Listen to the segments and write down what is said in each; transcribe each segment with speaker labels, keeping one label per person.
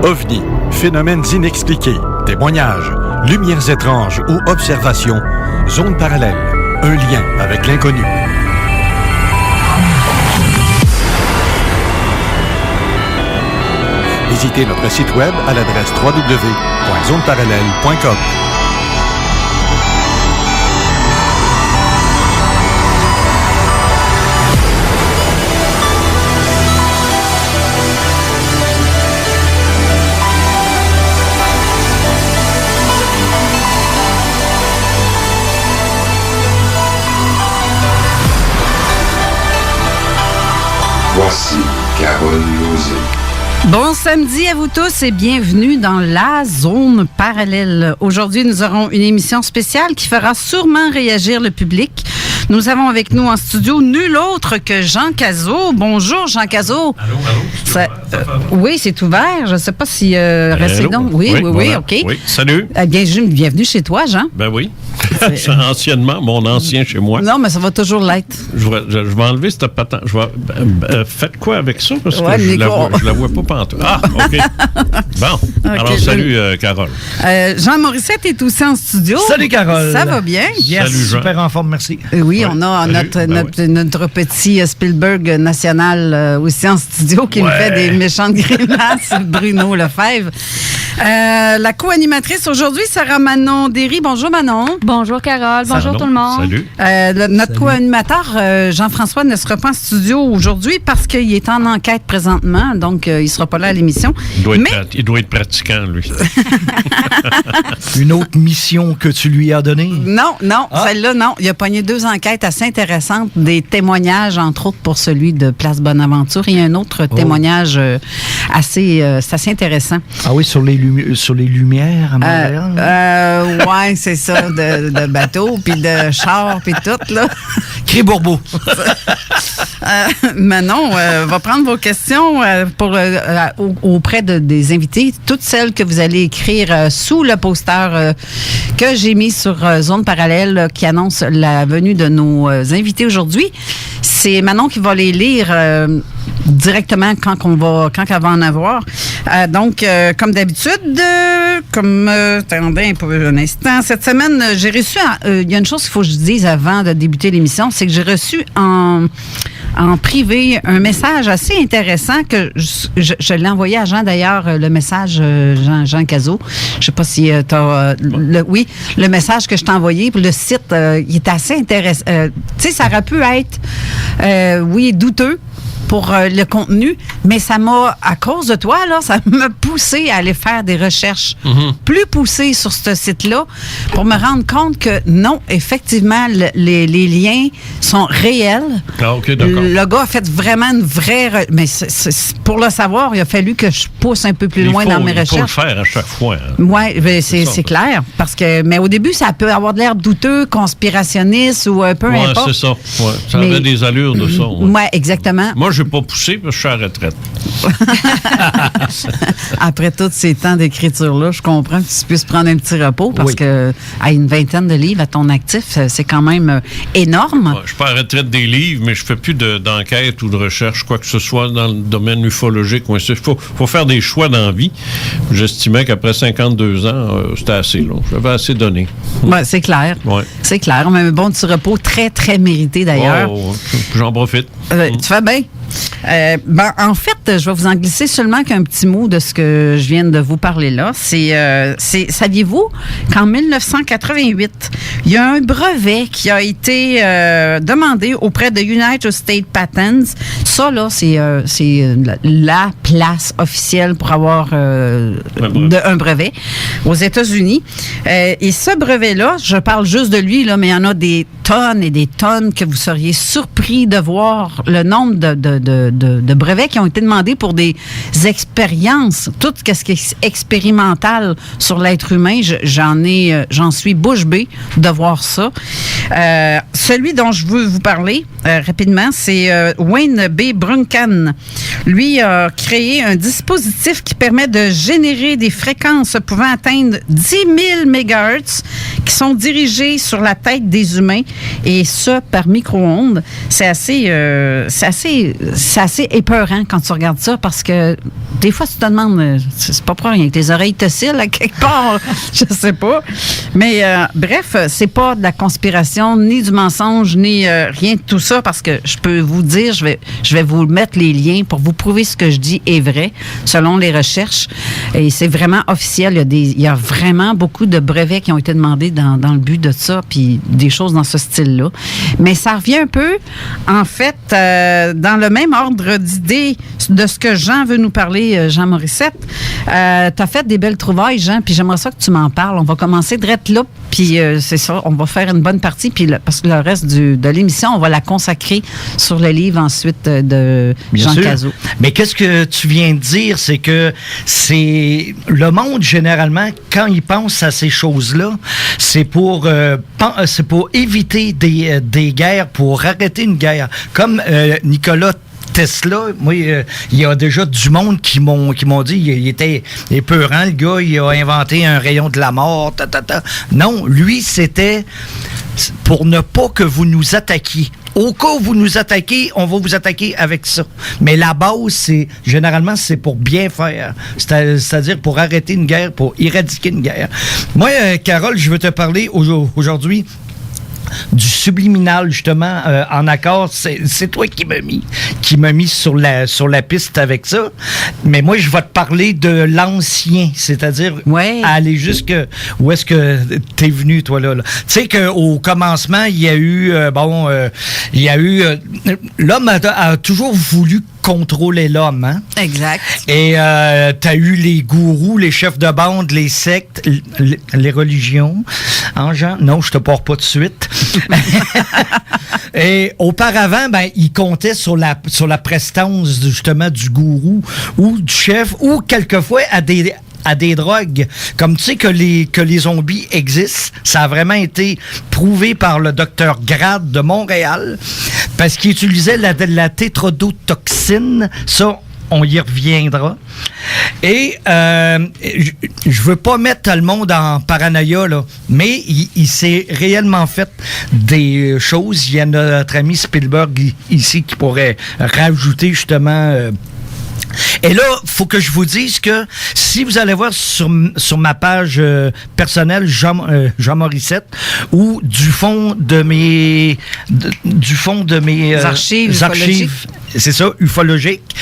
Speaker 1: OVNI, phénomènes inexpliqués, témoignages, lumières étranges ou observations, zone parallèle, un lien avec l'inconnu. Visitez notre site web à l'adresse www.zoneparallèle.com.
Speaker 2: Voici Carole Lauzé.
Speaker 3: Bon samedi à vous tous et bienvenue dans la zone parallèle. Aujourd'hui, nous aurons une émission spéciale qui fera sûrement réagir le public. Nous avons avec nous en studio nul autre que Jean Cazot. Bonjour Jean Cazot.
Speaker 4: Allô.
Speaker 3: Oui, c'est ouvert. Je ne sais pas si restez donc. Oui, voilà. OK.
Speaker 4: Oui, salut.
Speaker 3: Bienvenue chez toi, Jean.
Speaker 4: Ben oui. C'est anciennement mon ancien chez moi.
Speaker 3: Non, mais ça va toujours l'être.
Speaker 4: Je vais enlever cette patente. Faites quoi avec ça? Parce que je la vois pas pantoute. Ah, OK. Bon. Okay, alors, salut, Carole.
Speaker 3: Jean Morissette est aussi en studio.
Speaker 5: Salut, Carole.
Speaker 3: Ça va bien?
Speaker 5: Yes,
Speaker 4: salut, Jean.
Speaker 5: Super en forme, merci.
Speaker 3: Oui, on a notre petit Spielberg national aussi en studio qui me fait des méchantes grimaces, Bruno Lefebvre. La co-animatrice aujourd'hui sera Manon Derry. Bonjour, Manon.
Speaker 6: Bonjour, Carole. Bonjour, tout le monde.
Speaker 4: Salut.
Speaker 3: Notre co-animateur, Jean-François, ne sera pas en studio aujourd'hui parce qu'il est en enquête présentement, donc il ne sera pas là à l'émission.
Speaker 4: Il doit être pratiquant, lui.
Speaker 5: Une autre mission que tu lui as donnée?
Speaker 3: Non, celle-là, non. Il a pogné 2 enquêtes assez intéressantes, des témoignages, entre autres, pour celui de Place Bonaventure. Il y a un autre témoignage assez intéressant.
Speaker 5: Ah oui, sur les lumières à Montréal?
Speaker 3: Oui, c'est ça, de bateaux, puis de chars, puis tout, là.
Speaker 5: Cré-Bourbeau.
Speaker 3: Manon va prendre vos questions auprès des invités, toutes celles que vous allez écrire sous le poster que j'ai mis sur Zone Parallèle qui annonce la venue de nos invités aujourd'hui. C'est Manon qui va les lire directement quand elle va en avoir. Donc, comme d'habitude, attendez un instant. Cette semaine, j'ai reçu, il y a une chose qu'il faut que je dise avant de débuter l'émission, c'est que j'ai reçu en privé un message assez intéressant que je l'ai envoyé à Jean d'ailleurs, le message Jean Cazot. Je sais pas si tu as le message que je t'ai envoyé pour le site, il est assez intéressant. Tu sais, ça aurait pu être douteux pour le contenu, mais ça m'a, à cause de toi, là, ça m'a poussé à aller faire des recherches plus poussées sur ce site-là pour me rendre compte que non, effectivement, les liens sont réels.
Speaker 4: Ah, OK, d'accord.
Speaker 3: Le gars a fait vraiment une vraie... Mais pour le savoir, il a fallu que je pousse un peu plus loin dans mes recherches.
Speaker 4: Il faut le faire à chaque fois. Hein.
Speaker 3: Oui, c'est clair. Mais au début, ça peut avoir de l'air douteux, conspirationniste ou peu importe.
Speaker 4: Oui, c'est ça. Ouais. Ça avait des allures de ça.
Speaker 3: Oui, exactement.
Speaker 4: Moi, je n'ai pas poussé parce que je suis à la retraite.
Speaker 3: Après tous ces temps d'écriture-là, je comprends que tu puisses prendre un petit repos parce que une 20aine de livres à ton actif, c'est quand même énorme.
Speaker 4: Ouais, je ne suis pas à la retraite des livres, mais je ne fais plus d'enquête ou de recherche, quoi que ce soit dans le domaine ufologique. Il faut faire des choix dans la vie. J'estimais qu'après 52 ans, c'était assez long. J'avais assez donné.
Speaker 3: Ouais, c'est clair.
Speaker 4: Ouais.
Speaker 3: C'est clair. On a un bon petit repos très, très mérité d'ailleurs.
Speaker 4: J'en profite.
Speaker 3: Tu fais bien. En fait, je vais vous en glisser seulement qu'un petit mot de ce que je viens de vous parler là. Saviez-vous qu'en 1988, il y a un brevet qui a été demandé auprès de United States Patents. Ça, là, c'est la place officielle pour avoir un brevet aux États-Unis. Et ce brevet-là, je parle juste de lui, là, mais il y en a des tonnes et des tonnes que vous seriez surpris de voir le nombre de brevets qui ont été demandés pour des expériences, tout ce qui est expérimental sur l'être humain. J'en suis bouche bée de voir ça. Celui dont je veux vous parler rapidement, c'est Wayne B. Bruncan. Lui a créé un dispositif qui permet de générer des fréquences pouvant atteindre 10 000 MHz qui sont dirigées sur la tête des humains et ça par micro-ondes. C'est assez c'est assez épeurant quand tu regardes ça parce que des fois, tu te demandes, c'est pas pour rien que tes oreilles t'oscillent à quelque part, je sais pas. Mais bref, c'est pas de la conspiration, ni du mensonge, ni rien de tout ça parce que je peux vous dire, je vais vous mettre les liens pour vous prouver ce que je dis est vrai selon les recherches. Et c'est vraiment officiel. Il y a vraiment beaucoup de brevets qui ont été demandés dans le but de ça, puis des choses dans ce style-là. Mais ça revient un peu, en fait, dans le même ordre d'idées de ce que Jean veut nous parler, Jean Morissette. Tu as fait des belles trouvailles, Jean, puis j'aimerais ça que tu m'en parles. On va commencer direct là, puis c'est ça, on va faire une bonne partie, puis parce que le reste de l'émission, on va la consacrer sur le livre ensuite de Jean Cazot.
Speaker 5: Mais qu'est-ce que tu viens de dire, c'est que c'est le monde, généralement, quand il pense à ces choses-là, c'est pour éviter des guerres, pour arrêter une guerre. Comme Nikola Tesla, moi, il y a déjà du monde qui m'ont dit il était épeurant, le gars, il a inventé un rayon de la mort, Non, lui, c'était pour ne pas que vous nous attaquiez. Au cas où vous nous attaquez, on va vous attaquer avec ça. Mais la base, généralement, c'est pour bien faire. C'est-à-dire pour arrêter une guerre, pour éradiquer une guerre. Moi, Carole, je veux te parler aujourd'hui du subliminal, justement, en accord. C'est toi qui m'as mis sur la piste avec ça. Mais moi, je vais te parler de l'ancien, c'est-à-dire aller jusque où est-ce que t'es venu, toi, là. Tu sais qu'au commencement, il y a eu l'homme a toujours voulu contrôler l'homme, hein? Exact. Et t'as eu les gourous, les chefs de bande, les sectes, les religions. Hein, Jean? Non, je te parle pas de suite. Et auparavant, ils comptaient sur la prestance, justement, du gourou ou du chef, ou quelquefois à des drogues. Comme tu sais que les zombies existent, ça a vraiment été prouvé par le docteur Grad de Montréal, parce qu'il utilisait la tétrodotoxine. Ça, on y reviendra. Et je veux pas mettre le monde en paranoïa, là, mais il s'est réellement fait des choses. Il y a notre ami Spielberg ici qui pourrait rajouter justement... Et là, il faut que je vous dise que si vous allez voir sur ma page personnelle Jean Morissette, ou du fond de mes archives, c'est ça, ufologiques,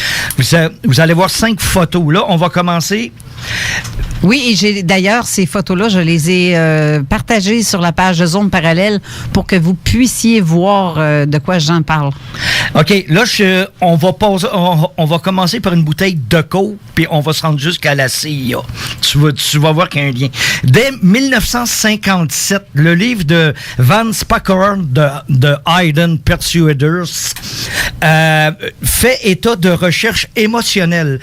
Speaker 5: vous allez voir 5 photos. Là, on va commencer.
Speaker 3: Oui, et d'ailleurs, ces photos-là, je les ai partagées sur la page de Zone Parallèle pour que vous puissiez voir de quoi j'en parle.
Speaker 5: OK, là, on va commencer par une bouteille de coke, puis on va se rendre jusqu'à la CIA. Tu vas voir qu'il y a un lien. Dès 1957, le livre de Vance Packer de Hayden Persuaders fait état de recherche émotionnelle.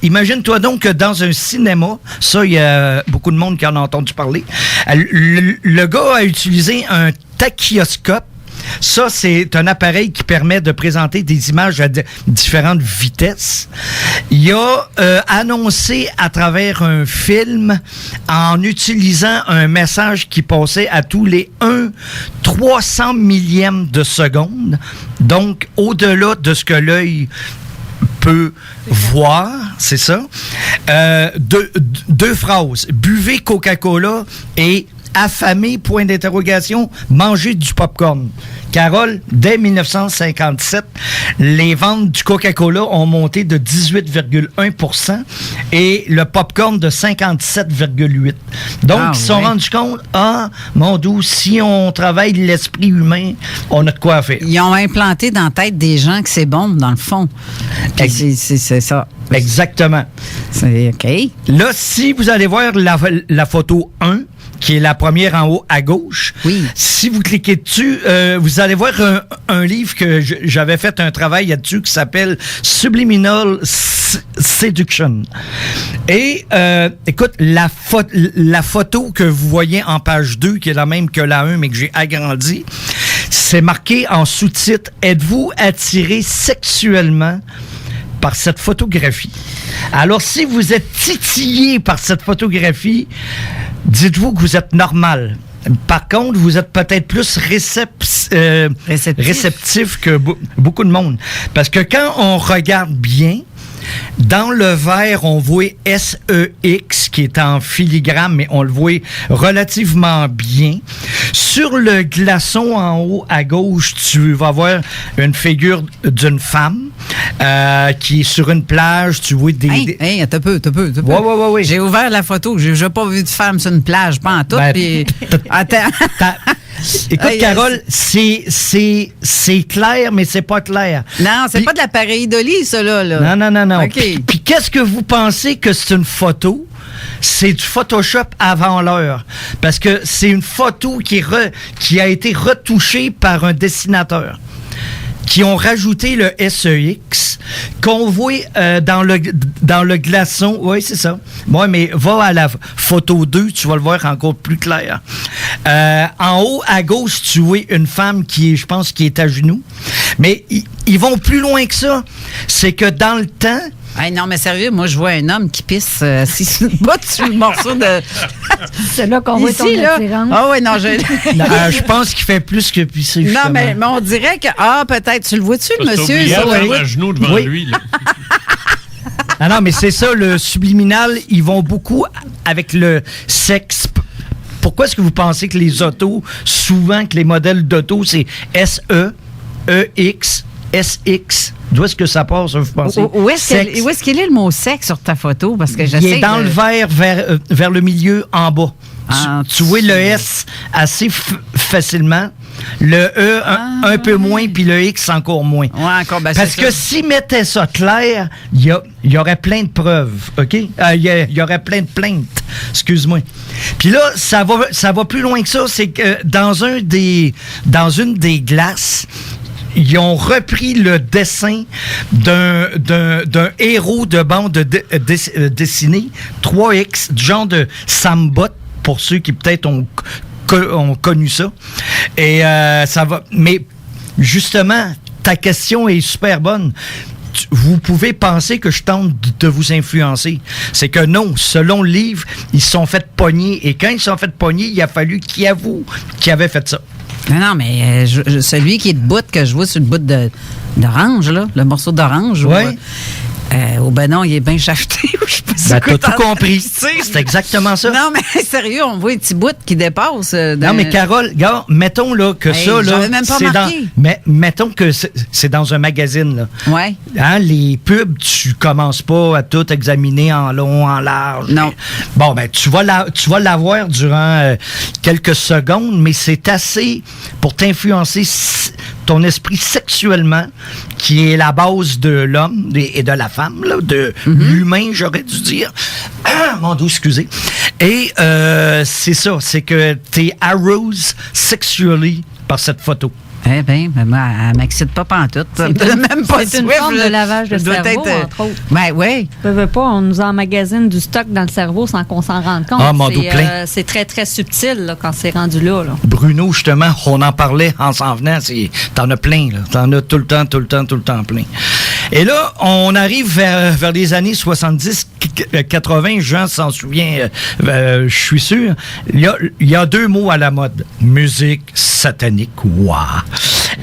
Speaker 5: Imagine-toi donc que dans un cinéma, ça, il y a beaucoup de monde qui en a entendu parler, le gars a utilisé un tachyoscope. Ça, c'est un appareil qui permet de présenter des images à différentes vitesses. Il a annoncé à travers un film en utilisant un message qui passait à tous les 1/300 millième de seconde. Donc, au-delà de ce que l'œil peut voir, c'est ça. Deux phrases. Buvez Coca-Cola et affamé, point d'interrogation, manger du popcorn. Carole, dès 1957, les ventes du Coca-Cola ont monté de 18,1% et le popcorn de 57,8%. Donc, ils se sont rendus compte, mon doux, si on travaille l'esprit humain, on a de quoi faire.
Speaker 3: Ils ont implanté dans la tête des gens que c'est bon, dans le fond. C'est ça.
Speaker 5: Exactement.
Speaker 3: C'est OK.
Speaker 5: Là, si vous allez voir la photo 1, qui est la première en haut à gauche.
Speaker 3: Oui.
Speaker 5: Si vous cliquez dessus, vous allez voir un livre que j'avais fait un travail là-dessus qui s'appelle Subliminal Seduction. Et écoute, la photo que vous voyez en page 2, qui est la même que la 1, mais que j'ai agrandie, c'est marqué en sous-titre « Êtes-vous attiré sexuellement par cette photographie? » Alors, si vous êtes titillé par cette photographie, dites-vous que vous êtes normal. Par contre, vous êtes peut-être plus réceptif que beaucoup de monde. Parce que quand on regarde bien, dans le verre, on voit SEX qui est en filigrane, mais on le voit relativement bien. Sur le glaçon en haut à gauche, tu vas voir une figure d'une femme qui est sur une plage. Tu vois des...
Speaker 3: Hey, t'as peu.
Speaker 5: Ouais.
Speaker 3: J'ai ouvert la photo. J'ai pas vu de femme sur une plage, pas en tout.
Speaker 5: Ben,
Speaker 3: Attends.
Speaker 5: Écoute, Carole, c'est clair, mais c'est pas clair.
Speaker 3: Non, c'est pas de la pareidolie, ça, là.
Speaker 5: Non.
Speaker 3: Okay.
Speaker 5: Puis qu'est-ce que vous pensez que c'est une photo? C'est du Photoshop avant l'heure. Parce que c'est une photo qui a été retouchée par un dessinateur. Qui ont rajouté le SEX, qu'on voit dans le glaçon. Oui, c'est ça. Oui, mais va à la photo 2, tu vas le voir encore plus clair. En haut, à gauche, tu vois une femme je pense, qui est à genoux. Mais ils vont plus loin que ça. C'est que dans le temps...
Speaker 3: Hey, non, mais sérieux, moi, je vois un homme qui pisse pas sur le morceau de...
Speaker 6: C'est là qu'on voit ton attirance.
Speaker 3: Ah oui, non,
Speaker 5: je pense qu'il fait plus que pisser.
Speaker 3: Non, mais on dirait que... peut-être, tu le vois-tu, le monsieur?
Speaker 4: Il a un genou devant lui. Là.
Speaker 5: Non, mais c'est ça, le subliminal, ils vont beaucoup avec le sexe. Pourquoi est-ce que vous pensez que les autos, souvent que les modèles d'auto, c'est SE, EX, SX? D'où est-ce que ça passe, vous pensez?
Speaker 3: Où est-ce qu'il est le mot sexe sur ta photo? Parce que
Speaker 5: il est dans le vert vers le milieu en bas. Tu vois le S assez facilement. Le E un peu moins, puis le X encore moins.
Speaker 3: Ouais, encore,
Speaker 5: parce que s'ils mettaient ça clair, il y aurait plein de preuves, OK? Il y aurait plein de plaintes, excuse-moi. Puis là, ça va plus loin que ça, c'est que dans une des glaces, ils ont repris le dessin d'un héros de bande dessinée, 3X, du genre de Sam Bot, pour ceux qui peut-être ont connu ça. Et ça va... Mais justement, ta question est super bonne. Vous pouvez penser que je tente de vous influencer. C'est que non, selon le livre, ils se sont fait pogner. Et quand ils se sont fait pogner, il a fallu qu'ils avouent qu'ils avaient fait ça.
Speaker 3: Non, mais celui qui est debout, que je vois sur le bout d'orange, là, le morceau d'orange.
Speaker 5: Oui.
Speaker 3: Non, il est bien chaveté.
Speaker 5: T'as tout compris. C'est exactement ça.
Speaker 3: Non, mais sérieux, on voit un petit bout qui dépasse.
Speaker 5: Non, mais Carole, regarde, mettons là, que ça, là,
Speaker 3: même pas marqué.
Speaker 5: Mettons que c'est dans un magazine. Là.
Speaker 3: Ouais.
Speaker 5: Hein, les pubs, tu commences pas à tout examiner en long, en large.
Speaker 3: Non.
Speaker 5: Bon, ben, tu vas l'avoir durant quelques secondes, mais c'est assez pour t'influencer ton esprit sexuellement, qui est la base de l'homme et de la femme, là, de l'humain, j'aurais dû dire. Mon Dieu, excusez. Et c'est ça, c'est que t'es aroused sexually par cette photo.
Speaker 3: Eh bien, elle m'excite pas pantoute.
Speaker 6: C'est une forme de lavage de cerveau, entre autres.
Speaker 3: Ben oui.
Speaker 6: On nous emmagasine du stock dans le cerveau sans qu'on s'en rende compte.
Speaker 5: Ah, mon dos plein.
Speaker 6: C'est très, très subtil là, quand c'est rendu là.
Speaker 5: Bruno, justement, on en parlait en s'en venant. T'en as plein, là. T'en as tout le temps plein. Et là, on arrive vers les années 70-80. Jean s'en souvient, je suis sûr. Il y a deux mots à la mode. Musique satanique. Wow!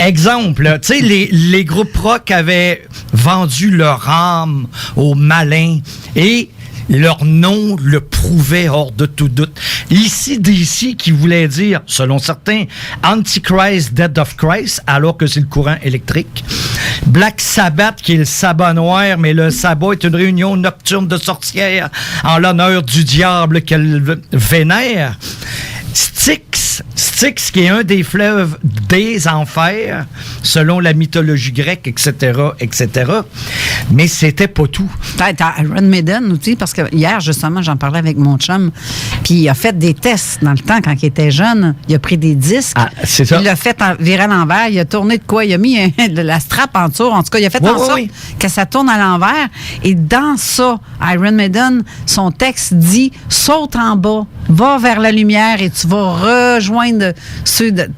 Speaker 5: Exemple, tu sais, les groupes rock avaient vendu leur âme aux malins et leur nom le prouvait hors de tout doute. Ici, d'ici, qui voulait dire, selon certains, Antichrist, Dead of Christ, alors que c'est le courant électrique. Black Sabbath, qui est le sabbat noir, mais le sabbat est une réunion nocturne de sorcières en l'honneur du diable qu'elle vénère. Styx, qui est un des fleuves des enfers, selon la mythologie grecque, etc., etc. Mais c'était pas tout.
Speaker 3: T'as Iron Maiden aussi, parce que hier, justement, j'en parlais avec mon chum, puis il a fait des tests dans le temps, quand il était jeune. Il a pris des disques.
Speaker 5: Ah, c'est ça.
Speaker 3: Il l'a fait virer à l'envers. Il a tourné de quoi? Il a mis la strap en dessous. En tout cas, il a fait en sorte que ça tourne à l'envers. Et dans ça, Iron Maiden, son texte dit « Saute en bas, va vers la lumière et tu vas rejoindre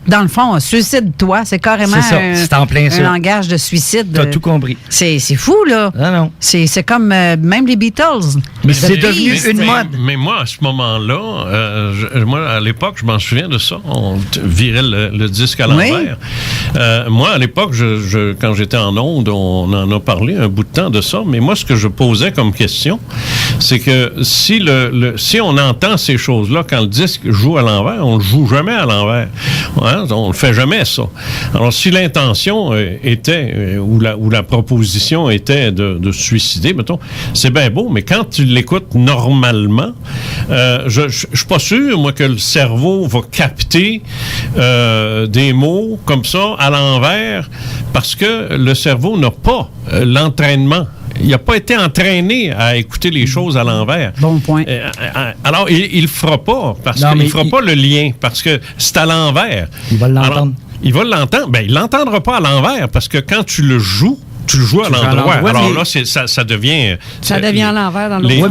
Speaker 3: dans le fond, suicide-toi. C'est carrément
Speaker 5: C'est ça, c'est en plein ça.
Speaker 3: un langage de suicide.
Speaker 5: T'as tout compris.
Speaker 3: C'est fou, là.
Speaker 5: Non.
Speaker 3: C'est comme même les Beatles.
Speaker 5: Mais c'est
Speaker 3: The
Speaker 5: devenu
Speaker 3: Beast.
Speaker 5: une mode.
Speaker 4: Mais moi, à ce moment-là, moi, à l'époque, je m'en souviens de ça. On virait le disque à l'envers. Moi, à l'époque, quand j'étais en onde, on en a parlé un bout de temps de ça. Mais moi, ce que je posais comme question, c'est que si on entend ces choses-là, quand le disque joue à l'envers, on le joue jamais à l'envers. Hein? On le fait jamais, ça. Alors, si l'intention était, ou la proposition était de se suicider, mettons, c'est bien beau, mais quand tu l'écoutes normalement, je suis pas sûr, moi, que le cerveau va capter des mots comme ça à l'envers, parce que le cerveau n'a pas l'entraînement. Il n'a pas été entraîné à écouter les choses à l'envers.
Speaker 3: Bon point.
Speaker 4: Alors, il ne fera pas, parce qu'il ne fera pas le lien, parce que c'est à l'envers.
Speaker 5: Il va l'entendre.
Speaker 4: Alors, il va l'entendre. Ben, il ne l'entendra pas à l'envers, parce que quand tu le joues, tu le joues à l'endroit. Alors là, ça devient...
Speaker 6: Ça devient à l'envers dans l'autre.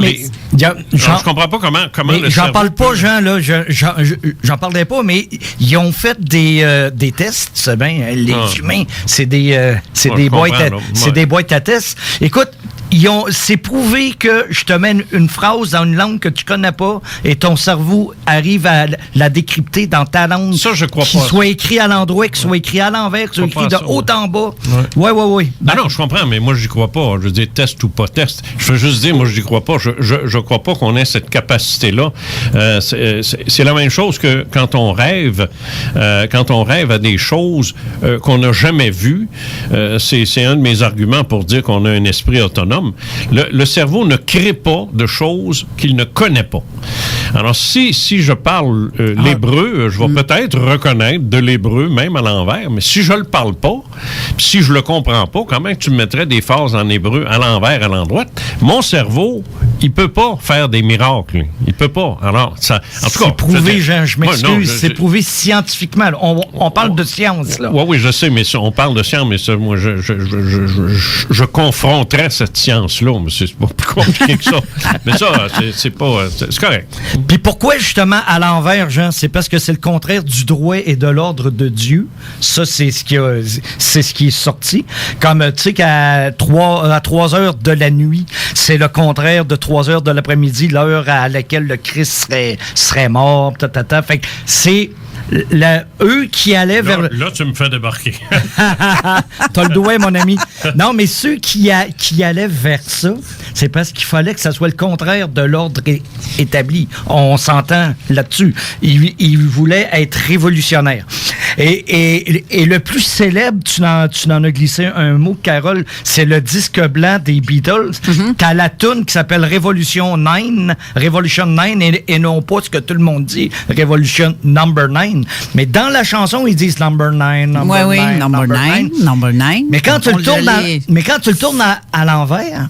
Speaker 4: Je comprends pas comment le
Speaker 5: j'en
Speaker 4: cerveau
Speaker 5: parle pas, Jean, là. J'en parlais pas, mais ils ont fait des tests. C'est bien, les humains, c'est des boîtes à tests. Écoute, c'est prouvé que je te mets une phrase dans une langue que tu connais pas et ton cerveau arrive à la décrypter dans ta langue.
Speaker 4: Ça, je crois pas.
Speaker 5: Qu'il soit écrit à l'endroit, qu'il soit écrit à l'envers, qu'il soit écrit de haut en bas. Oui.
Speaker 4: Non, je comprends, mais moi, j'y crois pas. Je veux dire, test ou pas test. Je veux juste dire, moi, j'y crois pas. Je crois pas qu'on ait cette capacité-là. C'est la même chose que quand on rêve à des choses qu'on n'a jamais vues. C'est un de mes arguments pour dire qu'on a un esprit autonome. Le cerveau ne crée pas de choses qu'il ne connaît pas. Alors, si je parle l'hébreu, je vais peut-être reconnaître de l'hébreu, même à l'envers, mais si je le parle pas, si je le comprends pas, comment tu me mettrais des phrases en hébreu à l'envers, à l'endroit? Mon cerveau, il peut pas faire des miracles. Il peut pas. Alors, ça, en tout cas...
Speaker 5: C'est prouvé, Jean, je m'excuse, c'est prouvé scientifiquement. On parle de science, là.
Speaker 4: Oui, je sais, mais on parle de science, mais ça, moi, je confronterais cette science-là, mais c'est pas plus compliqué que ça. Mais ça, c'est pas... C'est correct.
Speaker 5: Puis pourquoi, justement, à l'envers, Jean? C'est parce que c'est le contraire du droit et de l'ordre de Dieu. Ça, c'est ce qui est sorti. Comme, tu sais, qu'à 3 heures de la nuit, c'est le contraire de 3 heures de l'après-midi, l'heure à laquelle le Christ serait mort, Fait que c'est... eux qui allaient vers...
Speaker 4: Là, tu me fais débarquer.
Speaker 5: T'as le doigt, mon ami. Non, mais ceux qui allaient vers ça, c'est parce qu'il fallait que ça soit le contraire de l'ordre établi. On s'entend là-dessus. Ils voulaient être révolutionnaires. Et le plus célèbre, tu n'en as glissé un mot, Carole, c'est le disque blanc des Beatles. T'as la toune qui s'appelle Revolution 9, et non pas ce que tout le monde dit, Revolution Number 9. Mais dans la chanson, ils disent Number 9, Number 9,
Speaker 3: Number 9.
Speaker 5: Mais quand tu le tournes à l'envers,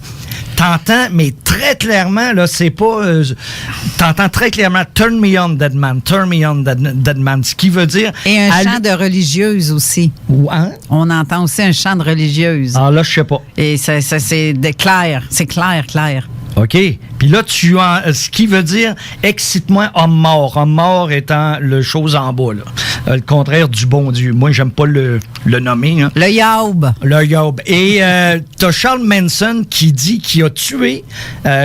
Speaker 5: t'entends, mais très clairement, là, c'est pas... t'entends très clairement « Turn me on, dead man, turn me on, dead man », ce qui veut dire...
Speaker 3: Et un chant de religieuse aussi.
Speaker 5: Hein?
Speaker 3: On entend aussi un chant de religieuse.
Speaker 5: Ah là, je sais pas.
Speaker 3: Et ça c'est clair. C'est clair.
Speaker 5: OK. Puis là, ce qui veut dire « excite-moi, homme mort ». Homme mort étant le chose en bas, là. Le contraire du bon Dieu. Moi, j'aime pas le nommer. Hein.
Speaker 3: Le yaoub.
Speaker 5: Le yaoub. Et t'as Charles Manson qui dit qu'il a tué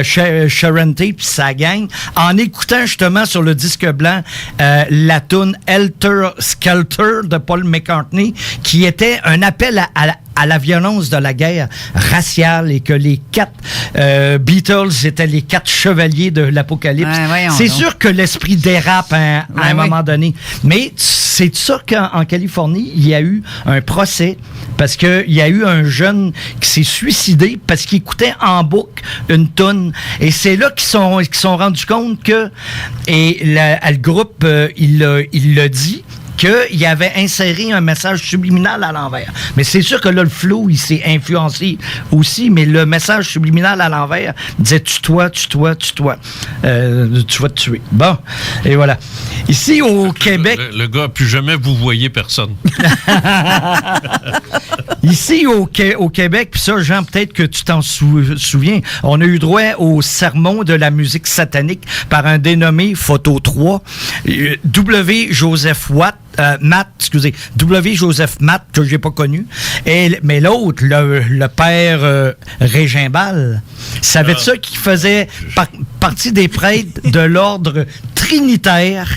Speaker 5: Sharon Tate puis sa gang en écoutant justement sur le disque blanc la toune Helter Skelter de Paul McCartney, qui était un appel à la violence de la guerre raciale et que les 4 Beatles étaient les 4 chevaliers de l'Apocalypse. C'est sûr que l'esprit dérape à un moment donné. Mais c'est ça qu'en Californie, il y a eu un procès parce qu'il y a eu un jeune qui s'est suicidé parce qu'il écoutait en boucle une toune. Et c'est là qu'ils sont rendus compte que... Et le groupe, il l'a dit, qu'il avait inséré un message subliminal à l'envers. Mais c'est sûr que là, le flow, il s'est influencé aussi, mais le message subliminal à l'envers disait tue-toi, tue-toi, tue-toi. Tu vas te tuer. Bon, et voilà. Ici, au Québec...
Speaker 4: Le gars, plus jamais vous voyez personne.
Speaker 5: Ici, au Québec, puis ça, Jean, peut-être que tu t'en souviens, on a eu droit au sermon de la musique satanique par un dénommé Photo 3, W. Joseph Matt, que j'ai pas connu. Mais l'autre, le père Régimbal, savait ça qu'il faisait partie des prêtres de l'ordre trinitaire.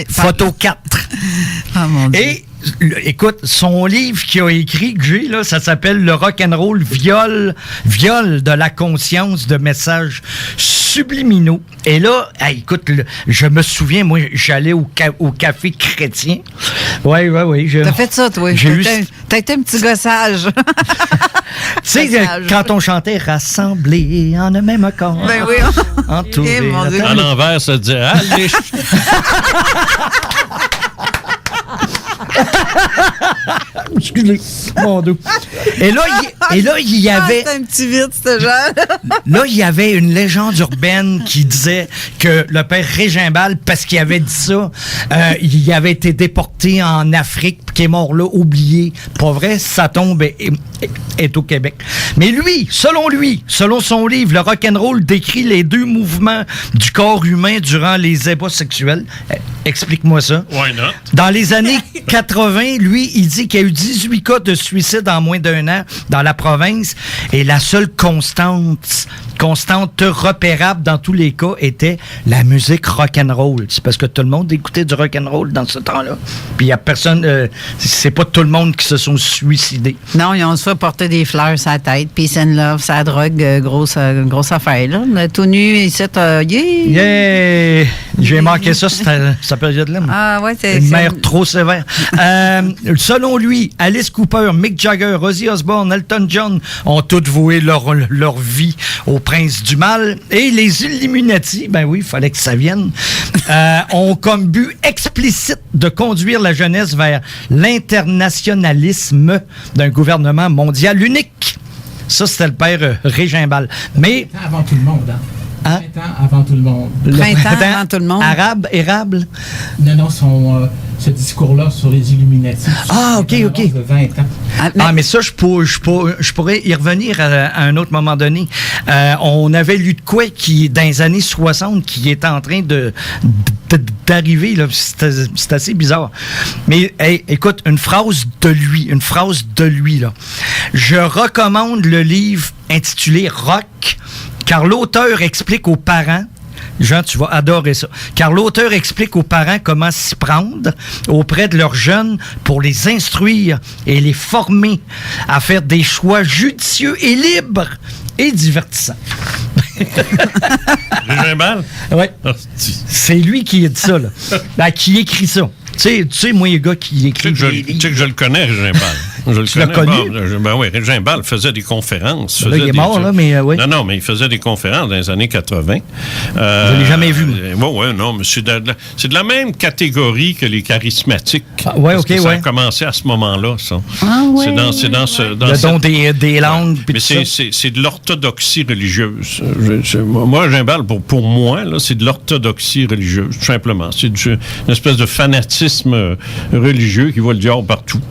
Speaker 5: Photo 4.
Speaker 3: Ah, mon Dieu.
Speaker 5: Et écoute, son livre qu'il a écrit, que j'ai, là, ça s'appelle Le rock'n'roll viol de la conscience de messages subliminaux. Et là, écoute, je me souviens, moi, j'allais au café chrétien. Oui.
Speaker 3: T'as fait ça, toi. T'as été un petit gossage.
Speaker 5: Tu sais, quand on chantait « Rassemblés en un même corps ».
Speaker 3: Ben oui.
Speaker 5: Entourés.
Speaker 4: À l'envers, ça dit « Allez! »
Speaker 5: Excusez, mon Dieu. Et là, il y avait...
Speaker 3: c'est un petit vite, ce genre.
Speaker 5: Là, il y avait une légende urbaine qui disait que le père Régimbal, parce qu'il avait dit ça, il avait été déporté en Afrique, puis qu'il est mort là, oublié. Pas vrai, sa tombe est au Québec. Mais lui, selon son livre, le rock'n'roll décrit les deux mouvements du corps humain durant les ébats sexuels. Explique-moi ça.
Speaker 4: Why not?
Speaker 5: Dans les années 80, lui, il dit qu'il y a eu 18 cas de suicide en moins d'un an dans la province et la seule constante repérable dans tous les cas était la musique rock'n'roll. C'est parce que tout le monde écoutait du rock'n'roll dans ce temps-là. Puis il n'y a personne... c'est pas tout le monde qui se sont suicidés.
Speaker 3: Non, ils ont se fait porter des fleurs sur la tête, peace and love, sa drogue, grosse affaire, là. Tout nu, ici,
Speaker 5: Yeah! J'ai manqué ça, cette période-là.
Speaker 3: Ah ouais, c'est...
Speaker 5: Une mère trop sévère. Selon lui, Alice Cooper, Mick Jagger, Ozzy Osbourne, Elton John ont toutes voué leur vie au prince du mal. Et les Illuminati, ben oui, il fallait que ça vienne, ont comme but explicite de conduire la jeunesse vers l'internationalisme d'un gouvernement mondial unique. Ça, c'était le père Régimbal. Mais...
Speaker 7: Avant tout le monde, hein? 20 ans avant tout le monde.
Speaker 3: Printemps avant tout le monde.
Speaker 5: Arabe, érable?
Speaker 7: Non, ce discours-là sur les Illuminati.
Speaker 5: OK.
Speaker 7: De 20 ans.
Speaker 5: Mais ça, je pourrais y revenir à un autre moment donné. On avait lu de quoi qui, dans les années 60, qui est en train d'arriver, là. C'est assez bizarre. Mais, hey, écoute, une phrase de lui, là. Je recommande le livre intitulé Rock, car l'auteur explique aux parents, Jean, tu vas adorer ça, car l'auteur explique aux parents comment s'y prendre auprès de leurs jeunes pour les instruire et les former à faire des choix judicieux et libres et divertissants.
Speaker 4: Régimbal?
Speaker 5: Oui.
Speaker 4: Oh,
Speaker 5: c'est lui qui a dit ça, là. Qui écrit ça. Tu sais, moi, les gars qui écrivent des livres.
Speaker 4: Tu sais que je le connais, Régimbal.
Speaker 5: Tu l'as connu?
Speaker 4: Ben oui, Régimbal faisait des conférences.
Speaker 5: Là, il est mort, là, mais oui.
Speaker 4: Non, mais il faisait des conférences dans les années 80.
Speaker 5: Je l'ai jamais vu.
Speaker 4: Oui, non, mais c'est de la même catégorie que les charismatiques.
Speaker 5: Oui, OK,
Speaker 4: ça a commencé à ce moment-là, ça.
Speaker 3: Ah, oui.
Speaker 4: C'est dans
Speaker 5: le don des langues.
Speaker 4: Mais c'est de l'orthodoxie religieuse. Moi, Régimbal, pour moi, là, c'est de l'orthodoxie religieuse, tout simplement. C'est une espèce de fanatisme religieux qui voit le diable partout.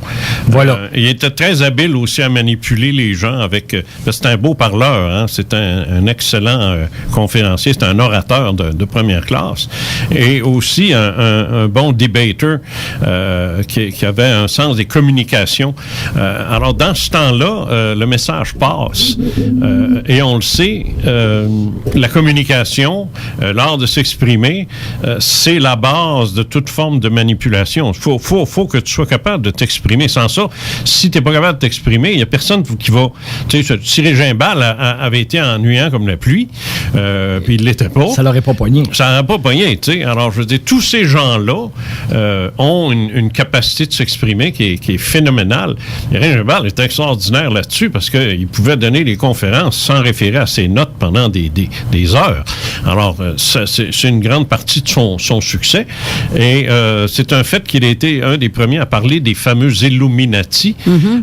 Speaker 5: Voilà.
Speaker 4: Il était très habile aussi à manipuler les gens avec... c'est un beau parleur, hein? C'est un excellent conférencier, c'est un orateur de première classe. Et aussi un bon debater qui avait un sens des communications. Alors, dans ce temps-là, le message passe. Et on le sait, la communication, l'art de s'exprimer, c'est la base de toute forme de manipulation. Il faut que tu sois capable de t'exprimer. Sans ça, si tu n'es pas capable de t'exprimer, il n'y a personne qui va... Tu sais, Cyril Gimbal avait été ennuyant comme la pluie, puis il ne l'était pas.
Speaker 8: Ça l'aurait pas poigné.
Speaker 4: Ça n'aurait pas pogné, tu sais. Alors, je veux dire, tous ces gens-là ont une capacité de s'exprimer qui est phénoménale. Cyril Gimbal est extraordinaire là-dessus parce qu'il pouvait donner des conférences sans référer à ses notes pendant des heures. Alors, c'est une grande partie de son succès. Et c'est un fait qu'il a été un des premiers à parler des fameux Illuminati.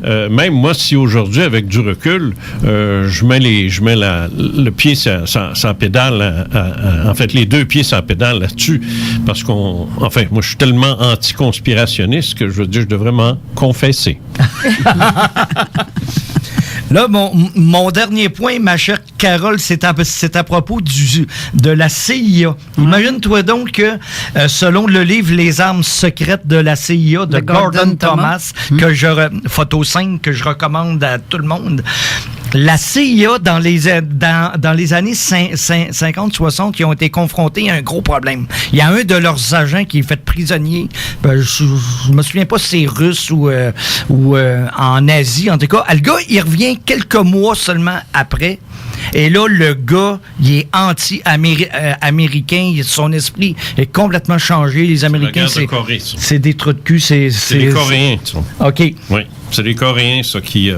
Speaker 4: Même moi, si aujourd'hui, avec du recul, je mets le pied sur la pédale, en fait, les deux pieds sur la pédale là-dessus, parce moi, je suis tellement anti-conspirationniste que je veux dire, je devrais m'en confesser.
Speaker 5: Là, mon dernier point, ma chère Carole, c'est à propos de la CIA. Imagine-toi donc que, selon le livre Les armes secrètes de la CIA de Gordon Thomas, photo 5, que je recommande à tout le monde, la CIA, dans les années 50-60, qui ont été confrontés à un gros problème. Il y a un de leurs agents qui est fait prisonnier. Je me souviens pas si c'est russe ou en Asie. En tout cas, le gars, il revient quelques mois seulement après. Et là, le gars, il est anti-américain. Son esprit est complètement changé. Les Américains, c'est des trous de cul. C'est
Speaker 4: les Coréens, ça.
Speaker 5: OK.
Speaker 4: Oui. C'est les Coréens, ça, qui...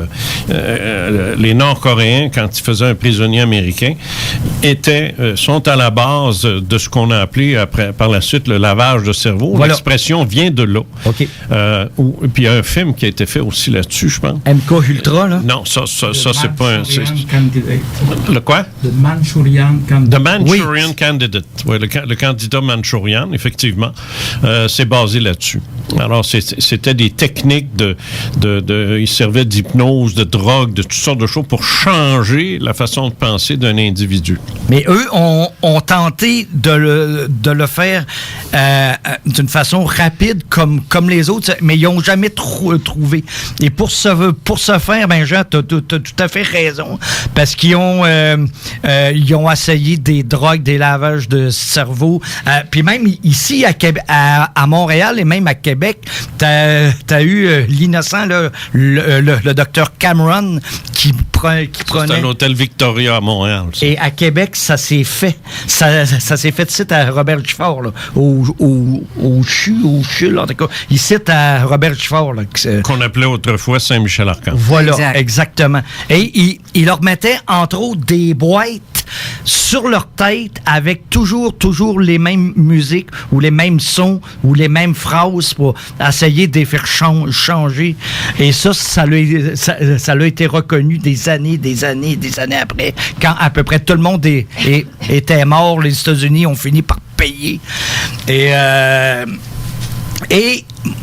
Speaker 4: les Nord-Coréens, quand ils faisaient un prisonnier américain, sont à la base de ce qu'on a appelé, par la suite, le lavage de cerveau. Voilà. L'expression vient de là.
Speaker 5: OK.
Speaker 4: Puis il y a un film qui a été fait aussi là-dessus, je pense.
Speaker 5: MK Ultra, là?
Speaker 4: Non, ça c'est pas un... Le quoi?
Speaker 7: The Manchurian Candidate.
Speaker 4: The Manchurian Candidate. Oui, le candidat manchourian, effectivement. C'est basé là-dessus. Alors, c'était des techniques ils servaient d'hypnose, de drogue, de toutes sortes de choses pour changer la façon de penser d'un individu.
Speaker 5: Mais eux ont tenté de le faire d'une façon rapide comme les autres, mais ils n'ont jamais trouvé. Et pour ce faire, ben Jean, tu as tout à fait raison, parce qu'ils ont essayé des drogues, des lavages de cerveau. Puis même ici, à Montréal et même à Québec, tu as eu l'innocent, là, le docteur Cameron qui prenait...
Speaker 4: C'est un hôtel Victoria à Montréal. Ça.
Speaker 5: Et à Québec, ça s'est fait. Ça s'est fait ici à Robert Gifford, là, au CHU, en tout cas. Ici à Robert Gifford. Là,
Speaker 4: qu'on appelait autrefois Saint-Michel-Archange.
Speaker 5: Voilà, exactement. Et il leur mettait, entre autres, des boîtes sur leur tête avec toujours les mêmes musiques ou les mêmes sons ou les mêmes phrases pour essayer de les faire changer. Et ça a été reconnu des années après, quand à peu près tout le monde était mort. Les États-Unis ont fini par payer. Et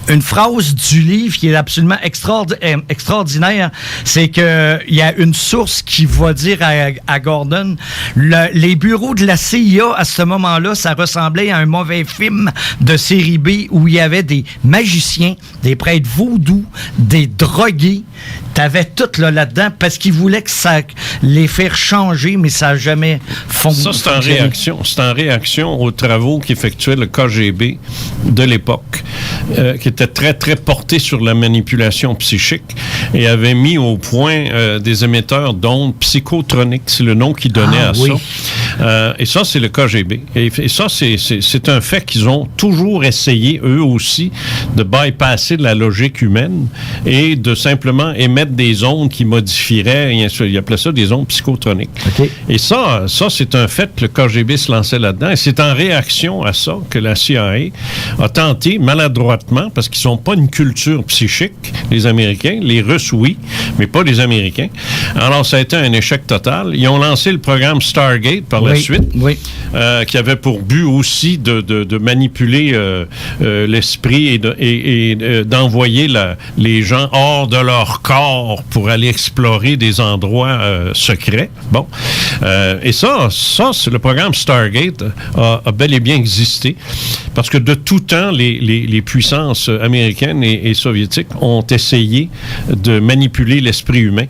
Speaker 5: une phrase du livre qui est absolument extraordinaire, c'est qu'il y a une source qui va dire à Gordon, les bureaux de la CIA, à ce moment-là, ça ressemblait à un mauvais film de série B où il y avait des magiciens, des prêtres vaudous, des drogués. T'avais tout là-dedans parce qu'ils voulaient que ça les faire changer, mais ça n'a jamais fonctionné.
Speaker 4: Ça, c'est en réaction aux travaux qu'effectuait le KGB de l'époque, qui était très, très porté sur la manipulation psychique et avait mis au point des émetteurs d'ondes psychotroniques. C'est le nom qu'ils donnaient à ça. Et ça, c'est le KGB. Et ça, c'est un fait qu'ils ont toujours essayé, eux aussi, de bypasser la logique humaine et de simplement émettre des ondes qui modifieraient, ils appelaient ça des ondes psychotroniques.
Speaker 5: Okay.
Speaker 4: Et ça, c'est un fait que le KGB se lançait là-dedans. Et c'est en réaction à ça que la CIA a tenté, maladroitement, parce qu'ils n'ont pas une culture psychique, les Américains. Les Russes, oui, mais pas les Américains. Alors, ça a été un échec total. Ils ont lancé le programme Stargate par la suite, qui avait pour but aussi de manipuler l'esprit et d'envoyer les gens hors de leur corps pour aller explorer des endroits secrets. Bon. Et ça, c'est le programme Stargate a bel et bien existé parce que de tout temps, les puissances américaines et soviétiques ont essayé de manipuler l'esprit humain.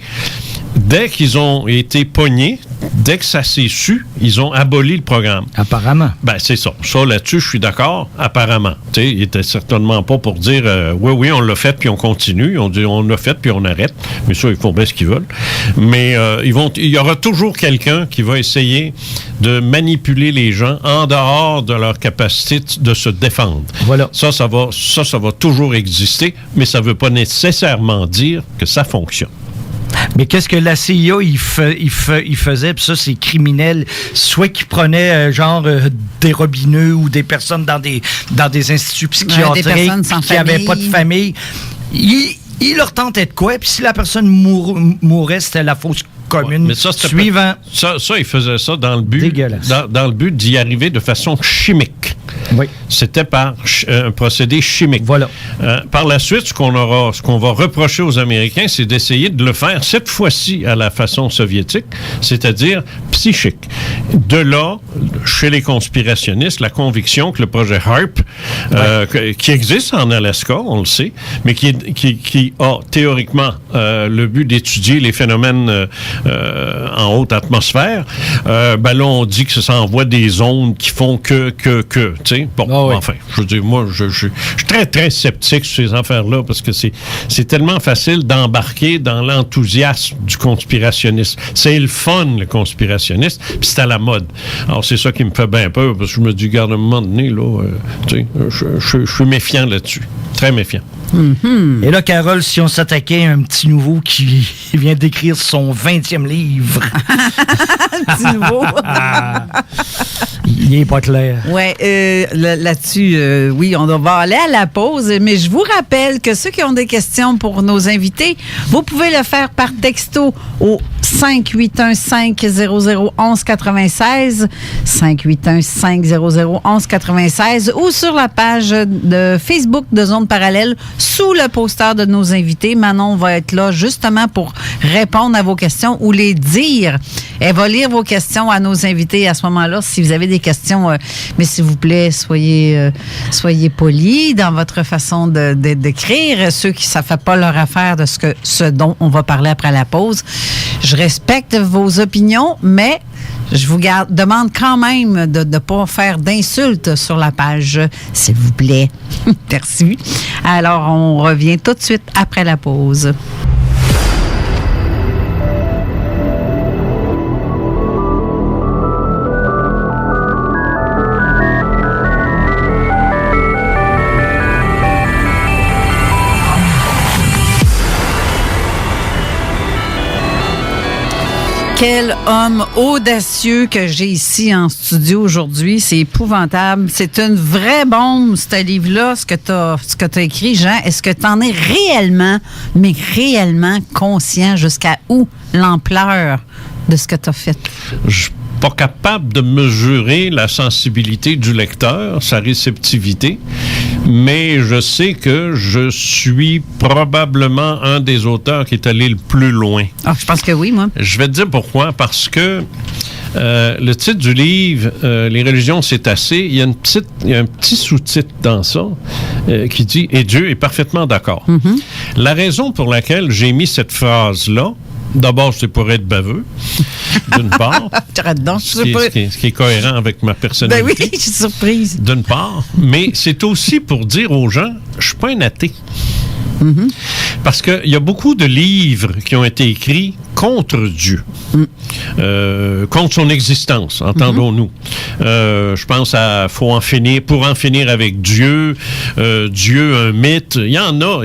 Speaker 4: Dès qu'ils ont été pognés Dès que ça s'est su, ils ont aboli le programme.
Speaker 5: Apparemment.
Speaker 4: Ben, c'est ça. Ça, là-dessus, je suis d'accord, apparemment. Tu sais, il était certainement pas pour dire oui, on l'a fait, puis on continue. On dit on l'a fait, puis on arrête. Mais ça, ils font bien ce qu'ils veulent. Mais il y aura toujours quelqu'un qui va essayer de manipuler les gens en dehors de leur capacité de se défendre.
Speaker 5: Voilà.
Speaker 4: Ça va toujours exister, mais ça ne veut pas nécessairement dire que ça fonctionne.
Speaker 5: Mais qu'est-ce que la CIA, il faisait, puis ça, c'est criminel. Soit qu'ils prenaient, des robineux ou des personnes dans des instituts psychiatriques qui n'avaient pas de famille. Il leur tentait de quoi, puis si la personne mourait, c'était la fausse commune.
Speaker 4: Ouais, mais ça,
Speaker 5: suivant.
Speaker 4: Ça, il faisait ça dans le but,
Speaker 5: dégueulasse.
Speaker 4: Dans le but d'y arriver de façon chimique.
Speaker 5: Oui.
Speaker 4: C'était par un procédé chimique.
Speaker 5: Voilà.
Speaker 4: Par la suite, ce qu'on va reprocher aux Américains, c'est d'essayer de le faire cette fois-ci à la façon soviétique, c'est-à-dire psychique. De là, chez les conspirationnistes, la conviction que le projet HAARP, qui existe en Alaska, on le sait, mais qui a théoriquement le but d'étudier les phénomènes en haute atmosphère, là, on dit que ça envoie des ondes qui font que, tu sais. Bon, enfin, je veux dire, moi, je suis très, très sceptique sur ces affaires-là parce que c'est tellement facile d'embarquer dans l'enthousiasme du conspirationnisme. C'est le fun, le conspirationnisme, puis c'est à la mode. Alors, c'est ça qui me fait bien peur parce que je me dis, garde, à un moment donné, là, tu sais, je suis méfiant là-dessus. Très méfiant.
Speaker 5: Mm-hmm. Et là, Carole, si on s'attaquait à un petit nouveau qui vient d'écrire son 20e livre.
Speaker 3: Un petit nouveau.
Speaker 5: Il n'est pas clair.
Speaker 3: Oui, là-dessus, oui, on va aller à la pause, mais je vous rappelle que ceux qui ont des questions pour nos invités, vous pouvez le faire par texto au 581-500-1196, 581-500-1196 ou sur la page de Facebook de Zone Parallèle sous le poster de nos invités. Manon va être là justement pour répondre à vos questions ou les dire. Elle va lire vos questions à nos invités à ce moment-là. Si vous avez des questions, mais s'il vous plaît, soyez polis dans votre façon d'écrire. Ceux qui ne fait pas leur affaire de ce dont on va parler après la pause. Je respecte vos opinions, mais je vous demande quand même de ne pas faire d'insultes sur la page, s'il vous plaît. Merci. Alors, on revient tout de suite après la pause. Quel homme audacieux que j'ai ici en studio aujourd'hui. C'est épouvantable. C'est une vraie bombe, ce livre-là, ce que t'as écrit, Jean. Est-ce que tu en es réellement conscient jusqu'à où l'ampleur de ce que tu as fait?
Speaker 4: Je suis pas capable de mesurer la sensibilité du lecteur, sa réceptivité, mais je sais que je suis probablement un des auteurs qui est allé le plus loin.
Speaker 3: Ah, je pense que oui, moi.
Speaker 4: Je vais te dire pourquoi. Parce que le titre du livre, Les religions, c'est assez, il y a un petit sous-titre dans ça qui dit « Et Dieu est parfaitement d'accord ». La raison pour laquelle j'ai mis cette phrase-là, d'abord, c'est pour être baveux, d'une part. Ce qui est cohérent avec ma personnalité.
Speaker 3: Ben oui, je suis surprise.
Speaker 4: D'une part. Mais c'est aussi pour dire aux gens, je suis pas un athée. Parce qu'il y a beaucoup de livres qui ont été écrits contre Dieu, contre son existence, entendons-nous. Je pense à pour en finir avec Dieu, Dieu un mythe. Il y en a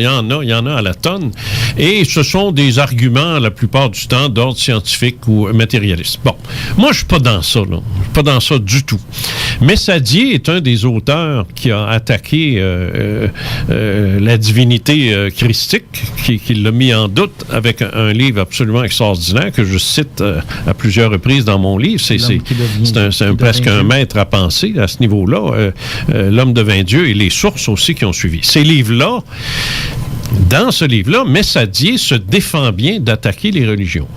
Speaker 4: à la tonne. Et ce sont des arguments, la plupart du temps, d'ordre scientifique ou matérialiste. Bon, moi, je suis pas dans ça, là. Je suis pas dans ça du tout. Messadier est un des auteurs qui a attaqué la divinité christique, qui l'a mis en doute avec un livre absolument extraordinaire que je cite à plusieurs reprises dans mon livre. C'est presque un maître à penser à ce niveau-là. L'homme devint Dieu et les sources aussi qui ont suivi. Ces livres-là, dans ce livre-là, Messadier se défend bien d'attaquer les religions.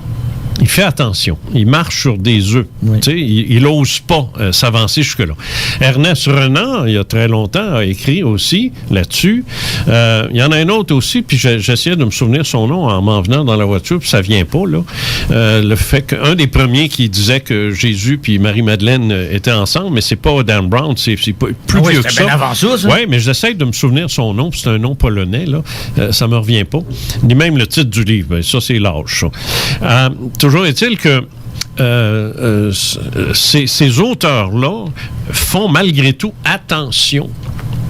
Speaker 4: il fait attention. Il marche sur des œufs.
Speaker 5: Oui.
Speaker 4: Tu sais, il n'ose pas s'avancer jusque-là. Ernest Renan, il y a très longtemps, a écrit aussi là-dessus. Il y en a un autre aussi, puis j'essayais de me souvenir son nom en m'en venant dans la voiture, puis ça vient pas, là. Le fait qu'un des premiers qui disait que Jésus puis Marie-Madeleine étaient ensemble, mais c'est pas Dan Brown, c'est plus vieux que ça.
Speaker 5: Bien avant ça.
Speaker 4: Oui, mais j'essaie de me souvenir son nom, puis c'est un nom polonais, là. Ça me revient pas. Ni même le titre du livre. Ça, c'est l'âge, ça. Toujours est-il que ces auteurs-là font malgré tout attention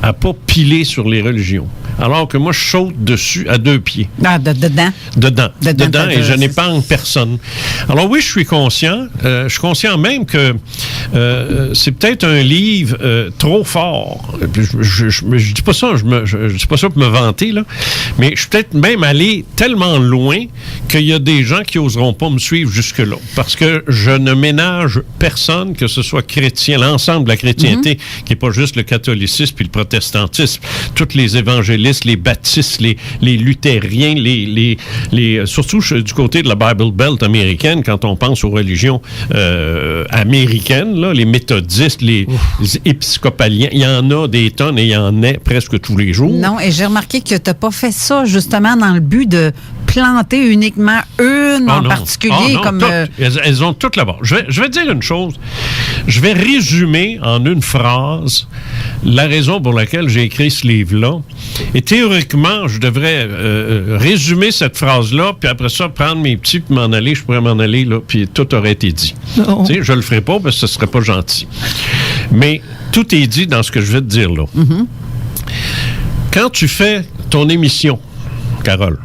Speaker 4: à pas piler sur les religions. Alors que moi, je saute dessus à 2 pieds.
Speaker 3: Ah, dedans.
Speaker 4: Dedans, et je n'épargne personne. Alors oui, je suis conscient. Je suis conscient même que c'est peut-être un livre trop fort. Je dis pas ça, je dis pas ça pour me vanter, là, mais je suis peut-être même allé tellement loin qu'il y a des gens qui oseront pas me suivre jusque-là. Parce que je ne ménage personne, que ce soit chrétien, l'ensemble de la chrétienté, qui n'est pas juste le catholicisme puis le protestantisme, toutes les évangélistes, les baptistes, les luthériens, surtout du côté de la Bible Belt américaine, quand on pense aux religions américaines, là, les méthodistes, les épiscopaliens, il y en a des tonnes et il y en a presque tous les jours.
Speaker 3: Non, et j'ai remarqué que tu n'as pas fait ça justement dans le but de planter uniquement une en particulier. Comme
Speaker 4: elles ont toutes là-bas. Je vais dire une chose. Je vais résumer en une phrase la raison pour laquelle j'ai écrit ce livre-là. Et théoriquement, je devrais résumer cette phrase-là, puis après ça, prendre mes petits, puis m'en aller. Je pourrais m'en aller, là, puis tout aurait été dit. Tu sais, je le ferai pas parce que ce serait pas gentil. Mais tout est dit dans ce que je vais te dire là. Quand tu fais ton émission, Carole,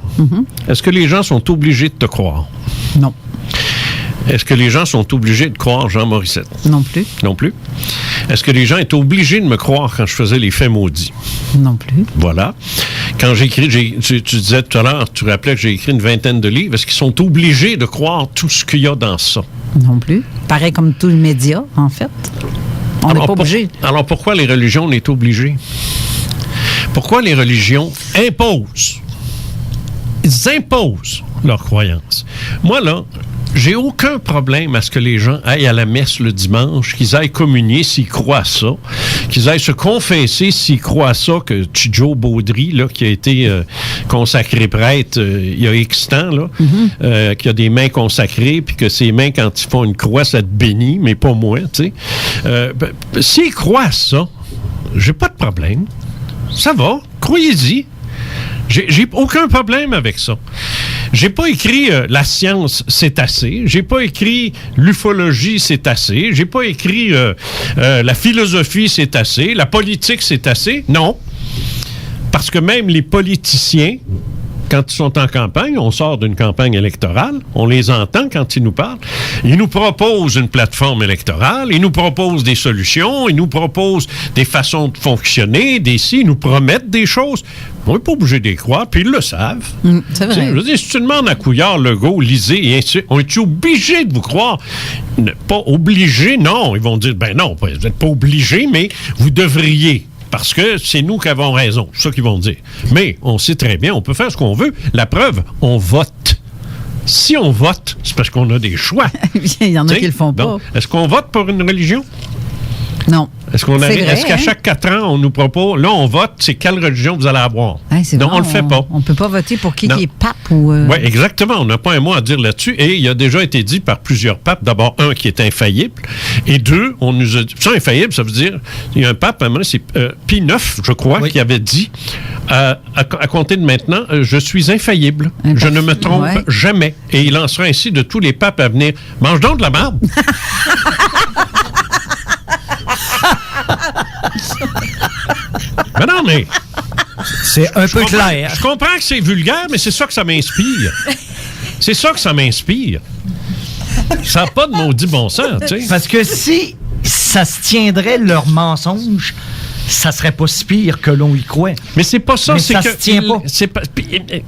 Speaker 4: est-ce que les gens sont obligés de te croire?
Speaker 3: Non.
Speaker 4: Est-ce que les gens sont obligés de croire Jean Morissette?
Speaker 3: Non plus.
Speaker 4: Non plus. Est-ce que les gens étaient obligés de me croire quand je faisais les faits maudits?
Speaker 3: Non plus.
Speaker 4: Voilà. Quand j'écris, tu disais tout à l'heure, tu rappelais que j'ai écrit une 20aine de livres. Est-ce qu'ils sont obligés de croire tout ce qu'il y a dans ça?
Speaker 3: Non plus. Pareil comme tous les médias, en fait. On n'est pas obligé.
Speaker 4: Alors pourquoi les religions, on est obligés? Pourquoi les religions imposent? Ils imposent leurs croyances. Moi, là, j'ai aucun problème à ce que les gens aillent à la messe le dimanche, qu'ils aillent communier s'ils croient à ça, qu'ils aillent se confesser s'ils croient à ça, que Joe Baudry, là, qui a été consacré prêtre il y a X temps, là, qui a des mains consacrées, puis que ses mains, quand ils font une croix, ça te bénit, mais pas moi, tu sais. S'ils croient à ça, j'ai pas de problème. Ça va, croyez-y. J'ai aucun problème avec ça. J'ai pas écrit la science, c'est assez. J'ai pas écrit l'ufologie, c'est assez. J'ai pas écrit la philosophie, c'est assez. La politique, c'est assez. Non. Parce que même les politiciens, quand ils sont en campagne, on sort d'une campagne électorale, on les entend quand ils nous parlent. Ils nous proposent une plateforme électorale, ils nous proposent des solutions, ils nous proposent des façons de fonctionner, ils nous promettent des choses. On n'est pas obligé de les croire, puis ils le savent.
Speaker 3: C'est vrai.
Speaker 4: Je veux dire, si tu demandes à Couillard, Legault, Lisée, et ainsi de suite, on est obligé de vous croire? Pas obligé, non. Ils vont dire, ben non, vous n'êtes pas obligé, mais vous devriez. Parce que c'est nous qui avons raison. C'est ça qu'ils vont dire. Mais on sait très bien, on peut faire ce qu'on veut. La preuve, on vote. Si on vote, c'est parce qu'on a des choix.
Speaker 3: Il y en a qui le font pas.
Speaker 4: Donc, est-ce qu'on vote pour une religion?
Speaker 3: Non.
Speaker 4: Est-ce qu'à chaque 4 ans, on nous propose, là, on vote, c'est quelle religion vous allez avoir? Non, on le fait pas.
Speaker 3: On peut pas voter pour qui est pape ou...
Speaker 4: Oui, exactement. On n'a pas un mot à dire là-dessus. Et il a déjà été dit par plusieurs papes. D'abord, un qui est infaillible. Et 2, on nous a dit... Ça, infaillible, ça veut dire... Il y a un pape, c'est Pie IX, je crois, qui avait dit, à compter de maintenant, je suis infaillible. Je ne me trompe jamais. Et il en sera ainsi de tous les papes à venir. Mange donc de la merde! Mais non, mais...
Speaker 5: C'est un peu clair.
Speaker 4: Je comprends que c'est vulgaire, mais c'est ça que ça m'inspire. C'est ça que ça m'inspire. Ça n'a pas de maudit bon sens, tu sais.
Speaker 5: Parce que si ça se tiendrait leur mensonge, ça serait pas si pire que l'on y croit.
Speaker 4: Mais c'est pas ça,
Speaker 5: mais
Speaker 4: c'est
Speaker 5: ça
Speaker 4: que...
Speaker 5: se tient pas.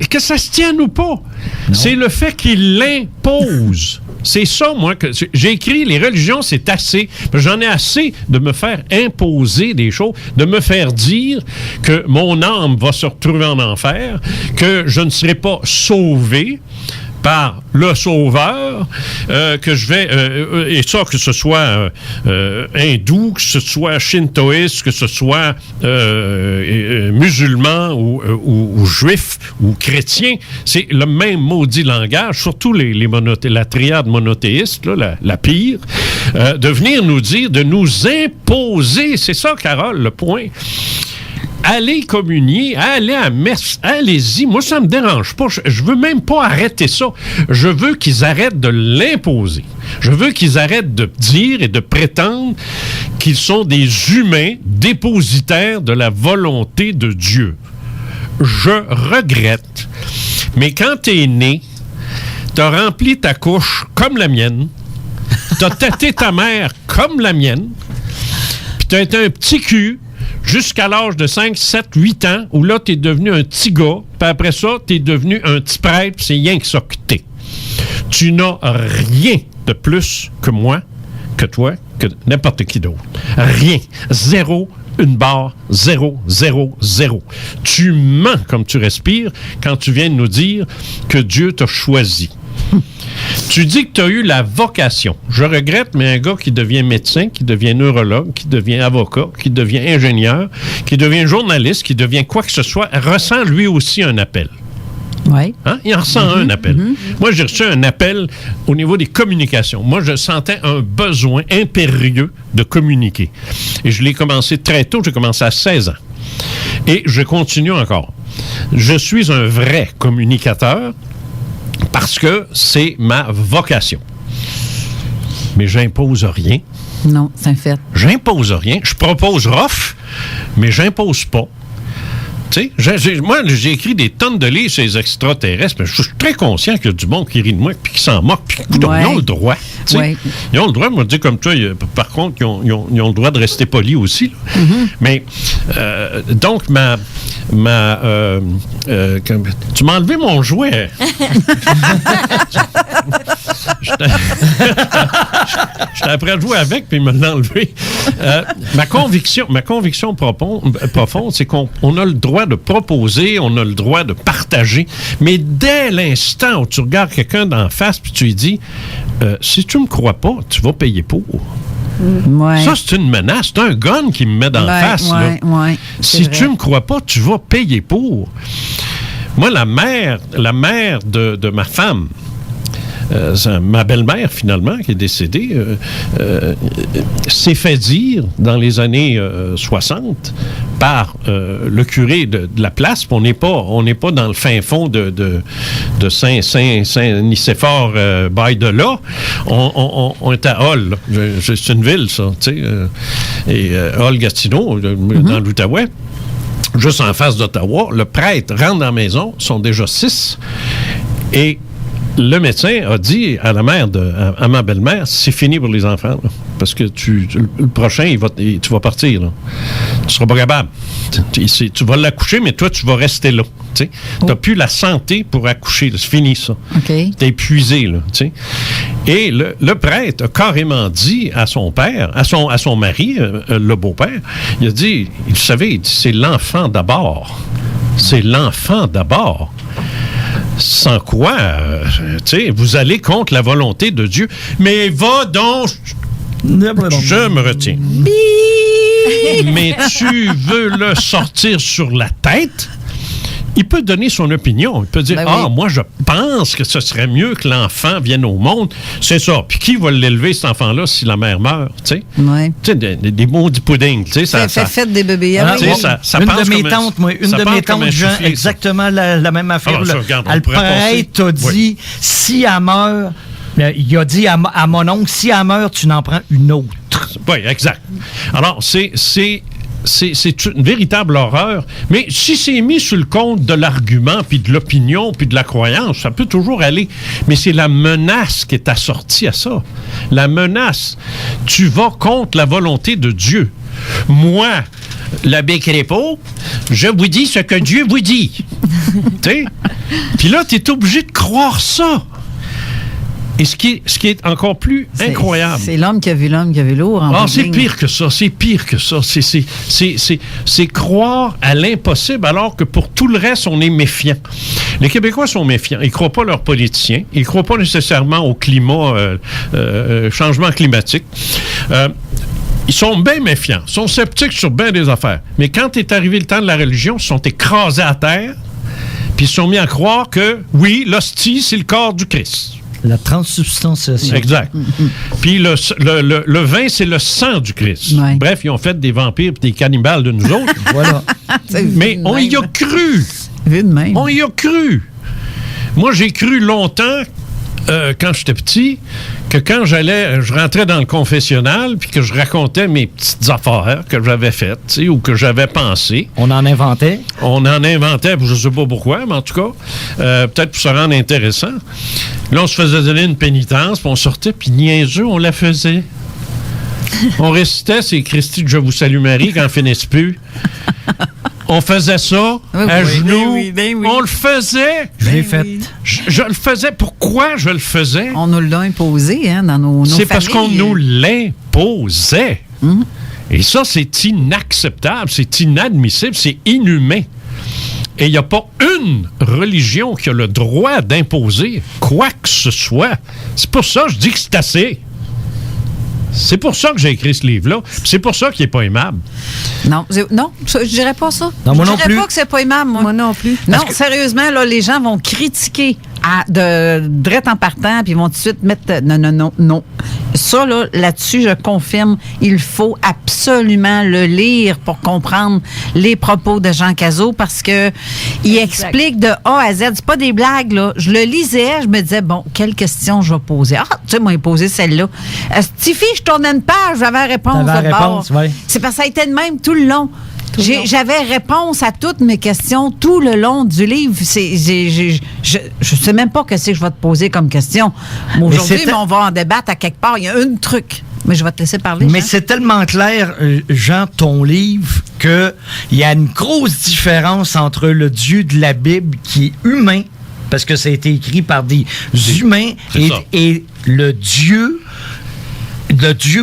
Speaker 4: Que ça se tienne ou pas. Non. C'est le fait qu'ils l'imposent. C'est ça, moi, que j'ai écrit, les religions, c'est assez. J'en ai assez de me faire imposer des choses, de me faire dire que mon âme va se retrouver en enfer, que je ne serai pas sauvé, par le Sauveur, que je vais... et ça, que ce soit hindou, que ce soit shintoïste, que ce soit musulman ou juif ou chrétien, c'est le même maudit langage, surtout la triade monothéiste, là, la pire, de venir nous dire, de nous imposer, c'est ça, Carole, le point. Allez communier, allez à messe, allez-y. Moi, ça me dérange pas. Je veux même pas arrêter ça. Je veux qu'ils arrêtent de l'imposer. Je veux qu'ils arrêtent de dire et de prétendre qu'ils sont des humains dépositaires de la volonté de Dieu. Je regrette. Mais quand t'es né, t'as rempli ta couche comme la mienne, t'as tâté ta mère comme la mienne, puis t'as été un petit cul jusqu'à l'âge de 5, 7, 8 ans, où là, t'es devenu un petit gars, puis après ça, t'es devenu un petit prêtre, puis c'est rien que ça que t'es. Tu n'as rien de plus que moi, que toi, que n'importe qui d'autre. Rien. Zéro, une barre, 0, 0, 0. Tu mens comme tu respires quand tu viens de nous dire que Dieu t'a choisi. Tu dis que tu as eu la vocation. Je regrette, mais un gars qui devient médecin, qui devient neurologue, qui devient avocat, qui devient ingénieur, qui devient journaliste, qui devient quoi que ce soit, ressent lui aussi un appel.
Speaker 3: Oui.
Speaker 4: Hein? Il en ressent un appel. Moi, j'ai reçu un appel au niveau des communications. Moi, je sentais un besoin impérieux de communiquer. Et je l'ai commencé très tôt. J'ai commencé à 16 ans. Et je continue encore. Je suis un vrai communicateur parce que c'est ma vocation. Mais j'impose rien.
Speaker 3: Non, c'est un fait.
Speaker 4: J'impose rien. Je propose rough, mais j'impose pas. Tu sais, moi, j'ai écrit des tonnes de livres sur les extraterrestres, mais je suis très conscient qu'il y a du monde qui rit de moi puis qui s'en moque. Puis ils ont le droit. Ouais. Ils ont le droit, moi, de dire comme toi. Par contre, ils ont le droit de rester polis aussi. Mais, donc, tu m'as enlevé mon jouet. J'étais après à jouer avec, puis il me l'a enlevé. Ma conviction profonde, c'est qu'on a le droit de proposer, on a le droit de partager, mais dès l'instant où tu regardes quelqu'un d'en face, puis tu lui dis, si tu me crois pas, tu vas payer pour.
Speaker 3: Ouais. Ça,
Speaker 4: c'est une menace. C'est un gun qui me met dans la face.
Speaker 3: Ouais,
Speaker 4: là. Si tu me crois pas, tu vas payer pour. Moi, la mère de ma femme, ma belle-mère, finalement, qui est décédée, s'est fait dire, dans les années 60, par le curé de la place, on n'est pas dans le fin fond de Saint-Nicéphore, bail de là. On est à Hull. C'est une ville, ça, tu sais. Et Hull-Gatineau, dans l'Outaouais. Juste en face d'Ottawa, le prêtre rentre dans la maison, sont déjà 6, et le médecin a dit à la mère, à ma belle-mère, c'est fini pour les enfants, là, parce que le prochain, tu vas partir. Là. Tu seras pas capable. Tu vas l'accoucher, mais toi, tu vas rester là. Tu n'as plus la santé pour accoucher. Là. C'est fini, ça.
Speaker 3: Okay.
Speaker 4: Tu es épuisé. Là, et le prêtre a carrément dit à son père, à son mari, le beau-père, il a dit, vous savez, c'est l'enfant d'abord. C'est l'enfant d'abord. Sans quoi, vous allez contre la volonté de Dieu. Mais va donc... Je me retiens. Mais tu veux le sortir sur la tête? Il peut donner son opinion. Il peut dire, moi, je pense que ce serait mieux que l'enfant vienne au monde. C'est ça. Puis qui va l'élever, cet enfant-là, si la mère meurt? Tu sais, des maudits puddings.
Speaker 3: Faites des bébés.
Speaker 5: Une de mes tantes, Jean, exactement la même affaire. Le prêtre a dit, si elle meurt, il a dit à mon oncle, si elle meurt, tu n'en prends une autre.
Speaker 4: Oui, exact. Alors, c'est une véritable horreur. Mais si c'est mis sur le compte de l'argument, puis de l'opinion, puis de la croyance, ça peut toujours aller. Mais c'est la menace qui est assortie à ça. La menace. Tu vas contre la volonté de Dieu. Moi, l'abbé Crépeau, je vous dis ce que Dieu vous dit. Tu sais? Puis là, tu es obligé de croire ça. Et ce qui est encore plus incroyable.
Speaker 3: C'est l'homme qui a vu lourd.
Speaker 4: C'est pire que ça. C'est pire que ça. C'est croire à l'impossible alors que pour tout le reste, on est méfiant. Les Québécois sont méfiants. Ils ne croient pas leurs politiciens. Ils ne croient pas nécessairement au climat, changement climatique. Ils sont bien méfiants. Ils sont sceptiques sur bien des affaires. Mais quand est arrivé le temps de la religion, ils se sont écrasés à terre puis ils se sont mis à croire que, oui, l'hostie, c'est le corps du Christ.
Speaker 5: La transsubstantiation.
Speaker 4: Exact. Puis le vin, c'est le sang du Christ.
Speaker 3: Ouais.
Speaker 4: Bref, ils ont fait des vampires et des cannibales de nous autres.
Speaker 5: Voilà.
Speaker 4: Mais on y a cru.
Speaker 3: Vu de même.
Speaker 4: On y a cru. Moi, j'ai cru longtemps, quand j'étais petit, que quand je rentrais dans le confessionnal puis que je racontais mes petites affaires que j'avais faites ou que j'avais pensées.
Speaker 5: On en inventait.
Speaker 4: On en inventait, je ne sais pas pourquoi, mais en tout cas, peut-être pour se rendre intéressant. Là, on se faisait donner une pénitence, puis on sortait, puis niaiseux, on la faisait. On récitait, c'est Christy que je vous salue Marie, quand on finisse plus. On faisait ça à genoux.
Speaker 3: Ben oui.
Speaker 4: On le faisait.
Speaker 5: Je l'ai fait.
Speaker 4: Je le faisais. Pourquoi je le faisais?
Speaker 3: On nous l'a imposé dans nos
Speaker 4: C'est
Speaker 3: familles.
Speaker 4: parce qu'on nous l'imposait. Et ça, c'est inacceptable, c'est inadmissible, c'est inhumain. Et il n'y a pas une religion qui a le droit d'imposer quoi que ce soit. C'est pour ça que je dis que c'est assez. C'est pour ça que j'ai écrit ce livre-là. C'est pour ça qu'il n'est pas aimable.
Speaker 3: Non, je dirais pas ça.
Speaker 5: Non, moi non
Speaker 3: je dirais
Speaker 5: plus.
Speaker 3: pas que c'est pas aimable, moi.
Speaker 6: Moi non plus.
Speaker 3: Non, sérieusement, là, les gens vont critiquer direct en partant, puis ils vont tout de suite mettre non. Ça, là-dessus, je confirme, il faut absolument le lire pour comprendre les propos de Jean Cazot parce que il explique de A à Z. C'est pas des blagues, là. Je le lisais, je me disais, bon, quelle question je vais poser? Ah, tu sais, moi, il posé celle-là. Stifi, je tournais une page, j'avais la réponse.
Speaker 5: T'avais la
Speaker 3: de bord.
Speaker 5: réponse, oui.
Speaker 3: C'est parce que ça a été de même tout le long. J'avais réponse à toutes mes questions tout le long du livre. Je sais même pas ce que je vais te poser comme question. Aujourd'hui, mais on va en débattre à quelque part. Il y a un truc. Mais je vais te laisser parler.
Speaker 5: Mais
Speaker 3: Jean.
Speaker 5: c'est tellement clair, Jean, ton livre, qu'il y a une grosse différence entre le Dieu de la Bible qui est humain, parce que ça a été écrit par des humains, et le Dieu,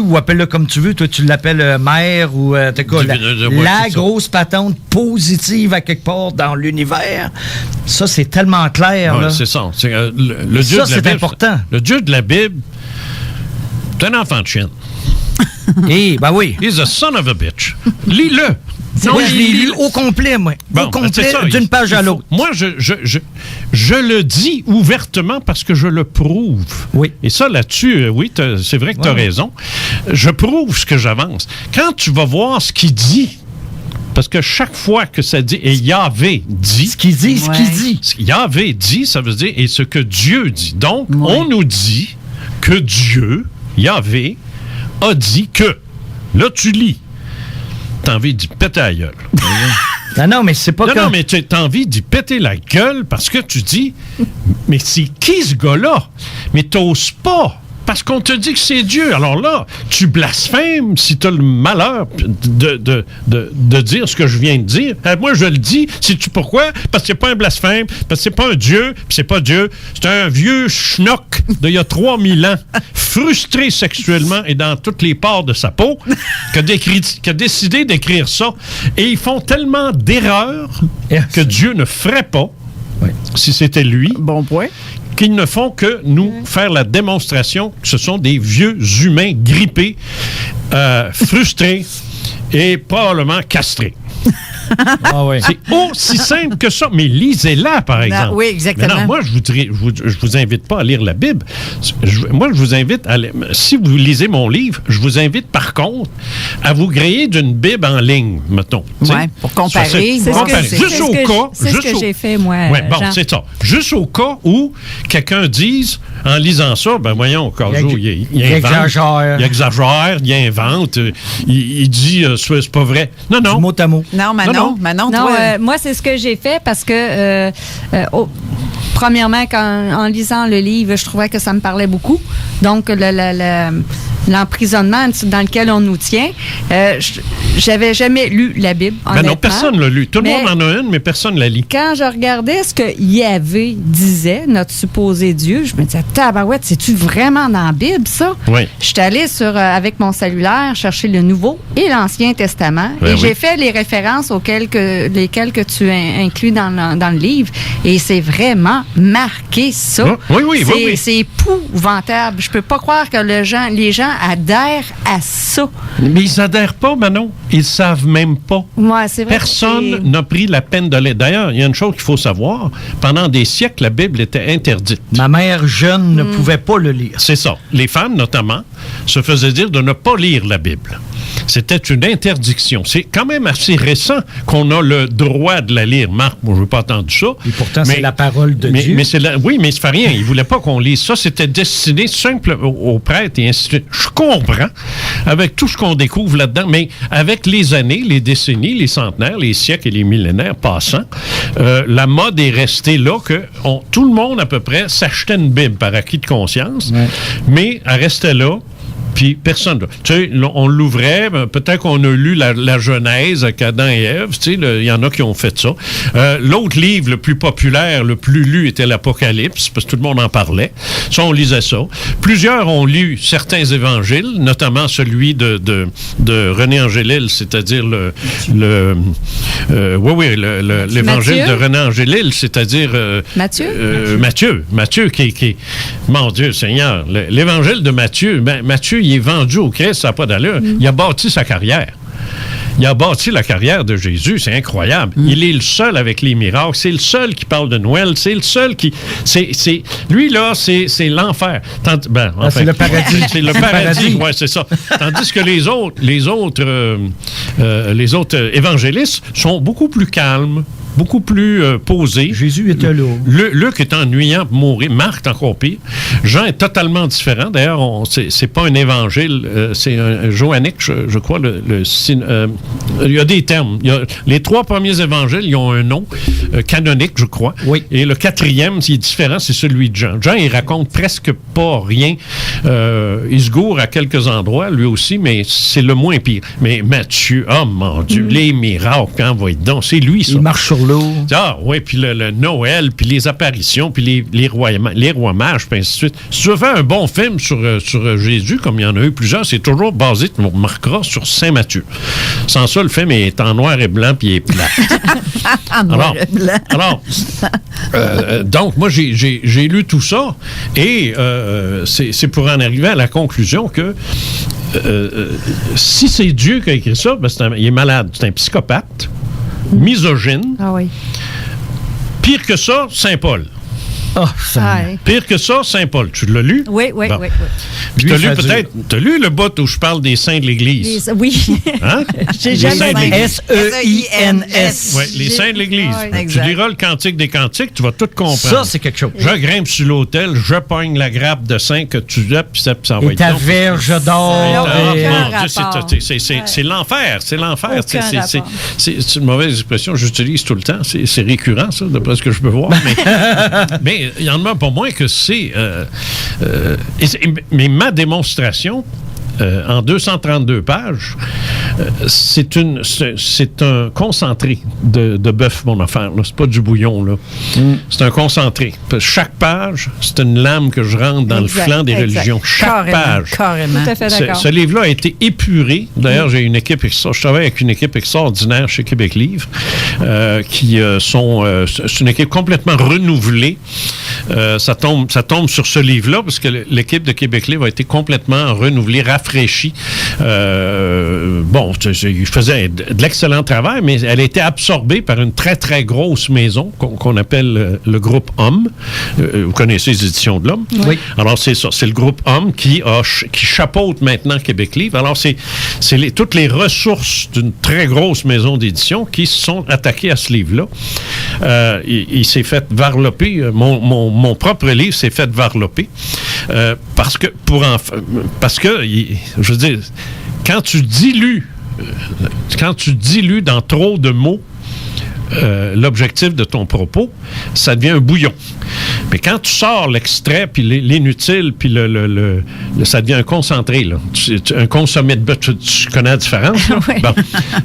Speaker 5: ou appelle-le comme tu veux, toi tu l'appelles mère ou la grosse patente positive à quelque part dans l'univers. Ça, c'est tellement clair.
Speaker 4: Ouais,
Speaker 5: là.
Speaker 4: c'est ça. Le Dieu
Speaker 5: ça,
Speaker 4: de la
Speaker 5: c'est
Speaker 4: Bible,
Speaker 5: important.
Speaker 4: Le Dieu de la Bible, c'est un enfant de chienne.
Speaker 5: Ben oui.
Speaker 4: He's a son of a bitch. Lis-le.
Speaker 5: Non, je l'ai lu au complet, moi.
Speaker 4: Bon,
Speaker 5: au complet,
Speaker 4: c'est ça.
Speaker 5: d'une page à l'autre.
Speaker 4: Moi, je le dis ouvertement parce que je le prouve.
Speaker 5: Oui.
Speaker 4: Et ça, là-dessus, oui, c'est vrai que tu as raison. Je prouve ce que j'avance. Quand tu vas voir ce qu'il dit, parce que chaque fois que ça dit, et Yahvé dit...
Speaker 5: Ce qu'il dit, ce qu'il dit.
Speaker 4: Yahvé dit, ça veut dire, et ce que Dieu dit. Donc, on nous dit que Dieu, Yahvé, a dit que... Là, tu lis. T'as envie d'y péter la gueule.
Speaker 5: Non, mais c'est pas
Speaker 4: Non, mais tu as envie d'y péter la gueule parce que tu dis, mais c'est qui ce gars-là? Mais t'oses pas. Parce qu'on te dit que c'est Dieu. Alors là, tu blasphèmes si tu as le malheur de dire ce que je viens de dire. Moi, je le dis. Sais-tu pourquoi? Parce que c'est pas un blasphème, parce que c'est pas un Dieu, puis c'est pas Dieu. C'est un vieux schnock d'il y a 3000 ans, frustré sexuellement et dans toutes les pores de sa peau, qui a décidé d'écrire ça. Et ils font tellement d'erreurs que Dieu ne ferait pas, si c'était lui.
Speaker 3: Bon point.
Speaker 4: Qu'ils ne font que nous faire la démonstration que ce sont des vieux humains grippés, frustrés et probablement castrés.
Speaker 5: Ah ouais.
Speaker 4: C'est aussi simple que ça. Mais lisez-la, par exemple.
Speaker 3: Oui, exactement.
Speaker 4: Mais non, moi, je vous invite pas à lire la Bible. Je vous invite à... Si vous lisez mon livre, je vous invite, par contre, à vous gréer d'une Bible en ligne, mettons.
Speaker 3: Oui, pour comparer.
Speaker 6: C'est ce que j'ai fait, moi,
Speaker 4: Oui, bon,
Speaker 6: Jean.
Speaker 4: c'est ça. Juste au cas où quelqu'un dise, en lisant ça, ben voyons, Cazot, il
Speaker 5: exagère.
Speaker 4: Il exagère, il invente, il dit, c'est pas vrai. Non.
Speaker 5: Du mot à mot.
Speaker 3: Non, Manon,
Speaker 6: Non,
Speaker 3: toi...
Speaker 6: moi, c'est ce que j'ai fait parce que, premièrement, en lisant le livre, je trouvais que ça me parlait beaucoup. Donc, l'emprisonnement dans lequel on nous tient. J'avais jamais lu la Bible, honnêtement.
Speaker 4: Non, personne ne l'a lu. Tout le monde en a une, mais personne ne la lit.
Speaker 6: Quand je regardais ce que Yahvé disait, notre supposé Dieu, je me disais, tabarouette, c'est-tu vraiment dans la Bible, ça?
Speaker 4: Oui.
Speaker 6: Je suis allée avec mon cellulaire chercher le Nouveau et l'Ancien Testament
Speaker 4: Ben
Speaker 6: et
Speaker 4: oui.
Speaker 6: j'ai fait les références lesquelles que tu inclus dans le livre et c'est vraiment marqué ça.
Speaker 4: Oui.
Speaker 6: C'est épouvantable. Je peux pas croire que les gens adhèrent à ça.
Speaker 4: Mais ils n'adhèrent pas, Manon. Ils savent même pas.
Speaker 6: Ouais, c'est vrai.
Speaker 4: Personne n'a pris la peine de lire. D'ailleurs, il y a une chose qu'il faut savoir. Pendant des siècles, la Bible était interdite.
Speaker 5: Ma mère jeune ne pouvait pas le lire.
Speaker 4: C'est ça. Les femmes, notamment, se faisaient dire de ne pas lire la Bible. C'était une interdiction. C'est quand même assez récent qu'on a le droit de la lire. Marc, moi, je n'ai pas entendu ça.
Speaker 5: Et pourtant, c'est la parole de Dieu.
Speaker 4: Oui, mais ça fait rien. Ils ne voulaient pas qu'on lise ça. C'était destiné simple aux prêtres et ainsi de suite. Je comprends, avec tout ce qu'on découvre là-dedans, mais avec les années, les décennies, les centenaires, les siècles et les millénaires passant, la mode est restée là que tout le monde, à peu près, s'achetait une Bible par acquis de conscience, mais elle restait là. Puis personne. Tu sais, on l'ouvrait, peut-être qu'on a lu la Genèse avec Adam et Ève, tu sais, il y en a qui ont fait ça. L'autre livre le plus populaire, le plus lu, était l'Apocalypse, parce que tout le monde en parlait. Ça, on lisait ça. Plusieurs ont lu certains évangiles, notamment celui de René Angélil, c'est-à-dire l'évangile de René Angélil, c'est-à-dire Matthieu qui mon Dieu Seigneur, l'évangile de Matthieu, Matthieu, il est vendu au Christ, ça n'a pas d'allure. Il a bâti sa carrière. Il a bâti la carrière de Jésus, c'est incroyable. Il est le seul avec les miracles, c'est le seul qui parle de Noël, c'est le seul qui... lui, là, c'est l'enfer.
Speaker 5: C'est le paradis.
Speaker 4: C'est le paradis, oui, c'est ça. Tandis que les autres évangélistes sont beaucoup plus calmes, beaucoup plus posé.
Speaker 5: Jésus était là.
Speaker 4: Luc est ennuyant pour mourir. Marc est encore pire. Jean est totalement différent. D'ailleurs, c'est pas un évangile, c'est un joannique, je crois. Il y a des termes. Les 3 premiers évangiles, ils ont un nom canonique, je crois.
Speaker 5: Oui.
Speaker 4: Et le 4e, qui est différent, c'est celui de Jean. Jean, il raconte presque pas rien. Il se gourre à quelques endroits, lui aussi, mais c'est le moins pire. Mais Matthieu, oh mon Dieu, les miracles, envoyez donc, c'est lui, ça.
Speaker 5: Il marche sur l'eau.
Speaker 4: Ah oui, puis le Noël, puis les apparitions, puis les rois mages, puis ainsi de suite. Si tu veux faire un bon film sur Jésus, comme il y en a eu plusieurs, c'est toujours basé, tu remarqueras, sur Saint Matthieu. Sans ça, le film est en noir et blanc, puis il est plat. Alors, donc, moi, j'ai lu tout ça, et c'est pour en arriver à la conclusion que si c'est Dieu qui a écrit ça, ben il est malade, c'est un psychopathe, misogyne.
Speaker 6: Ah oui.
Speaker 4: Pire que ça, Saint-Paul.
Speaker 5: Oh, ça.
Speaker 4: Pire que ça, Saint-Paul. Tu l'as lu?
Speaker 6: Oui.
Speaker 4: Puis t'as lu le bout où je parle des saints de l'Église?
Speaker 6: Oui.
Speaker 4: Hein?
Speaker 6: J'ai jamais lu.
Speaker 5: S-E-I-N-S.
Speaker 4: Oui, les saints de l'Église.
Speaker 6: Ouais.
Speaker 4: Tu liras le Cantique des Cantiques, tu vas tout comprendre.
Speaker 5: Ça, c'est quelque chose.
Speaker 4: Je grimpe sur l'autel, je pogne la grappe de saint que tu as, puis ça va
Speaker 5: Et
Speaker 4: être
Speaker 5: ta
Speaker 4: donc.
Speaker 5: verge d'or.
Speaker 4: C'est l'enfer. C'est l'enfer.
Speaker 6: Aucun rapport.
Speaker 4: C'est une mauvaise expression que j'utilise tout le temps. C'est récurrent, ça, d'après ce que je peux voir. Mais il y en a pour moi que c'est... mais ma démonstration, en 232 pages, c'est un concentré de bœuf, mon affaire. C'est pas du bouillon, là. C'est un concentré. Chaque page, c'est une lame que je rentre dans le flanc des religions. Chaque page.
Speaker 3: Carrément.
Speaker 6: Tout à fait d'accord.
Speaker 4: Ce livre-là a été épuré. D'ailleurs, j'ai une équipe... Je travaille avec une équipe extraordinaire chez Québec Livre, c'est une équipe complètement renouvelée. Ça tombe sur ce livre-là, parce que l'équipe de Québec Livre a été complètement renouvelée, rafraîchie. Il faisait de l'excellent travail, mais elle a été absorbée par une très, très grosse maison qu'on appelle le groupe Homme. Vous connaissez les éditions de l'Homme?
Speaker 5: Oui.
Speaker 4: Alors, c'est ça. C'est le groupe Homme qui chapeaute maintenant Québec Livre. Alors, c'est toutes les ressources d'une très grosse maison d'édition qui se sont attaquées à ce livre-là. Il s'est fait varloper. Mon propre livre s'est fait varloper. Parce que, je veux dire, quand tu dilues dans trop de mots l'objectif de ton propos, ça devient un bouillon. Mais quand tu sors l'extrait, puis l'inutile, puis ça devient un concentré, là. Un consommé de bœuf, tu connais la différence? Là?
Speaker 3: Oui.
Speaker 4: Bon.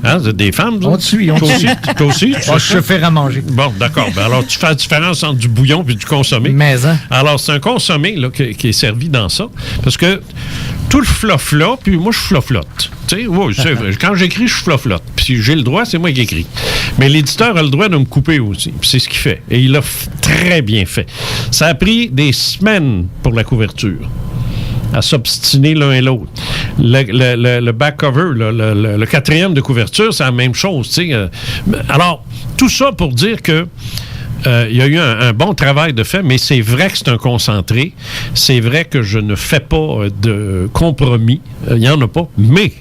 Speaker 4: Hein, vous êtes des femmes, vous?
Speaker 5: On te suit, on te suit.
Speaker 4: Toi aussi?
Speaker 5: Moi, je te fais à manger.
Speaker 4: Bon, d'accord. Ben alors, tu fais la différence entre du bouillon et du consommé.
Speaker 5: Mais, hein?
Speaker 4: Alors, c'est un consommé là, qui est servi dans ça. Parce que tout le flofla, puis moi, je floflotte. Tu sais, oui, c'est vrai. Quand j'écris, je floflotte. Puis j'ai le droit, c'est moi qui écris. Mais l'éditeur a le droit de me couper aussi. Puis c'est ce qu'il fait. Et il l'a très bien fait. Ça a pris des semaines pour la couverture, à s'obstiner l'un et l'autre. Le back cover, le quatrième de couverture, c'est la même chose. Tu sais. Alors, tout ça pour dire que il y a eu un bon travail de fait, mais c'est vrai que c'est un concentré. C'est vrai que je ne fais pas de compromis. Il n'y en a pas. Mais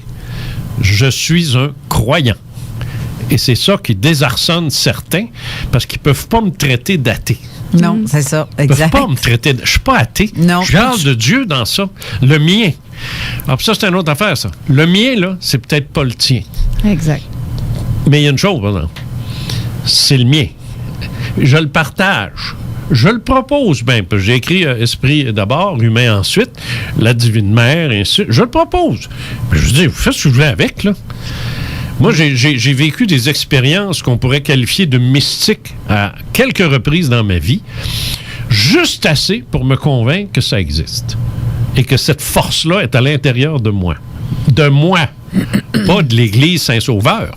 Speaker 4: je suis un croyant. Et c'est ça qui désarçonne certains, parce qu'ils ne peuvent pas me traiter d'athée.
Speaker 3: Non, c'est ça,
Speaker 4: Ils ne
Speaker 3: exact.
Speaker 4: peuvent pas me traiter je ne suis pas athée.
Speaker 3: Non.
Speaker 4: Je parle de Dieu dans ça. Le mien. Alors, ça, c'est une autre affaire, ça. Le mien, là, c'est peut-être pas le tien.
Speaker 6: Exact.
Speaker 4: Mais il y a une chose, par exemple. C'est le mien. Je le partage. Je le propose bien. J'ai écrit Esprit d'abord, Humain ensuite, La Divine Mère, et ainsi de suite. Je le propose. Mais je veux dire, vous faites ce que vous voulez avec, là. Moi, j'ai vécu des expériences qu'on pourrait qualifier de mystiques à quelques reprises dans ma vie, juste assez pour me convaincre que ça existe. Et que cette force-là est à l'intérieur de moi. De moi. Pas de l'Église Saint-Sauveur.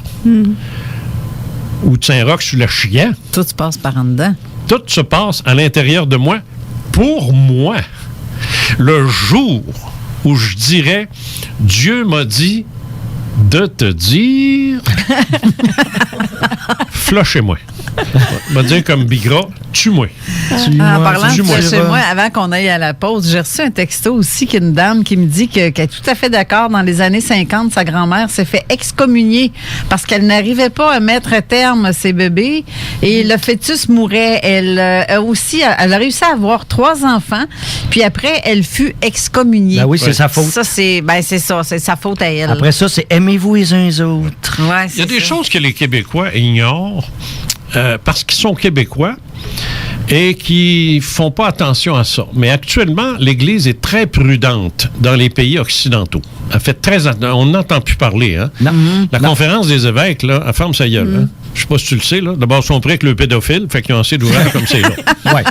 Speaker 4: Ou de Saint-Roch sur le Chiant.
Speaker 3: Tout se passe par en dedans.
Speaker 4: Tout se passe à l'intérieur de moi, pour moi. Le jour où je dirais, Dieu m'a dit de te dire, flushez-moi. M'a dit comme Bigra, tue-moi.
Speaker 3: En parlant de
Speaker 5: tue-moi.
Speaker 3: ça chez moi, avant qu'on aille à la pause, j'ai reçu un texto aussi qu'une dame qui me dit qu'elle est tout à fait d'accord. Dans les années 50, sa grand-mère s'est fait excommunier parce qu'elle n'arrivait pas à mettre à terme ses bébés et le fœtus mourait. Elle a réussi à avoir 3 enfants, puis après, elle fut excommuniée.
Speaker 5: Ben oui, c'est sa faute.
Speaker 3: Ça, c'est sa faute à elle.
Speaker 5: Après ça, c'est aimez-vous les uns les autres.
Speaker 3: Ouais,
Speaker 4: Il y a des choses que les Québécois ignorent parce qu'ils sont Québécois et qui font pas attention à ça. Mais actuellement, l'Église est très prudente dans les pays occidentaux. Elle fait très on n'entend plus parler. Hein?
Speaker 5: Non.
Speaker 4: La conférence des évêques, là, elle ferme sa gueule. Hein? Je sais pas si tu le sais. Là. D'abord, ils sont prêts avec le pédophile, fait qu'ils ont assez d'ouvrage comme c'est là.
Speaker 5: Ouais.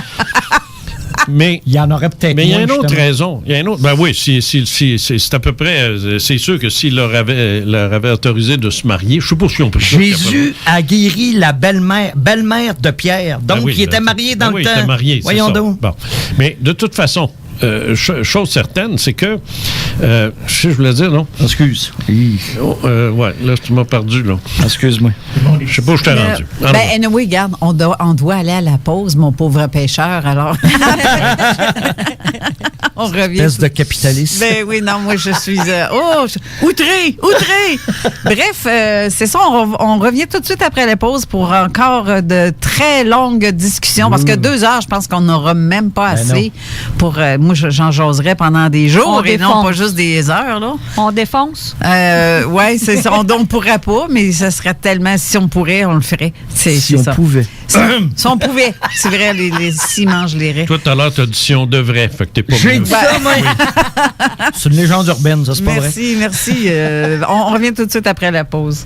Speaker 4: Mais
Speaker 5: Il y en aurait peut-être
Speaker 4: il y a une
Speaker 5: moins,
Speaker 4: autre
Speaker 5: justement.
Speaker 4: raison. Il y a une autre. Ben oui, c'est à peu près. C'est sûr que s'il leur avait autorisé de se marier, je sais pas si on peut.
Speaker 5: Jésus a guéri la belle-mère de Pierre. Donc,
Speaker 4: Ben oui,
Speaker 5: il était marié dans le temps.
Speaker 4: Il était marié, c'est
Speaker 5: Voyons
Speaker 4: ça.
Speaker 5: donc.
Speaker 4: Bon. Mais de toute façon, chose certaine, c'est que. Je voulais dire, non?
Speaker 5: Excuse.
Speaker 4: Ouais, là, tu m'as perdu, là.
Speaker 5: Excuse-moi.
Speaker 4: Je sais pas où je t'ai rendu. Alors,
Speaker 3: Ben, anyway, regarde, on doit aller à la pause, mon pauvre pêcheur, alors. On revient.
Speaker 5: Espèce de capitaliste.
Speaker 3: Ben oui, non, moi, je suis... outré! Bref, c'est ça, on revient tout de suite après la pause pour encore de très longues discussions, parce que 2 heures, je pense qu'on n'aura même pas assez pour... moi, j'en jaserais pendant des jours,
Speaker 6: On
Speaker 3: et non
Speaker 6: défonce.
Speaker 3: pas juste des heures, là.
Speaker 6: On défonce.
Speaker 3: Oui, c'est ça. On ne pourrait pas, mais ça serait tellement... Si on pourrait, on le ferait.
Speaker 5: Si on
Speaker 3: ça.
Speaker 5: pouvait.
Speaker 3: Si on pouvait. C'est vrai, s'ils mangent les raies.
Speaker 4: toi, tout à l'heure, t'as dit si on devrait. Fait que t'es pas
Speaker 5: J'ai
Speaker 4: mieux.
Speaker 5: dit ça, moi. C'est une légende urbaine, ça, c'est pas vrai.
Speaker 3: Merci. On revient tout de suite après la pause.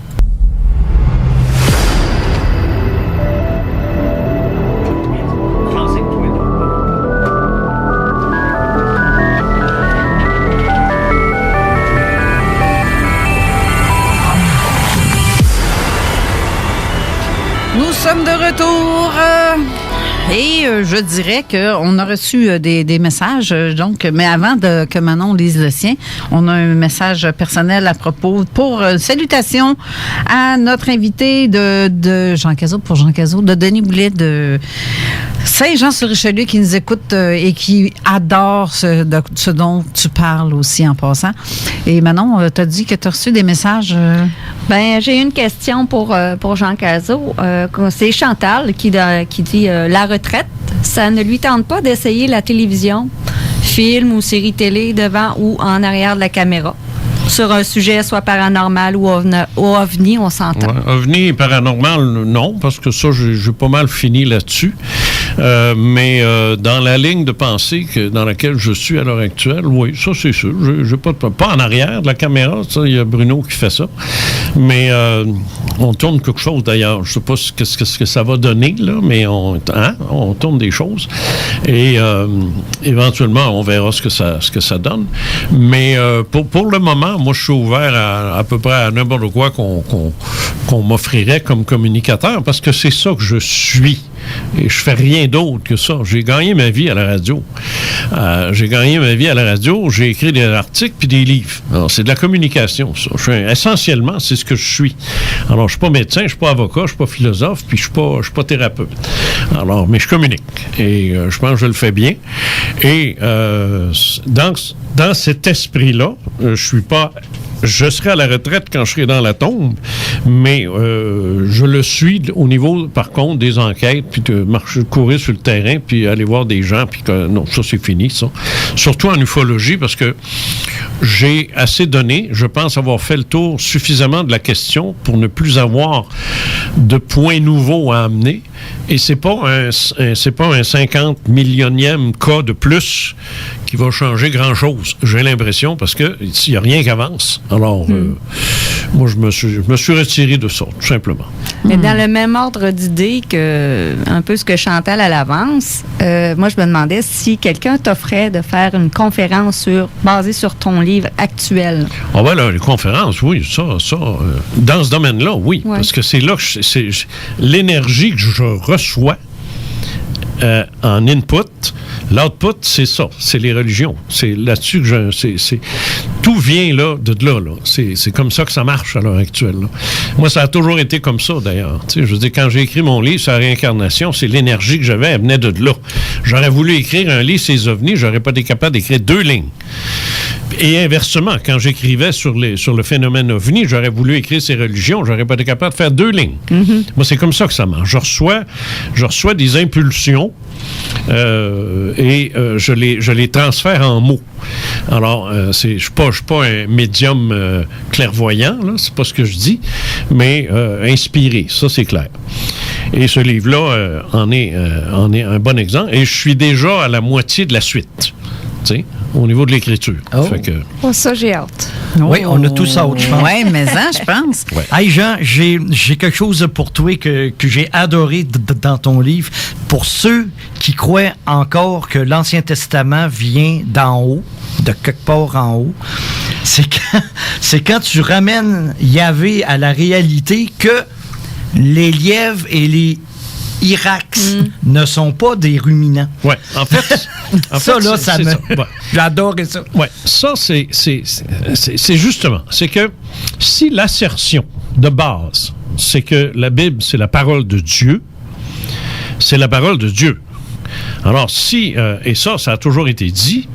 Speaker 3: Nous sommes de retour. Et je dirais qu'on a reçu des messages, donc, mais avant que Manon lise le sien, on a un message personnel à propos pour salutations à notre invité de Jean Cazot, de Denis Boulet de Saint-Jean-sur-Richelieu qui nous écoute et qui adore ce dont tu parles aussi en passant. Et Manon, tu as dit que tu as reçu des messages.
Speaker 6: Ben, j'ai une question pour Jean Cazot. C'est Chantal qui dit la retraite, ça ne lui tente pas d'essayer la télévision, film ou série télé devant ou en arrière de la caméra sur un sujet soit paranormal ou ovni, on s'entend.
Speaker 4: Ouais, ovni et paranormal, non, parce que ça, j'ai pas mal fini là-dessus. Mais dans la ligne de pensée dans laquelle je suis à l'heure actuelle, oui, ça c'est sûr. J'ai pas en arrière de la caméra, ça, il y a Bruno qui fait ça. Mais on tourne quelque chose d'ailleurs. Je sais pas ce que ça va donner, là, mais on tourne des choses. Et éventuellement, on verra ce que ça donne. Mais pour le moment, moi, je suis ouvert à peu près à n'importe quoi qu'on m'offrirait comme communicateur, parce que c'est ça que je suis. Et je fais rien d'autre que ça. J'ai gagné ma vie à la radio. J'ai écrit des articles puis des livres. Alors, c'est de la communication, ça. Essentiellement, c'est ce que je suis. Alors, je suis pas médecin, je suis pas avocat, je suis pas philosophe, puis je suis pas thérapeute. Alors, mais je communique. Et je pense que je le fais bien. Et dans cet esprit-là, je serai à la retraite quand je serai dans la tombe, mais je le suis au niveau, par contre, des enquêtes, puis de courir sur le terrain, puis aller voir des gens, puis que non, ça c'est fini, ça. Surtout en ufologie, parce que j'ai assez donné, je pense avoir fait le tour suffisamment de la question pour ne plus avoir de points nouveaux à amener, et c'est pas un 50 millionième cas de plus qui va changer grand-chose, j'ai l'impression, parce que s'il n'y a rien qui avance. Alors, moi, je me suis retiré de ça, tout simplement.
Speaker 6: Mais dans le même ordre d'idée que un peu ce que Chantal à l'avance, moi, je me demandais si quelqu'un t'offrait de faire une conférence basée sur ton livre actuel.
Speaker 4: Ah ouais, là, les conférences, oui, ça, dans ce domaine-là, oui,
Speaker 6: ouais.
Speaker 4: Parce que c'est là que l'énergie que je reçois en input. L'output, c'est ça, c'est les religions. C'est là-dessus que tout vient là. C'est comme ça que ça marche à l'heure actuelle. Là. Moi, ça a toujours été comme ça, d'ailleurs. Tu sais, je veux dire, quand j'ai écrit mon livre sur la réincarnation, c'est l'énergie que j'avais, elle venait de là. J'aurais voulu écrire un livre sur les ovnis, j'aurais pas été capable d'écrire 2 lignes. Et inversement, quand j'écrivais sur le phénomène ovni, j'aurais voulu écrire ces religions, j'aurais pas été capable de faire 2 lignes. Mm-hmm. Moi, c'est comme ça que ça marche. Je reçois des impulsions et je les transfère en mots. Alors, je suis pas un médium clairvoyant, là, c'est pas ce que je dis, mais inspiré, ça c'est clair. Et ce livre-là en est un bon exemple. Et je suis déjà à la moitié de la suite. Tu sais, au niveau de l'écriture.
Speaker 5: Oh.
Speaker 4: Fait que...
Speaker 6: Oh, ça, j'ai hâte.
Speaker 5: Oui, on a tous hâte, je pense.
Speaker 3: Oui, mais je pense.
Speaker 4: Ouais.
Speaker 5: Hey, Jean, j'ai quelque chose pour toi que j'ai adoré dans ton livre. Pour ceux qui croient encore que l'Ancien Testament vient d'en haut, de quelque part en haut, c'est quand tu ramènes Yahvé à la réalité que les lièvres et les Irax ne sont pas des ruminants.
Speaker 4: Oui, en fait
Speaker 5: j'adore ça.
Speaker 4: Oui, ça, c'est justement, c'est que si l'assertion de base, c'est que la Bible, c'est la parole de Dieu, c'est la parole de Dieu. Alors, et ça a toujours été dit,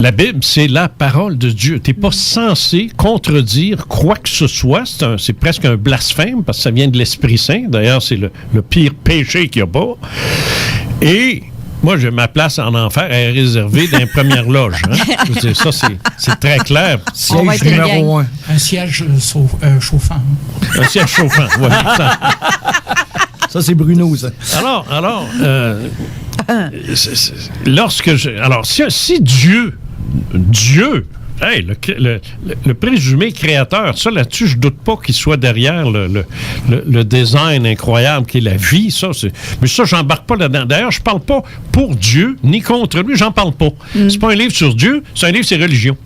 Speaker 4: la Bible, c'est la parole de Dieu. Tu n'es pas censé contredire quoi que ce soit. C'est presque un blasphème parce que ça vient de l'Esprit Saint. D'ailleurs, c'est le pire péché qu'il n'y a pas. Et moi, ma place en enfer est réservée dans les premières loges. Hein? Je veux dire, ça, c'est très clair.
Speaker 5: Siège numéro 1.
Speaker 7: Un siège chauffant.
Speaker 4: Un siège chauffant, oui.
Speaker 5: Ça, c'est Bruno, ça.
Speaker 4: Alors, si Dieu, hey, le présumé créateur, ça là-dessus, je doute pas qu'il soit derrière le design incroyable qui est la vie, mais ça, j'embarque pas là-dedans. D'ailleurs, je parle pas pour Dieu, ni contre lui, j'en parle pas. C'est pas un livre sur Dieu, c'est un livre sur religion.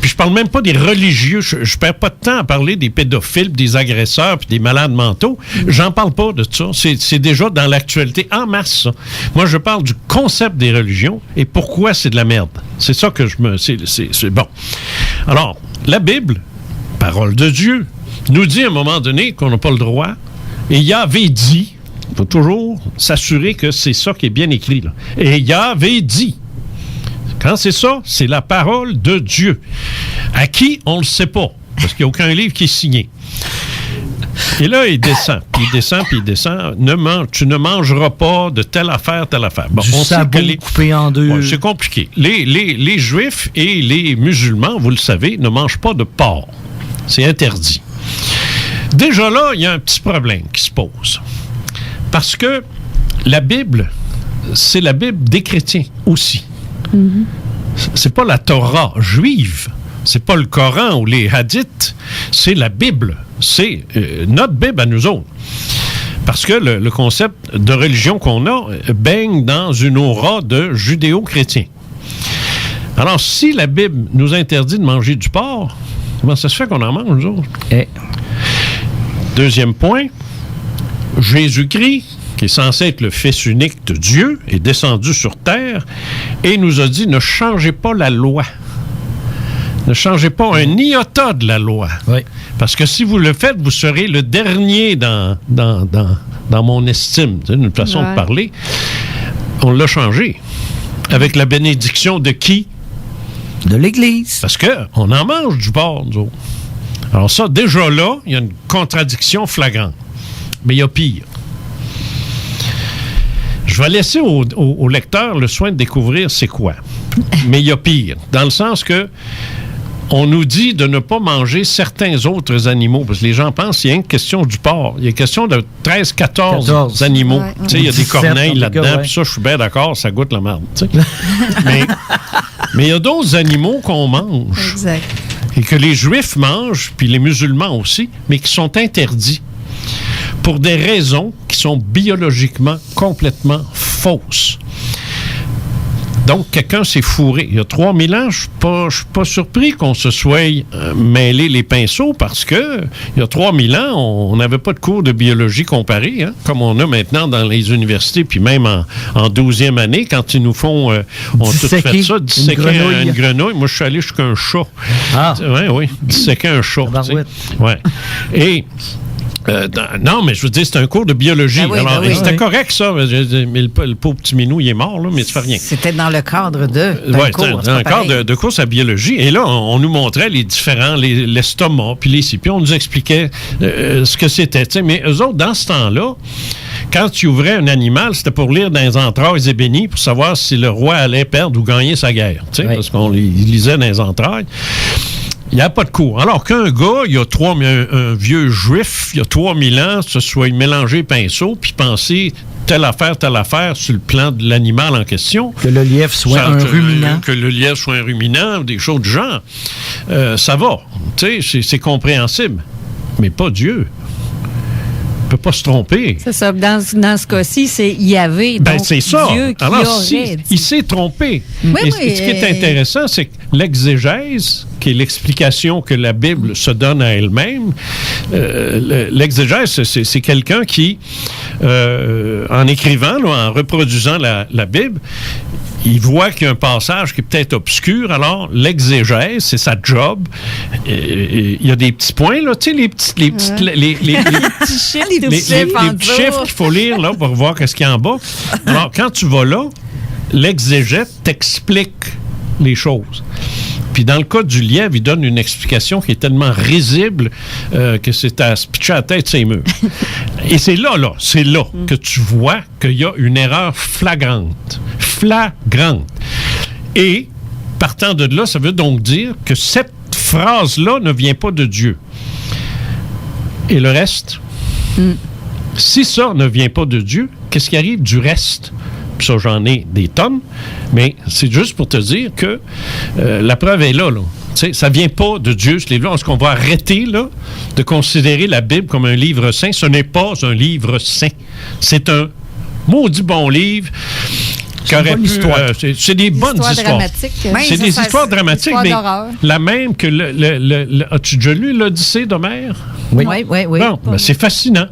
Speaker 4: Puis je parle même pas des religieux. Je perds pas de temps à parler des pédophiles, des agresseurs, puis des malades mentaux. J'en parle pas de ça. C'est déjà dans l'actualité en masse, ça. Moi, je parle du concept des religions et pourquoi c'est de la merde. C'est ça que c'est bon. Alors, la Bible, parole de Dieu, nous dit à un moment donné qu'on n'a pas le droit. Et Yahvé dit, il faut toujours s'assurer que c'est ça qui est bien écrit, là. Et Yahvé dit. Quand c'est ça, c'est la parole de Dieu. À qui, on ne le sait pas, parce qu'il n'y a aucun livre qui est signé. Et là, il descend, puis il descend, puis il descend. Tu ne mangeras pas de telle affaire, telle affaire. Bon,
Speaker 5: du sabot coupé en deux.
Speaker 4: Ouais, c'est compliqué. Les Juifs et les musulmans, vous le savez, ne mangent pas de porc. C'est interdit. Déjà là, il y a un petit problème qui se pose. Parce que la Bible, c'est la Bible des chrétiens aussi. C'est pas la Torah juive, c'est pas le Coran ou les hadiths, c'est la Bible. C'est notre Bible à nous autres. Parce que le concept de religion qu'on a baigne dans une aura de judéo-chrétien. Alors, si la Bible nous interdit de manger du porc, comment ça se fait qu'on en mange, nous autres? Deuxième point, Jésus-Christ, qui est censé être le Fils unique de Dieu, est descendu sur terre et nous a dit, ne changez pas la loi. Ne changez pas un iota de la loi.
Speaker 5: Oui.
Speaker 4: Parce que si vous le faites, vous serez le dernier dans mon estime. C'est une façon de parler. On l'a changé. Avec la bénédiction de qui?
Speaker 5: De l'Église.
Speaker 4: Parce qu'on en mange du porc, nous autres. Alors ça, déjà là, il y a une contradiction flagrante. Mais il y a pire. Je vais laisser au lecteur le soin de découvrir c'est quoi. Mais il y a pire. Dans le sens que on nous dit de ne pas manger certains autres animaux. Parce que les gens pensent qu'il y a une question du porc. Il y a une question de 13-14 animaux.
Speaker 6: Ouais.
Speaker 4: Tu sais, il y a des corneilles là-dedans.
Speaker 5: Ouais.
Speaker 4: Puis ça, je suis bien d'accord, ça goûte la merde. Tu sais. Mais il y a d'autres animaux qu'on mange.
Speaker 6: Exact.
Speaker 4: Et que les Juifs mangent, puis les musulmans aussi, mais qui sont interdits pour des raisons qui sont biologiquement complètement fausses. Donc, quelqu'un s'est fourré. Il y a 3000 ans, je ne suis pas surpris qu'on se soit mêlé les pinceaux parce que il y a 3000 ans, on n'avait pas de cours de biologie comparée, hein, comme on a maintenant dans les universités, puis même en 12e année, quand ils nous font... on a tout fait ça, disséquer une grenouille. Moi, je suis allé jusqu'à un chat.
Speaker 5: Ah.
Speaker 4: Oui, disséquer un chat. Ouais. Et... non, mais je veux dire, c'est un cours de biologie.
Speaker 3: Ben oui,
Speaker 4: alors,
Speaker 3: ben oui.
Speaker 4: c'était correct, ça. Mais le pauvre petit minou, il est mort, là, mais ça fait rien.
Speaker 3: C'était dans le cadre d'un cours.
Speaker 4: Dans le cadre de course à biologie. Et là, on nous montrait les différents, l'estomac, puis puis on nous expliquait ce que c'était. T'sais. Mais eux autres, dans ce temps-là, quand tu ouvrais un animal, c'était pour lire dans les entrailles ébénies pour savoir si le roi allait perdre ou gagner sa guerre. Oui. Parce qu'on lisait dans les entrailles. Il n'y a pas de cours. Alors qu'un gars, un vieux juif, il y a 3000 ans, se soit mélangé pinceau, puis penser telle affaire sur le plan de l'animal en question.
Speaker 5: Que le lièvre soit un ruminant.
Speaker 4: Que le lièvre soit un ruminant, des choses du genre. Ça va. Tu sais, c'est compréhensible. Mais pas Dieu. Il ne peut pas se tromper.
Speaker 6: C'est ça. Dans ce cas-ci, c'est Yahvé.
Speaker 4: Ben, c'est ça.
Speaker 6: Dieu qui
Speaker 4: alors,
Speaker 6: aurait dit.
Speaker 4: il s'est trompé.
Speaker 3: Oui,
Speaker 4: et ce qui est intéressant, c'est que l'exégèse, qui est l'explication que la Bible se donne à elle-même, l'exégèse, c'est quelqu'un qui, en écrivant, là, en reproduisant la Bible, il voit qu'il y a un passage qui est peut-être obscur, alors l'exégèse, c'est sa job. Il y a des petits points, là, tu sais, les petits chiffres qu'il faut lire là, pour voir qu'est-ce qu'il y a en bas. Alors, quand tu vas là, l'exégète t'explique les choses. Puis dans le cas du lièvre, il donne une explication qui est tellement risible que c'est à se pitcher à la tête, c'est mûr. Et c'est là que tu vois qu'il y a une erreur flagrante. Et, partant de là, ça veut donc dire que cette phrase-là ne vient pas de Dieu. Et le reste? Si ça ne vient pas de Dieu, qu'est-ce qui arrive du reste? Puis ça, j'en ai des tonnes, mais c'est juste pour te dire que la preuve est là. Ça vient pas de Dieu, ce livre-là. Est-ce qu'on va arrêter là, de considérer la Bible comme un livre saint? Ce n'est pas un livre saint. C'est un maudit bon livre. C'est des bonnes histoires. C'est des histoires dramatiques, mais la même que as-tu déjà lu l'Odyssée d'Homère?
Speaker 3: Oui.
Speaker 4: Bon, ben, c'est fascinant.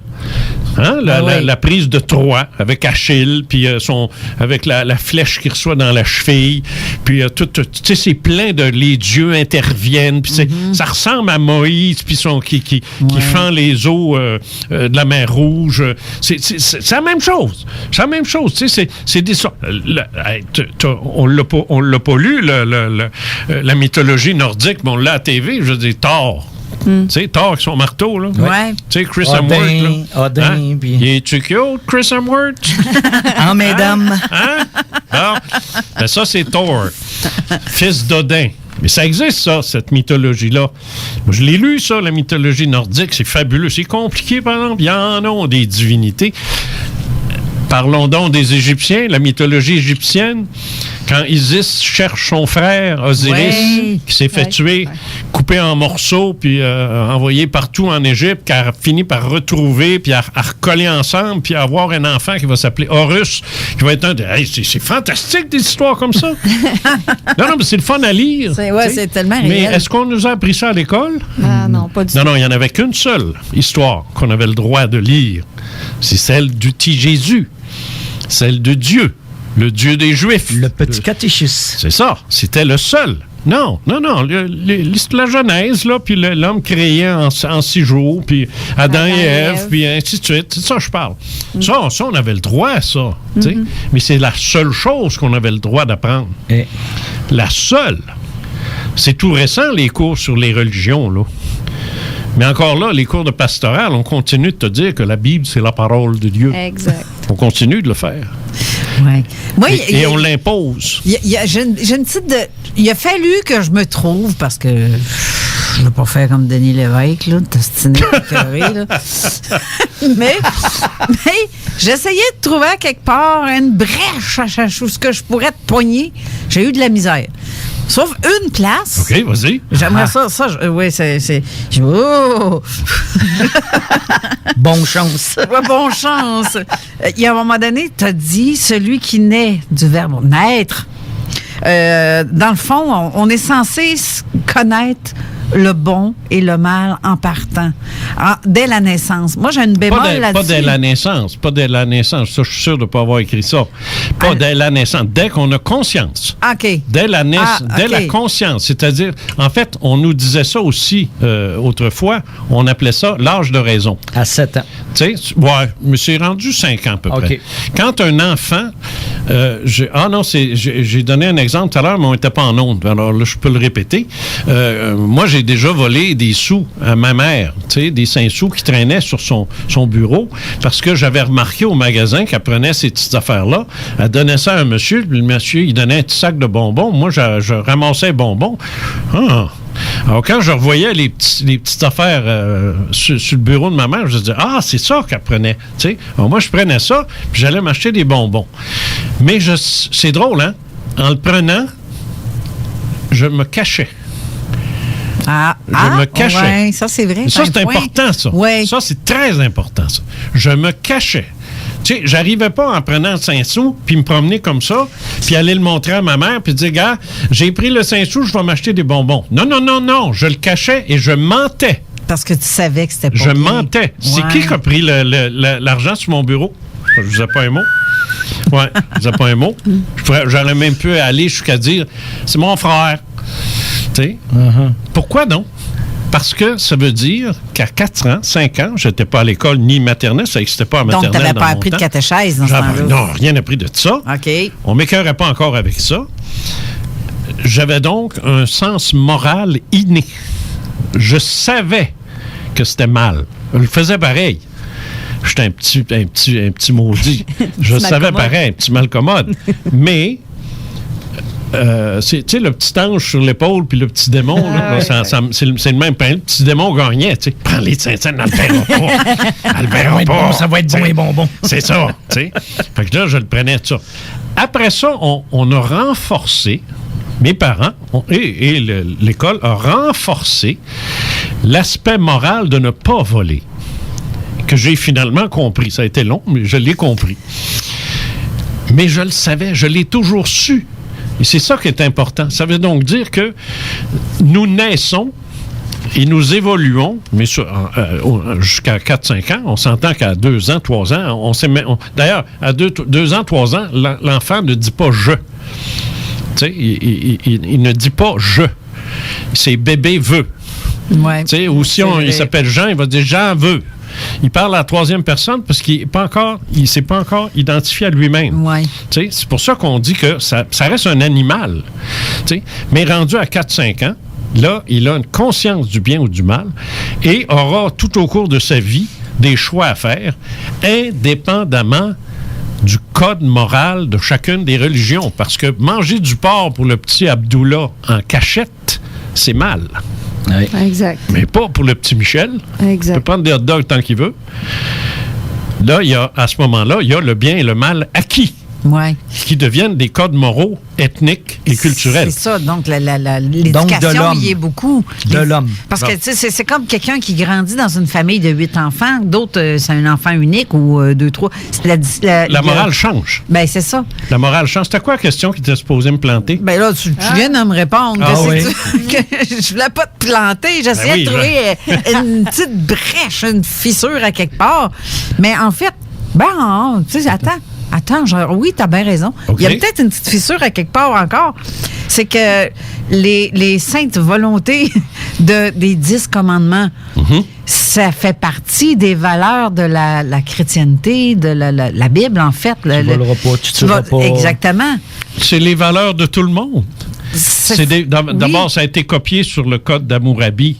Speaker 4: Hein? La prise de Troie avec Achille, puis avec la flèche qu'il reçoit dans la cheville, puis tu sais, c'est plein de les dieux interviennent, puis ça ressemble à Moïse, puis qui fend les eaux de la mer Rouge. C'est la même chose. C'est la même chose. Tu sais, c'est des on l'a pas lu la mythologie nordique, mais on l'a à la TV. Je veux dire, Thor. Tu sais, Thor avec son marteau, là.
Speaker 3: Ouais.
Speaker 4: Tu sais, Chris Hemsworth, là.
Speaker 5: Odin, puis...
Speaker 4: Il est-tu cute, Chris Hemsworth?
Speaker 5: En mesdames.
Speaker 4: Hein? Bon. Ben ça, c'est Thor. Fils d'Odin. Mais ça existe, ça, cette mythologie-là. Moi, je l'ai lu, ça, la mythologie nordique. C'est fabuleux. C'est compliqué, par exemple. Il y en a des divinités. Parlons donc des Égyptiens, la mythologie égyptienne. Quand Isis cherche son frère Osiris, qui s'est fait tuer, coupé en morceaux, puis envoyé partout en Égypte, qui a fini par retrouver, puis à recoller ensemble, puis à avoir un enfant qui va s'appeler Horus, qui va être un... Hey, c'est fantastique des histoires comme ça! non, mais c'est le fun à lire.
Speaker 3: C'est tellement réel.
Speaker 4: Mais est-ce qu'on nous a appris ça à l'école?
Speaker 6: Ah non, pas du tout.
Speaker 4: Non, il n'y en avait qu'une seule histoire qu'on avait le droit de lire. C'est celle du petit Jésus, celle de Dieu, le Dieu des Juifs.
Speaker 5: Le petit catéchisme.
Speaker 4: C'est ça, c'était le seul. Non, la Genèse, là, puis l'homme créé en 6 jours, puis Adam et Ève, puis ainsi de suite. C'est ça que je parle. Ça, on avait le droit, ça. Mais c'est la seule chose qu'on avait le droit d'apprendre. La seule. C'est tout récent, les cours sur les religions, là. Mais encore là, les cours de pastoral, on continue de te dire que la Bible, c'est la parole de Dieu.
Speaker 6: Exact.
Speaker 4: On continue de le faire.
Speaker 3: Ouais. Moi,
Speaker 4: Et on l'impose.
Speaker 3: J'ai une petite... Il a fallu que je me trouve, parce que je ne veux pas faire comme Denis Lévesque, là, t'ostiner écœuré, là. mais j'essayais de trouver à quelque part une brèche à ce que je pourrais te pogner. J'ai eu de la misère. Sauf une place.
Speaker 4: OK, vas-y.
Speaker 3: J'aimerais ça. Oui, c'est... Oh!
Speaker 5: Bonne chance.
Speaker 3: Ouais, bonne chance. Il y a un moment donné, tu as dit, celui qui naît du verbe naître. Dans le fond, on est censé connaître le bon et le mal en partant, dès la naissance. Moi, j'ai une bémol là-dessus.
Speaker 4: Pas dès la naissance. Pas dès la naissance. Ça, je suis sûr de ne pas avoir écrit ça. Pas dès la naissance. Dès qu'on a conscience.
Speaker 3: OK.
Speaker 4: Dès la naissance. Dès la conscience. C'est-à-dire, en fait, on nous disait ça aussi autrefois. On appelait ça l'âge de raison.
Speaker 5: À 7 ans.
Speaker 4: Tu sais, mais c'est rendu 5 ans à peu près. Quand un enfant... j'ai donné un exemple tout à l'heure, mais on n'était pas en onde. Alors là, je peux le répéter. Moi, j'ai déjà volé des sous à ma mère, tu sais, des 5 sous qui traînaient sur son bureau, parce que j'avais remarqué au magasin qu'elle prenait ces petites affaires-là, elle donnait ça à un monsieur, puis le monsieur, il donnait un petit sac de bonbons. Moi, je ramassais les bonbons. Alors, quand je revoyais les petites affaires sur le bureau de ma mère, je me disais, c'est ça qu'elle prenait. Tu sais? Alors, moi, je prenais ça, puis j'allais m'acheter des bonbons. Mais c'est drôle, hein? En le prenant, je me cachais. Je me cachais.
Speaker 3: Ouais, ça, c'est vrai.
Speaker 4: Ça, c'est important, ça.
Speaker 3: Ouais.
Speaker 4: Ça, c'est très important, ça. Je me cachais. Tu sais, j'arrivais pas en prenant le 5 sous, puis me promener comme ça, puis aller le montrer à ma mère, puis dire, gars, j'ai pris le 5 sous, je vais m'acheter des bonbons. Non. Je le cachais et je mentais.
Speaker 3: Parce que tu savais que c'était pas
Speaker 4: Je
Speaker 3: bien.
Speaker 4: mentais. C'est qui a pris l'argent sur mon bureau? Je vous ai pas un mot. Ouais, je vous ai pas un mot. J'aurais même pu aller jusqu'à dire, c'est mon frère. Tu sais? Pourquoi non? Parce que ça veut dire qu'à 4 ans, 5 ans, je n'étais pas à l'école ni maternelle, ça n'existait pas à maternelle.
Speaker 3: Donc, tu n'avais pas appris de catéchèse dans ce temps-là?
Speaker 4: Non, rien appris de ça.
Speaker 3: OK.
Speaker 4: On ne m'écœurait pas encore avec ça. J'avais donc un sens moral inné. Je savais que c'était mal. Je le faisais pareil. J'étais un petit maudit. Je savais pareil, un petit malcommode. Mais... tu sais, le petit ange sur l'épaule puis le petit démon, là, c'est le même pain. Le petit démon gagnait, tu sais. Prends les Saint-Saëns, elle le verra pas. Elle le verra pas.
Speaker 5: Ça va être bon et bonbon.
Speaker 4: C'est ça, tu sais. Fait que là, je le prenais de ça. Après ça, on a renforcé, mes parents et l'école a renforcé l'aspect moral de ne pas voler, que j'ai finalement compris. Ça a été long, mais je l'ai compris. Mais je le savais, je l'ai toujours su. Et c'est ça qui est important. Ça veut donc dire que nous naissons et nous évoluons, mais jusqu'à 4-5 ans. On s'entend qu'à 2 ans, 3 ans, d'ailleurs, à 2 ans, 3 ans, l'enfant ne dit pas « je ». Tu sais, il ne dit pas « je ». C'est « bébé veut ».
Speaker 3: Ouais.
Speaker 4: Tu sais, ou si il s'appelle Jean, il va dire « Jean veut ». Il parle à la 3e personne parce qu'il ne s'est pas encore identifié à lui-même.
Speaker 3: Ouais.
Speaker 4: C'est pour ça qu'on dit que ça reste un animal. T'sais. Mais rendu à 4-5 ans, là, il a une conscience du bien ou du mal et aura tout au cours de sa vie des choix à faire, indépendamment du code moral de chacune des religions. Parce que manger du porc pour le petit Abdullah en cachette, c'est mal.
Speaker 5: Oui.
Speaker 6: Exact.
Speaker 4: Mais pas pour le petit Michel.
Speaker 6: Exact.
Speaker 4: Il peut prendre des hot dogs tant qu'il veut. Là, à ce moment-là, il y a le bien et le mal acquis,
Speaker 3: Ouais.
Speaker 4: qui deviennent des codes moraux, ethniques et culturels.
Speaker 3: C'est ça. Donc, l'éducation y est beaucoup.
Speaker 5: De l'homme.
Speaker 3: Parce que,
Speaker 4: Bon.
Speaker 3: tu sais, c'est comme quelqu'un qui grandit dans une famille de 8 enfants. D'autres, c'est un enfant unique ou 2, 3.
Speaker 4: La morale change.
Speaker 3: Ben, c'est ça.
Speaker 4: La morale change. C'était quoi la question qui était supposée me planter?
Speaker 3: Ben là, tu viens de me répondre.
Speaker 5: Ah
Speaker 3: que je voulais pas te planter. J'essayais
Speaker 4: oui,
Speaker 3: de trouver une petite brèche, une fissure à quelque part. Mais en fait, tu sais, Attends, oui, t'as bien raison.
Speaker 4: OK.
Speaker 3: Il y a peut-être une petite fissure à quelque part encore. C'est que les saintes volontés des 10 commandements, ça fait partie des valeurs de la chrétienté, de la Bible, en fait.
Speaker 5: Tu voleras pas, tu tueras pas.
Speaker 3: Exactement.
Speaker 4: C'est les valeurs de tout le monde. D'abord, ça a été copié sur le code d'Hammurabi,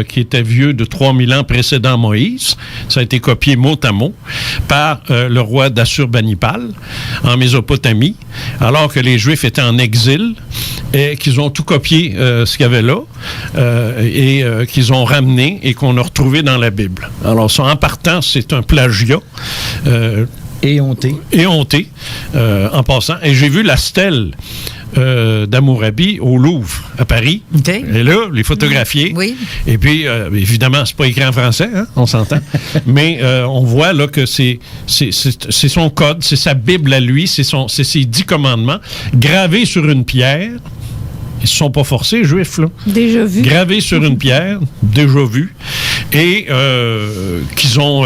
Speaker 4: qui était vieux de 3000 ans précédant Moïse. Ça a été copié mot à mot par le roi d'Assurbanipal en Mésopotamie, alors que les Juifs étaient en exil et qu'ils ont tout copié ce qu'il y avait là et qu'ils ont ramené et qu'on a retrouvé dans la Bible. Alors, ça, en partant, c'est un plagiat.
Speaker 5: Éhonté.
Speaker 4: En passant. Et j'ai vu la stèle d'Hammurabi au Louvre, à Paris.
Speaker 3: OK.
Speaker 4: Et là, les photographiés.
Speaker 3: Oui.
Speaker 4: Et puis, évidemment, c'est pas écrit en français, hein, on s'entend. Mais on voit là que c'est son code, c'est sa Bible à lui, c'est ses 10 commandements, gravés sur une pierre. Ils se sont pas forcés, Juifs, là.
Speaker 6: Déjà vu.
Speaker 4: Gravés sur une pierre, déjà vu, et qu'ils ont,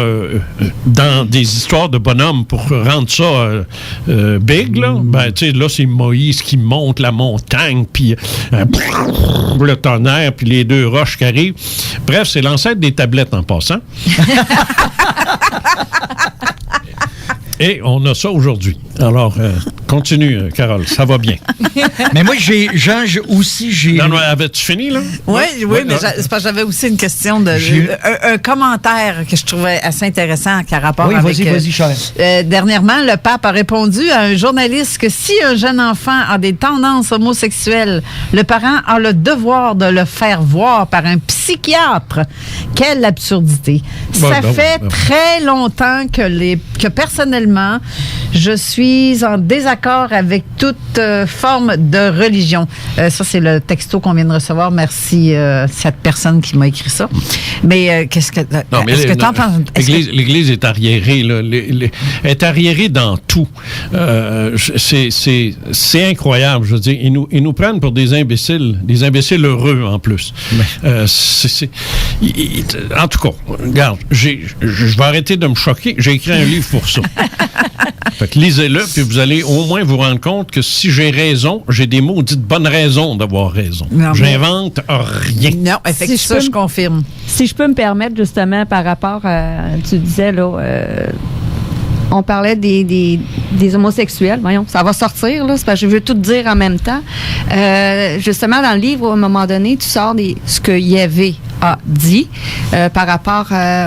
Speaker 4: dans des histoires de bonhommes, pour rendre ça big, là, tu sais, là, c'est Moïse qui monte la montagne, puis le tonnerre, puis les 2 roches qui arrivent. Bref, c'est l'ancêtre des tablettes en passant. Et on a ça aujourd'hui. Alors, continue, Carole, ça va bien.
Speaker 5: Mais moi, j'ai aussi...
Speaker 4: Non, avais-tu fini, là?
Speaker 3: Oui, mais
Speaker 4: là.
Speaker 3: c'est parce que j'avais aussi une question un commentaire que je trouvais assez intéressant qui a rapport
Speaker 5: Oui,
Speaker 3: avec...
Speaker 5: vas-y, cher.
Speaker 3: Dernièrement, le pape a répondu à un journaliste que si un jeune enfant a des tendances homosexuelles, le parent a le devoir de le faire voir par un psychiatre. Quelle absurdité. Ça fait très longtemps que personnellement, je suis en désaccord avec toute forme de religion. Ça, c'est le texto qu'on vient de recevoir. Merci, cette personne qui m'a écrit ça. Mais qu'est-ce que... est-ce que t'en penses?
Speaker 4: L'Église est arriérée, là. Elle est arriérée dans tout. C'est incroyable, je veux dire. Ils nous prennent pour des imbéciles heureux, en plus. En tout cas, regarde, je vais arrêter de me choquer. J'ai écrit un livre pour ça. Fait que lisez-le, puis vous allez au moins vous rendre compte que si j'ai raison, j'ai des maudites bonnes raisons d'avoir raison. J'invente rien.
Speaker 3: Non, effectivement, je confirme.
Speaker 6: Si je peux me permettre, justement, par rapport à... Tu disais, là... on parlait des homosexuels. Voyons, ça va sortir, là. C'est parce que je veux tout dire en même temps. Justement, dans le livre, à un moment donné, tu sors ce que Yahvé a dit par rapport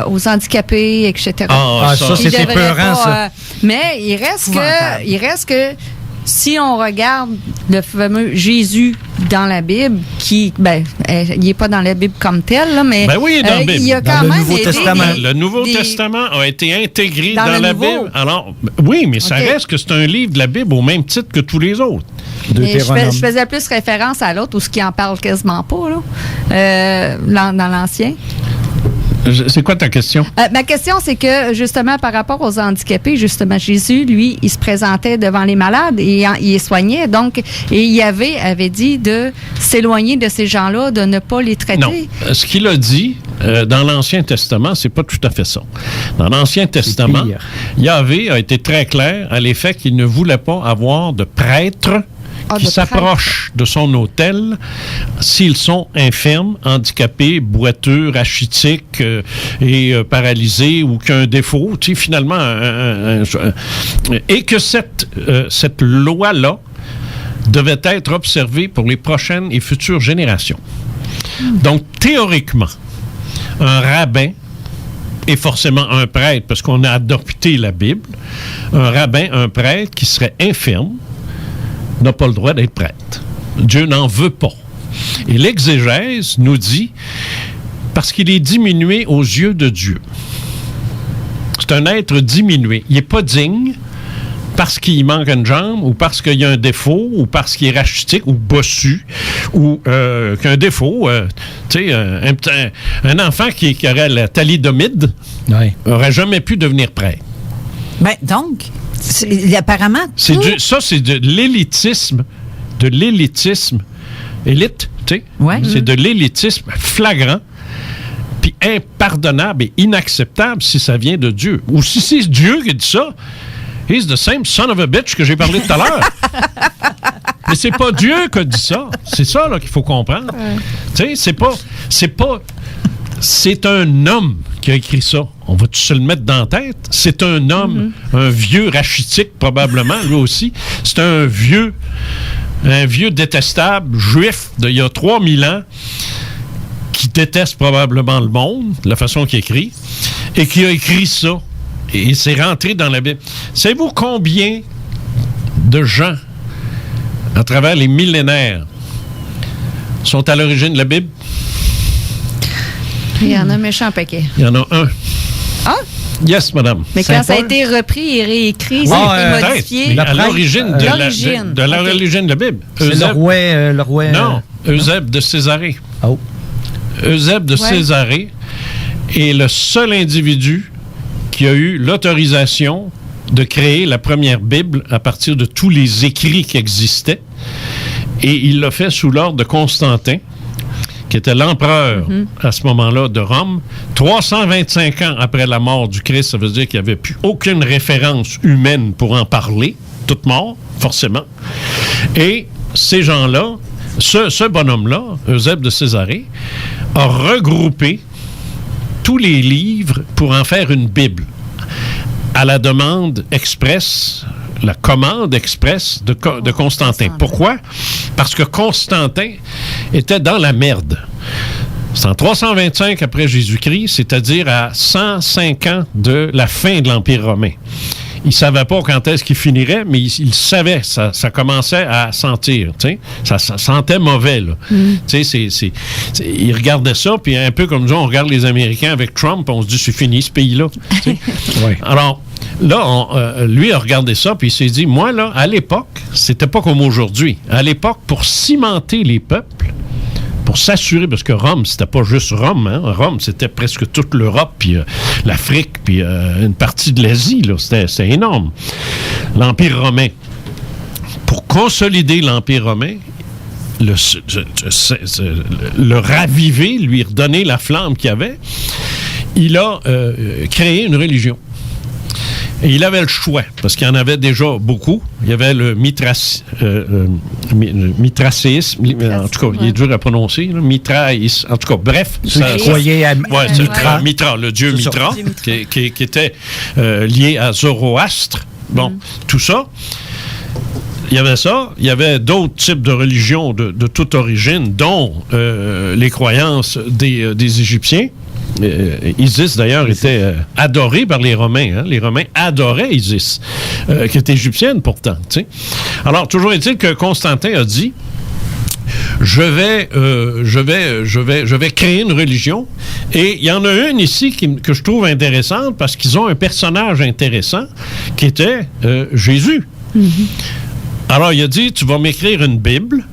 Speaker 6: aux handicapés, etc.
Speaker 5: Ça, c'est épeurant, ça.
Speaker 6: Mais il reste que si on regarde le fameux Jésus dans la Bible, il n'est pas dans la Bible comme tel, là, mais
Speaker 4: oui, il est dans la Bible.
Speaker 6: Il y a quand même
Speaker 5: Nouveau Testament.
Speaker 4: Le Nouveau Testament a été intégré dans la Bible. Alors, oui, mais ça reste que c'est un livre de la Bible au même titre que tous les autres.
Speaker 6: Je faisais plus référence à l'autre, ou ce qui en parle quasiment pas, là, dans l'Ancien.
Speaker 4: C'est quoi ta question?
Speaker 6: Ma question, c'est que, justement, par rapport aux handicapés, justement, Jésus, lui, il se présentait devant les malades et il les soignait. Donc, et Yahvé avait dit de s'éloigner de ces gens-là, de ne pas les traiter.
Speaker 4: Non. Ce qu'il a dit dans l'Ancien Testament, c'est pas tout à fait ça. Dans l'Ancien Testament, Yahvé a été très clair à l'effet qu'il ne voulait pas avoir de prêtres qui s'approchent de son autel s'ils sont infirmes, handicapés, boiteux, rachitiques et paralysés ou qu'un défaut, tu sais, finalement, et que cette loi-là devait être observée pour les prochaines et futures générations. Donc, théoriquement, un rabbin est forcément un prêtre, parce qu'on a adopté la Bible, un rabbin, un prêtre qui serait infirme, n'a pas le droit d'être prêtre. Dieu n'en veut pas. Et l'exégèse nous dit, parce qu'il est diminué aux yeux de Dieu. C'est un être diminué. Il n'est pas digne parce qu'il manque une jambe ou parce qu'il y a un défaut ou parce qu'il est rachitique ou bossu ou qu'un défaut. Tu sais, un enfant qui aurait la thalidomide n'aurait jamais pu devenir prêtre.
Speaker 3: Ben, donc, apparemment...
Speaker 4: C'est de l'élitisme. De l'élitisme. Élite, tu sais.
Speaker 3: Ouais.
Speaker 4: C'est de l'élitisme flagrant, puis impardonnable et inacceptable si ça vient de Dieu. Ou si c'est Dieu qui dit ça, he's the same son of a bitch que j'ai parlé tout à l'heure. Mais c'est pas Dieu qui a dit ça. C'est ça là, qu'il faut comprendre. Tu sais, c'est un homme qui a écrit ça. On va-tu se le mettre dans la tête? C'est un homme, un vieux rachitique probablement, lui aussi. C'est un vieux détestable juif d'il y a 3000 ans qui déteste probablement le monde, la façon qu'il écrit, et qui a écrit ça. Et c'est rentré dans la Bible. Savez-vous combien de gens, à travers les millénaires, sont à l'origine de la Bible?
Speaker 6: Il y en a un méchant paquet.
Speaker 4: Il y en a un.
Speaker 6: Ah?
Speaker 4: Yes, madame.
Speaker 6: Mais quand ça a été repris et réécrit, ça a été modifié.
Speaker 4: Mais à l'origine de la religion de la Bible.
Speaker 5: C'est le roi...
Speaker 4: Non, Eusèbe de Césarée.
Speaker 5: Oh.
Speaker 4: Eusèbe de Césarée est le seul individu qui a eu l'autorisation de créer la première Bible à partir de tous les écrits qui existaient. Et il l'a fait sous l'ordre de Constantin, qui était l'empereur à ce moment-là de Rome. 325 ans après la mort du Christ, ça veut dire qu'il n'y avait plus aucune référence humaine pour en parler. Toute mort, forcément. Et ces gens-là, ce bonhomme-là, Eusèbe de Césarée, a regroupé tous les livres pour en faire une Bible à la demande express, la commande express de Constantin. Pourquoi? Parce que Constantin était dans la merde. C'est en 325 après Jésus-Christ, c'est-à-dire à 105 ans de la fin de l'Empire romain. Il ne savait pas quand est-ce qu'il finirait, mais il savait, ça commençait à sentir, tu sais, ça sentait mauvais, là. Tu sais, il regardait ça, puis un peu comme nous, on regarde les Américains avec Trump, on se dit, c'est fini, ce pays-là. Ouais. Alors, là, lui a regardé ça, puis il s'est dit, moi, là, à l'époque, c'était pas comme aujourd'hui. À l'époque, pour cimenter les peuples, pour s'assurer, parce que Rome, c'était pas juste Rome, hein? Rome, c'était presque toute l'Europe, puis l'Afrique, puis une partie de l'Asie, là. C'était énorme. L'Empire romain. Pour consolider l'Empire romain, le raviver, lui redonner la flamme qu'il avait, il a créé une religion. Et il avait le choix, parce qu'il y en avait déjà beaucoup. Il y avait le mitracéisme, en tout cas, il est dur à prononcer, mitraïsme, en tout cas, bref.
Speaker 5: Ça croyait à
Speaker 4: Mitra. Mitra, le dieu Mitra, qui était lié à Zoroastre. Bon, tout ça. Il y avait ça. Il y avait d'autres types de religions de toute origine, dont les croyances des Égyptiens. Isis, d'ailleurs, était adorée par les Romains. Hein? Les Romains adoraient Isis, qui était égyptienne pourtant. T'sais. Alors, toujours est-il que Constantin a dit, je vais créer une religion. Et il y en a une ici que je trouve intéressante parce qu'ils ont un personnage intéressant qui était Jésus. Alors, il a dit, tu vas m'écrire une Bible,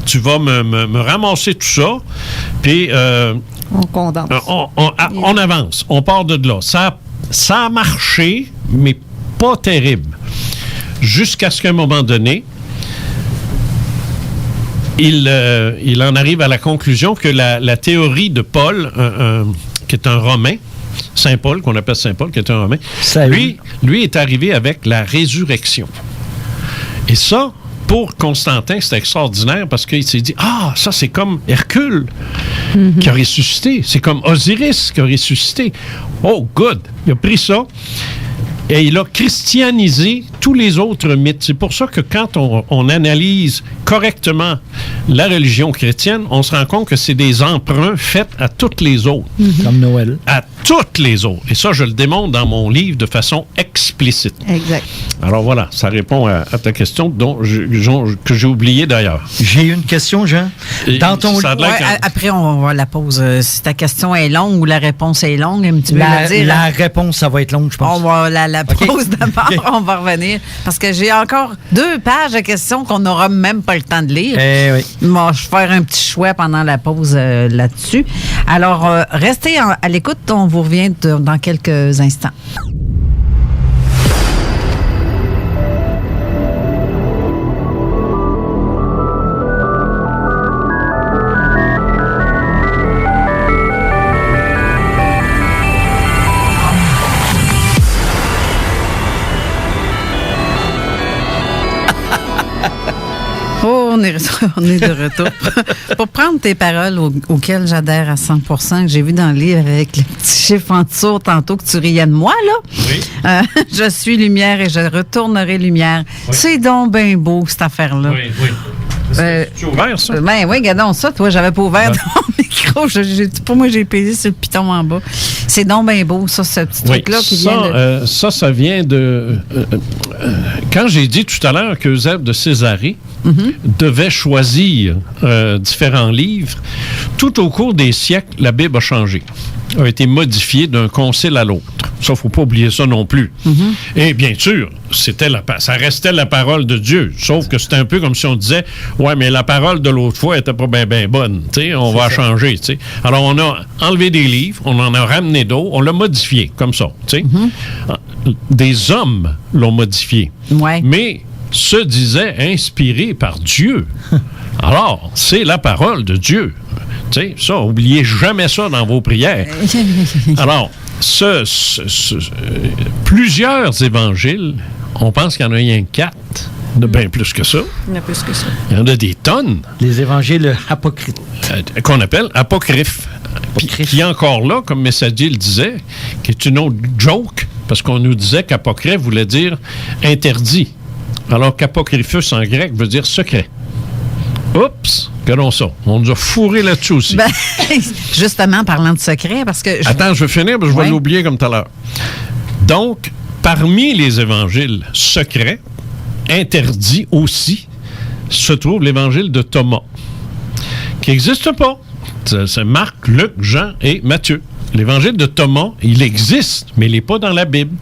Speaker 4: tu vas me ramasser tout ça, puis...
Speaker 6: on condense.
Speaker 4: On avance. On part de là. Ça a marché, mais pas terrible. Jusqu'à ce qu'à un moment donné, il en arrive à la conclusion que la théorie de Paul, qui est un Romain, Saint Paul, qu'on appelle Saint Paul, qui est un Romain, lui est arrivé avec la résurrection. Et ça, pour Constantin, c'est extraordinaire parce qu'il s'est dit, ça c'est comme Hercule qui a ressuscité. C'est comme Osiris qui a ressuscité. Oh, good! Il a pris ça et il a christianisé tous les autres mythes. C'est pour ça que quand on analyse correctement la religion chrétienne, on se rend compte que c'est des emprunts faits à toutes les autres.
Speaker 5: Comme Noël.
Speaker 4: À toutes les autres. Et ça, je le démontre dans mon livre de façon explicite.
Speaker 3: Exact.
Speaker 4: Alors voilà, ça répond à ta question que j'ai oubliée d'ailleurs.
Speaker 5: J'ai une question, Jean. Dans ton
Speaker 4: ça a l'air qu'un-
Speaker 3: Après, on va la pause. Si ta question est longue ou la réponse est longue, tu veux la dire?
Speaker 5: la réponse, ça va être longue, je pense.
Speaker 3: On va la
Speaker 5: OK.
Speaker 3: pause d'abord,
Speaker 5: OK.
Speaker 3: on va revenir. Parce que j'ai encore 2 pages de questions qu'on n'aura même pas le temps de lire.
Speaker 5: Eh oui.
Speaker 3: Moi, je vais faire un petit choix pendant la pause là-dessus. Alors, restez à l'écoute. On vous revient dans quelques instants. Oh, on est de retour. Pour prendre tes paroles auxquelles j'adhère à 100%, que j'ai vu dans le livre avec les petits chiffres en dessous tantôt que tu riais de moi, là.
Speaker 4: Oui.
Speaker 3: Je suis lumière et je retournerai lumière.
Speaker 4: Oui.
Speaker 3: C'est donc bien beau, cette affaire-là.
Speaker 4: Oui, oui. C'est ouvert, ça?
Speaker 3: Ben oui, regardons ça, toi, j'avais pas ouvert mon micro. Pour moi, j'ai pesé sur le piton en bas. C'est donc bien beau, ça, ce petit truc-là qui vient de...
Speaker 4: Ça vient de... quand j'ai dit tout à l'heure qu'Eusèbe de Césarée devait choisir différents livres, tout au cours des siècles, la Bible a changé, a été modifiée d'un concile à l'autre. Ça, il ne faut pas oublier ça non plus. Et bien sûr, ça restait la parole de Dieu, sauf que c'était un peu comme si on disait « Ouais, mais la parole de l'autre fois n'était pas bien bonne. On va changer. » Alors, on a enlevé des livres, on en a ramené d'autres, on l'a modifié comme ça. Des hommes l'ont modifié.
Speaker 3: Ouais.
Speaker 4: Mais se disait inspiré par Dieu. Alors, c'est la parole de Dieu. Ça, oubliez jamais ça dans vos prières. Alors, plusieurs évangiles, on pense qu'il y en a rien que 4, de bien plus que ça.
Speaker 6: Il y en a plus que ça.
Speaker 4: Il y en a des tonnes.
Speaker 5: Les évangiles apocryphes.
Speaker 4: Qu'on appelle apocryphes. Qui est encore là, comme Messager le disait, qui est une autre joke, parce qu'on nous disait qu'apocryphe voulait dire interdit, alors qu'apocryphus en grec veut dire secret. Oups, regardons ça. On nous a fourré là-dessus aussi.
Speaker 3: Ben, justement, parlant de secret, parce que...
Speaker 4: Attends, je vais finir, parce que je vais l'oublier comme tout à l'heure. Donc, parmi les évangiles secrets, interdits aussi, se trouve l'évangile de Thomas, qui n'existe pas. C'est Marc, Luc, Jean et Matthieu. L'évangile de Thomas, il existe, mais il n'est pas dans la Bible.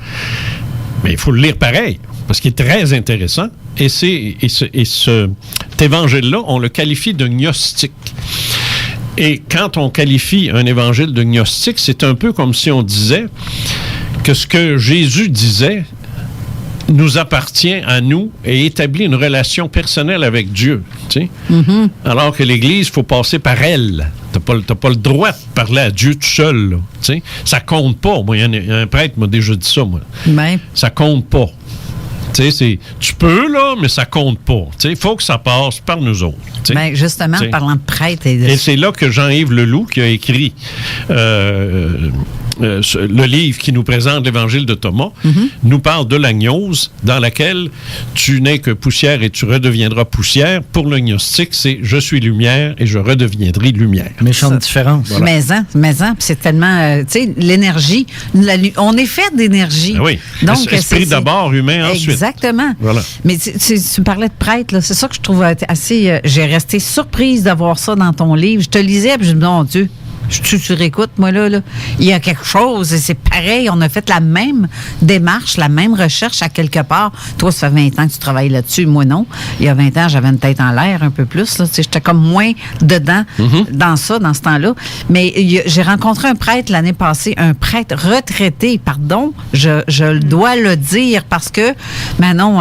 Speaker 4: Mais il faut le lire pareil, parce qu'il est très intéressant. Et cet évangile-là, on le qualifie de gnostique. Et quand on qualifie un évangile de gnostique, c'est un peu comme si on disait que ce que Jésus disait nous appartient à nous et établit une relation personnelle avec Dieu. Alors que l'Église, il faut passer par elle. T'as pas le droit de parler à Dieu tout seul. Là, ça compte pas. Moi, il y a un prêtre m'a déjà dit ça. Moi.
Speaker 3: Ben.
Speaker 4: Ça compte pas. Tu peux, là, mais ça compte pas. Il faut que ça passe par nous autres.
Speaker 3: Ben, justement, parlant de prêtre...
Speaker 4: Et c'est là que Jean-Yves Leloup, qui a écrit le livre qui nous présente l'Évangile de Thomas, nous parle de la gnose, dans laquelle tu n'es que poussière et tu redeviendras poussière. Pour le gnostique, c'est « Je suis lumière et je redeviendrai lumière ».
Speaker 5: Méchante différence.
Speaker 3: Voilà. Mais c'est tellement... tu sais, l'énergie, on est fait d'énergie.
Speaker 4: Ben oui. Donc, esprit d'abord, humain ensuite.
Speaker 3: Exactement.
Speaker 4: Voilà.
Speaker 3: Mais tu parlais de prêtre, là, c'est ça que je trouve assez... j'ai resté surprise de voir ça dans ton livre. Je te lisais, puis je me dis, mon Dieu... Tu réécoutes, moi, là. Il y a quelque chose, et c'est pareil. On a fait la même démarche, la même recherche à quelque part. Toi, ça fait 20 ans que tu travailles là-dessus. Moi, non. Il y a 20 ans, j'avais une tête en l'air un peu plus. J'étais comme moins dedans dans ce temps-là. Mais j'ai rencontré un prêtre l'année passée, un prêtre retraité, pardon. Je dois le dire parce que Manon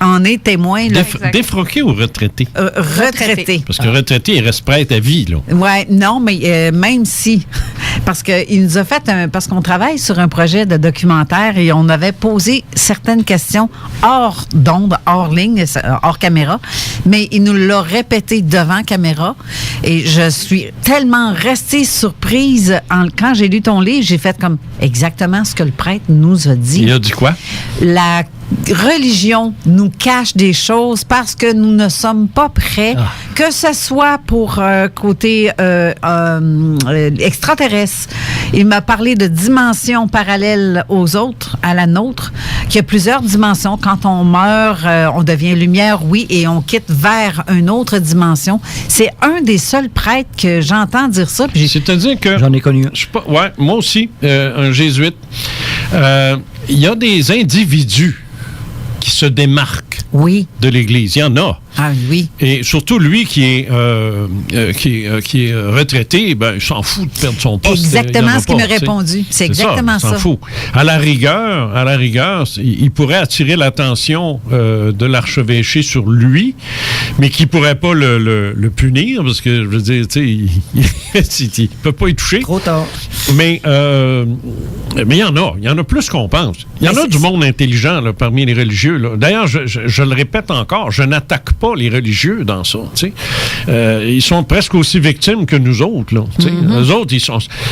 Speaker 3: en est témoin.
Speaker 4: Défroqué ou retraité?
Speaker 3: Retraité.
Speaker 4: Parce que retraité, il reste prêtre à vie, là.
Speaker 3: Oui, non, mais même si, parce qu'il nous a fait parce qu'on travaille sur un projet de documentaire et on avait posé certaines questions hors d'onde, hors ligne, hors caméra, mais il nous l'a répété devant caméra et je suis tellement restée surprise quand j'ai lu ton livre, j'ai fait comme exactement ce que le prêtre nous a dit.
Speaker 4: Il a dit quoi?
Speaker 3: religion nous cache des choses parce que nous ne sommes pas prêts, que ce soit pour côté extraterrestre. Il m'a parlé de dimensions parallèles aux autres, à la nôtre, qu'il y a plusieurs dimensions. Quand on meurt, on devient lumière, oui, et on quitte vers une autre dimension. C'est un des seuls prêtres que j'entends dire ça.
Speaker 4: C'est-à-dire que...
Speaker 5: J'en ai connu un.
Speaker 4: Ouais, moi aussi, un jésuite. Il y a des individus qui se démarquent de l'Église. Il y en a.
Speaker 3: Ah oui.
Speaker 4: Et surtout lui qui est retraité, ben, il s'en fout de perdre son poste.
Speaker 3: Exactement ce qu'il m'a répondu. C'est exactement ça.
Speaker 4: Il s'en fout. À la rigueur, il pourrait attirer l'attention de l'archevêché sur lui, mais qui ne pourrait pas le punir, parce que, je veux dire, tu sais, il ne peut pas y toucher.
Speaker 5: Trop tard.
Speaker 4: Mais il y en a. Il y en a plus qu'on pense. Il y en a du monde intelligent là, parmi les religieux. Là. D'ailleurs, je le répète encore, je n'attaque pas les religieux dans ça. Ils sont presque aussi victimes que nous autres. Là, eux autres,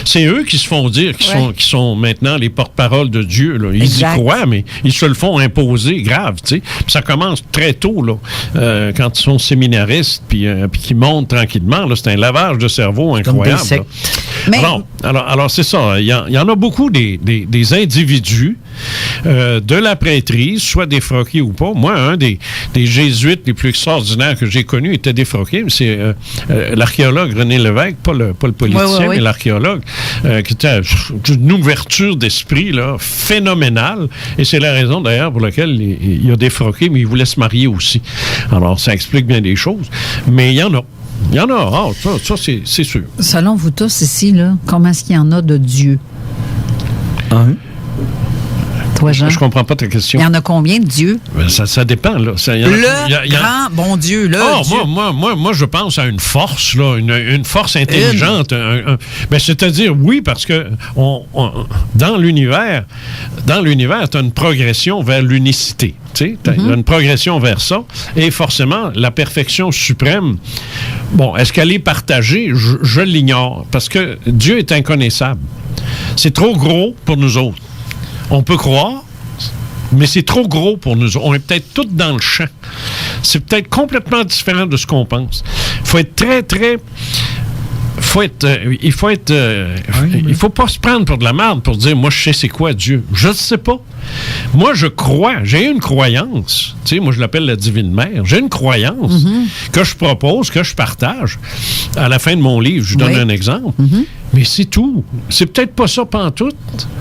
Speaker 4: c'est eux qui se font dire qui sont maintenant les porte-parole de Dieu. Là. Ils y croient, mais ils se le font imposer grave. Puis ça commence très tôt, là, quand ils sont séminaristes, puis qui montent tranquillement. Là, c'est un lavage de cerveau incroyable.
Speaker 3: Mais...
Speaker 4: Alors, c'est ça. Il y en a beaucoup des individus de la prêtrise, soit défroqués ou pas. Moi, un des jésuites les plus extraordinaires que j'ai connus était défroqué. C'est l'archéologue René Lévesque, pas le politicien, mais l'archéologue, qui était d'une ouverture d'esprit là, phénoménale. Et c'est la raison, d'ailleurs, pour laquelle il a défroqué, mais il voulait se marier aussi. Alors, ça explique bien des choses. Mais il y en a. Il y en a. Ça c'est sûr.
Speaker 3: Selon vous tous ici, là, comment est-ce qu'il y en a de Dieu? Toi, Jean?
Speaker 4: Je comprends pas ta question.
Speaker 3: Il y en a combien de dieux?
Speaker 4: Ça dépend, là.
Speaker 3: Grand bon Dieu, là.
Speaker 4: Dieu. Moi, je pense à une force, là, une force intelligente. C'est-à-dire, oui, parce que dans l'univers, tu as une progression vers l'unicité. Tu as une progression vers ça. Et forcément, la perfection suprême, est-ce qu'elle est partagée? Je l'ignore. Parce que Dieu est inconnaissable. C'est trop gros pour nous autres. On peut croire, mais c'est trop gros pour nous. On est peut-être tous dans le champ. C'est peut-être complètement différent de ce qu'on pense. Il faut être il faut pas se prendre pour de la merde pour dire, moi, je sais c'est quoi Dieu. Je ne sais pas. Moi, je crois. J'ai une croyance. Tu sais, moi, je l'appelle la Divine Mère. J'ai une croyance que je propose, que je partage. À la fin de mon livre, je vous donne un exemple. Mais c'est tout. C'est peut-être pas ça pantoute.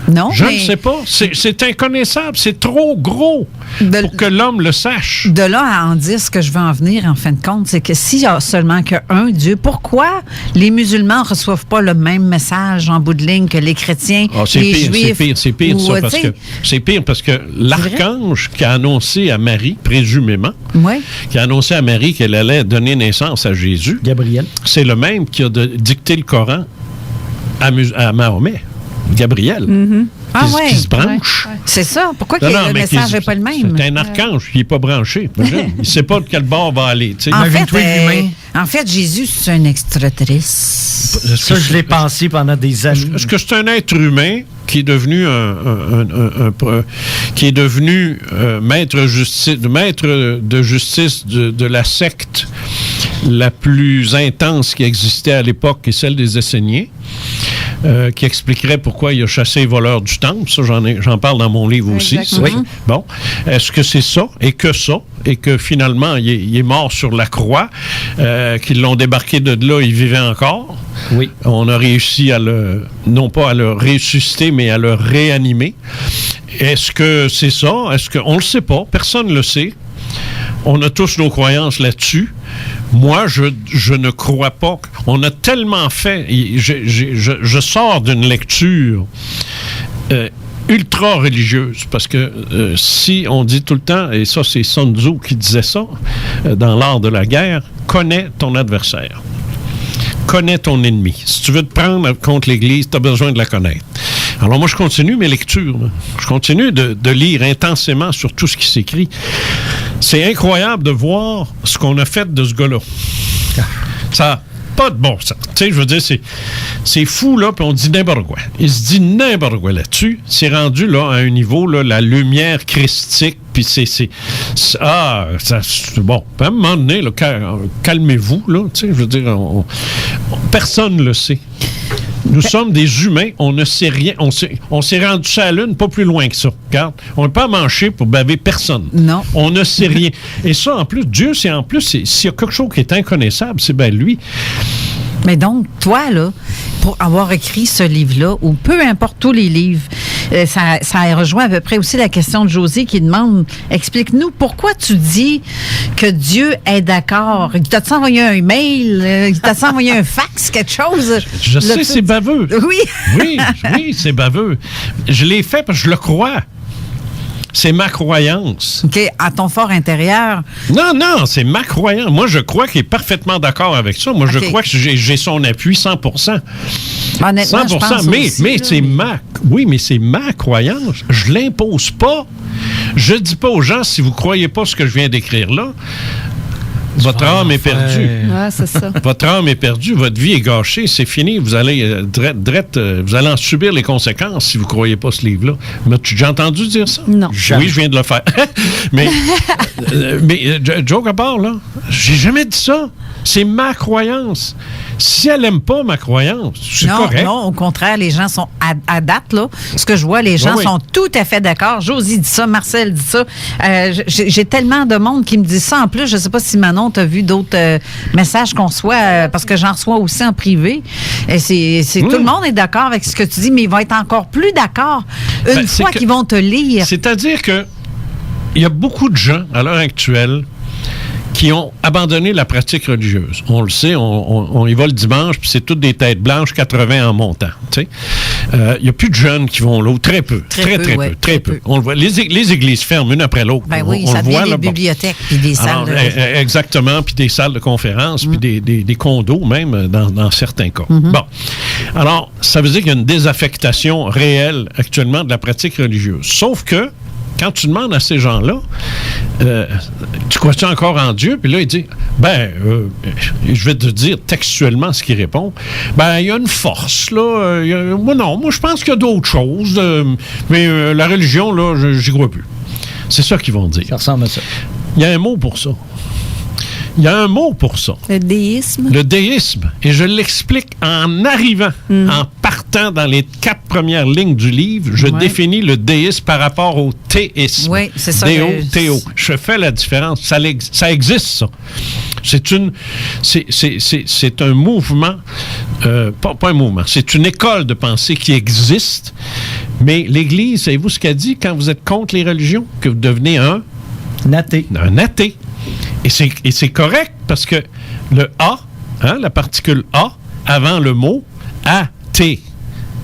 Speaker 3: Non,
Speaker 4: je ne sais pas. C'est inconnaissable. C'est trop gros pour que l'homme le sache.
Speaker 3: De là à en dire ce que je veux en venir, en fin de compte, c'est que s'il y a seulement qu'un Dieu, pourquoi les musulmans ne reçoivent pas le même message en bout de ligne que les chrétiens, les juifs?
Speaker 4: C'est pire, ça, parce que c'est pire parce que l'archange qui a annoncé à Marie, présumément, qui a annoncé à Marie qu'elle allait donner naissance à Jésus,
Speaker 5: Gabriel,
Speaker 4: c'est le même qui a dicté le Coran à Mahomet, Gabriel, qui se branche.
Speaker 3: C'est ça. Pourquoi le message n'est pas le même?
Speaker 4: C'est un archange qui n'est pas branché. Il ne sait pas de quel bord va aller.
Speaker 3: En fait, Jésus, c'est un extraterrestre.
Speaker 5: Ça, je l'ai pensé pendant des années.
Speaker 4: Est-ce que c'est un être humain qui est devenu maître de justice de la secte la plus intense qui existait à l'époque, qui est celle des Esséniens, qui expliquerait pourquoi il a chassé les voleurs du temple. Ça, j'en parle dans mon livre aussi. Oui. Bon. Est-ce que c'est ça, et que finalement, il est mort sur la croix, qu'ils l'ont débarqué de là, il vivait encore?
Speaker 5: Oui.
Speaker 4: On a réussi non pas à le ressusciter, mais à le réanimer. Est-ce que c'est ça? On le sait pas. Personne ne le sait. On a tous nos croyances là-dessus. Moi, je ne crois pas. On a tellement fait. Je sors d'une lecture ultra religieuse, parce que si on dit tout le temps, et ça c'est Sun Tzu qui disait ça, dans l'art de la guerre, connais ton adversaire. Connais ton ennemi. Si tu veux te prendre contre l'Église, tu as besoin de la connaître. Alors moi, je continue mes lectures. Là. Je continue de lire intensément sur tout ce qui s'écrit. C'est incroyable de voir ce qu'on a fait de ce gars-là. Ça n'a pas de bon sens. Tu sais, je veux dire, c'est fou, là, puis on dit n'importe quoi. Il se dit n'importe quoi là-dessus. C'est rendu, là, à un niveau, là, la lumière christique Puis bon, à un moment donné, là, calmez-vous, là, tu sais, je veux dire, personne ne le sait. Nous sommes des humains, on ne sait rien. On s'est rendu sur la Lune, pas plus loin que ça. Regarde, on n'est pas manché pour baver personne.
Speaker 3: Non.
Speaker 4: On ne sait rien. Et ça, en plus, Dieu, s'il y a quelque chose qui est inconnaissable, c'est bien lui.
Speaker 3: Mais donc, toi, là, pour avoir écrit ce livre-là, ou peu importe tous les livres, ça rejoint à peu près aussi la question de José qui demande, explique-nous, pourquoi tu dis que Dieu est d'accord? T'as-tu envoyé un email? T'as-tu envoyé un fax, quelque chose?
Speaker 4: Je sais, c'est baveux.
Speaker 3: Oui.
Speaker 4: Oui, c'est baveux. Je l'ai fait parce que je le crois. C'est ma croyance.
Speaker 3: OK, à ton fort intérieur.
Speaker 4: Non, c'est ma croyance. Moi, je crois qu'il est parfaitement d'accord avec ça. Moi, je crois que j'ai son appui 100%.
Speaker 3: Honnêtement, 100%, je pense
Speaker 4: mais
Speaker 3: aussi,
Speaker 4: mais c'est ma croyance. Je l'impose pas. Je dis pas aux gens, si vous croyez pas ce que je viens d'écrire là, votre âme est perdue.
Speaker 6: Ouais, c'est ça.
Speaker 4: Votre âme est perdue, votre vie est gâchée, c'est fini. Vous allez vous allez en subir les conséquences si vous ne croyez pas ce livre-là. M'as-tu déjà entendu dire ça?
Speaker 6: Non.
Speaker 4: Oui, je viens de le faire. mais joke à part, là, j'ai jamais dit ça. C'est ma croyance. Si elle n'aime pas ma croyance, c'est correct.
Speaker 3: Non, au contraire, les gens sont à date, là. Ce que je vois, les gens sont tout à fait d'accord. Josie dit ça, Marcel dit ça. J'ai tellement de monde qui me dit ça. En plus, je ne sais pas si Manon, tu as vu d'autres messages qu'on reçoit, parce que j'en reçois aussi en privé. Et tout le monde est d'accord avec ce que tu dis, mais ils vont être encore plus d'accord une fois qu'ils vont te lire.
Speaker 4: C'est-à-dire que il y a beaucoup de gens, à l'heure actuelle, qui ont abandonné la pratique religieuse. On le sait, on y va le dimanche, puis c'est toutes des têtes blanches, 80 en montant. Il n'y a plus de jeunes qui vont là, ou très peu. Très peu. On le voit. Les églises ferment une après l'autre.
Speaker 3: Ben oui, ça devient des bibliothèques, puis des salles.
Speaker 4: Exactement, puis des salles de conférences, puis des condos même, dans certains cas. Bon. Alors, ça veut dire qu'il y a une désaffectation réelle actuellement de la pratique religieuse. Sauf que, quand tu demandes à ces gens-là, tu crois-tu encore en Dieu? Puis là, il dit, je vais te dire textuellement ce qu'il répond. Il y a une force, là. Moi, je pense qu'il y a d'autres choses. Mais la religion, là, j'y crois plus. C'est ça qu'ils vont dire.
Speaker 5: Ça ressemble à ça.
Speaker 4: Il y a un mot pour ça.
Speaker 6: Le déisme.
Speaker 4: Le déisme. Et je l'explique en arrivant, en partant dans les 4 premières lignes du livre, je définis le déisme par rapport au théisme.
Speaker 3: Oui, c'est ça.
Speaker 4: Déo, théo. Je fais la différence. Ça existe, ça. C'est un mouvement, pas un mouvement, c'est une école de pensée qui existe, mais l'Église, savez-vous ce qu'elle dit quand vous êtes contre les religions? Que vous devenez un athée. Un athée. Et c'est correct parce que le A, la particule A, avant le mot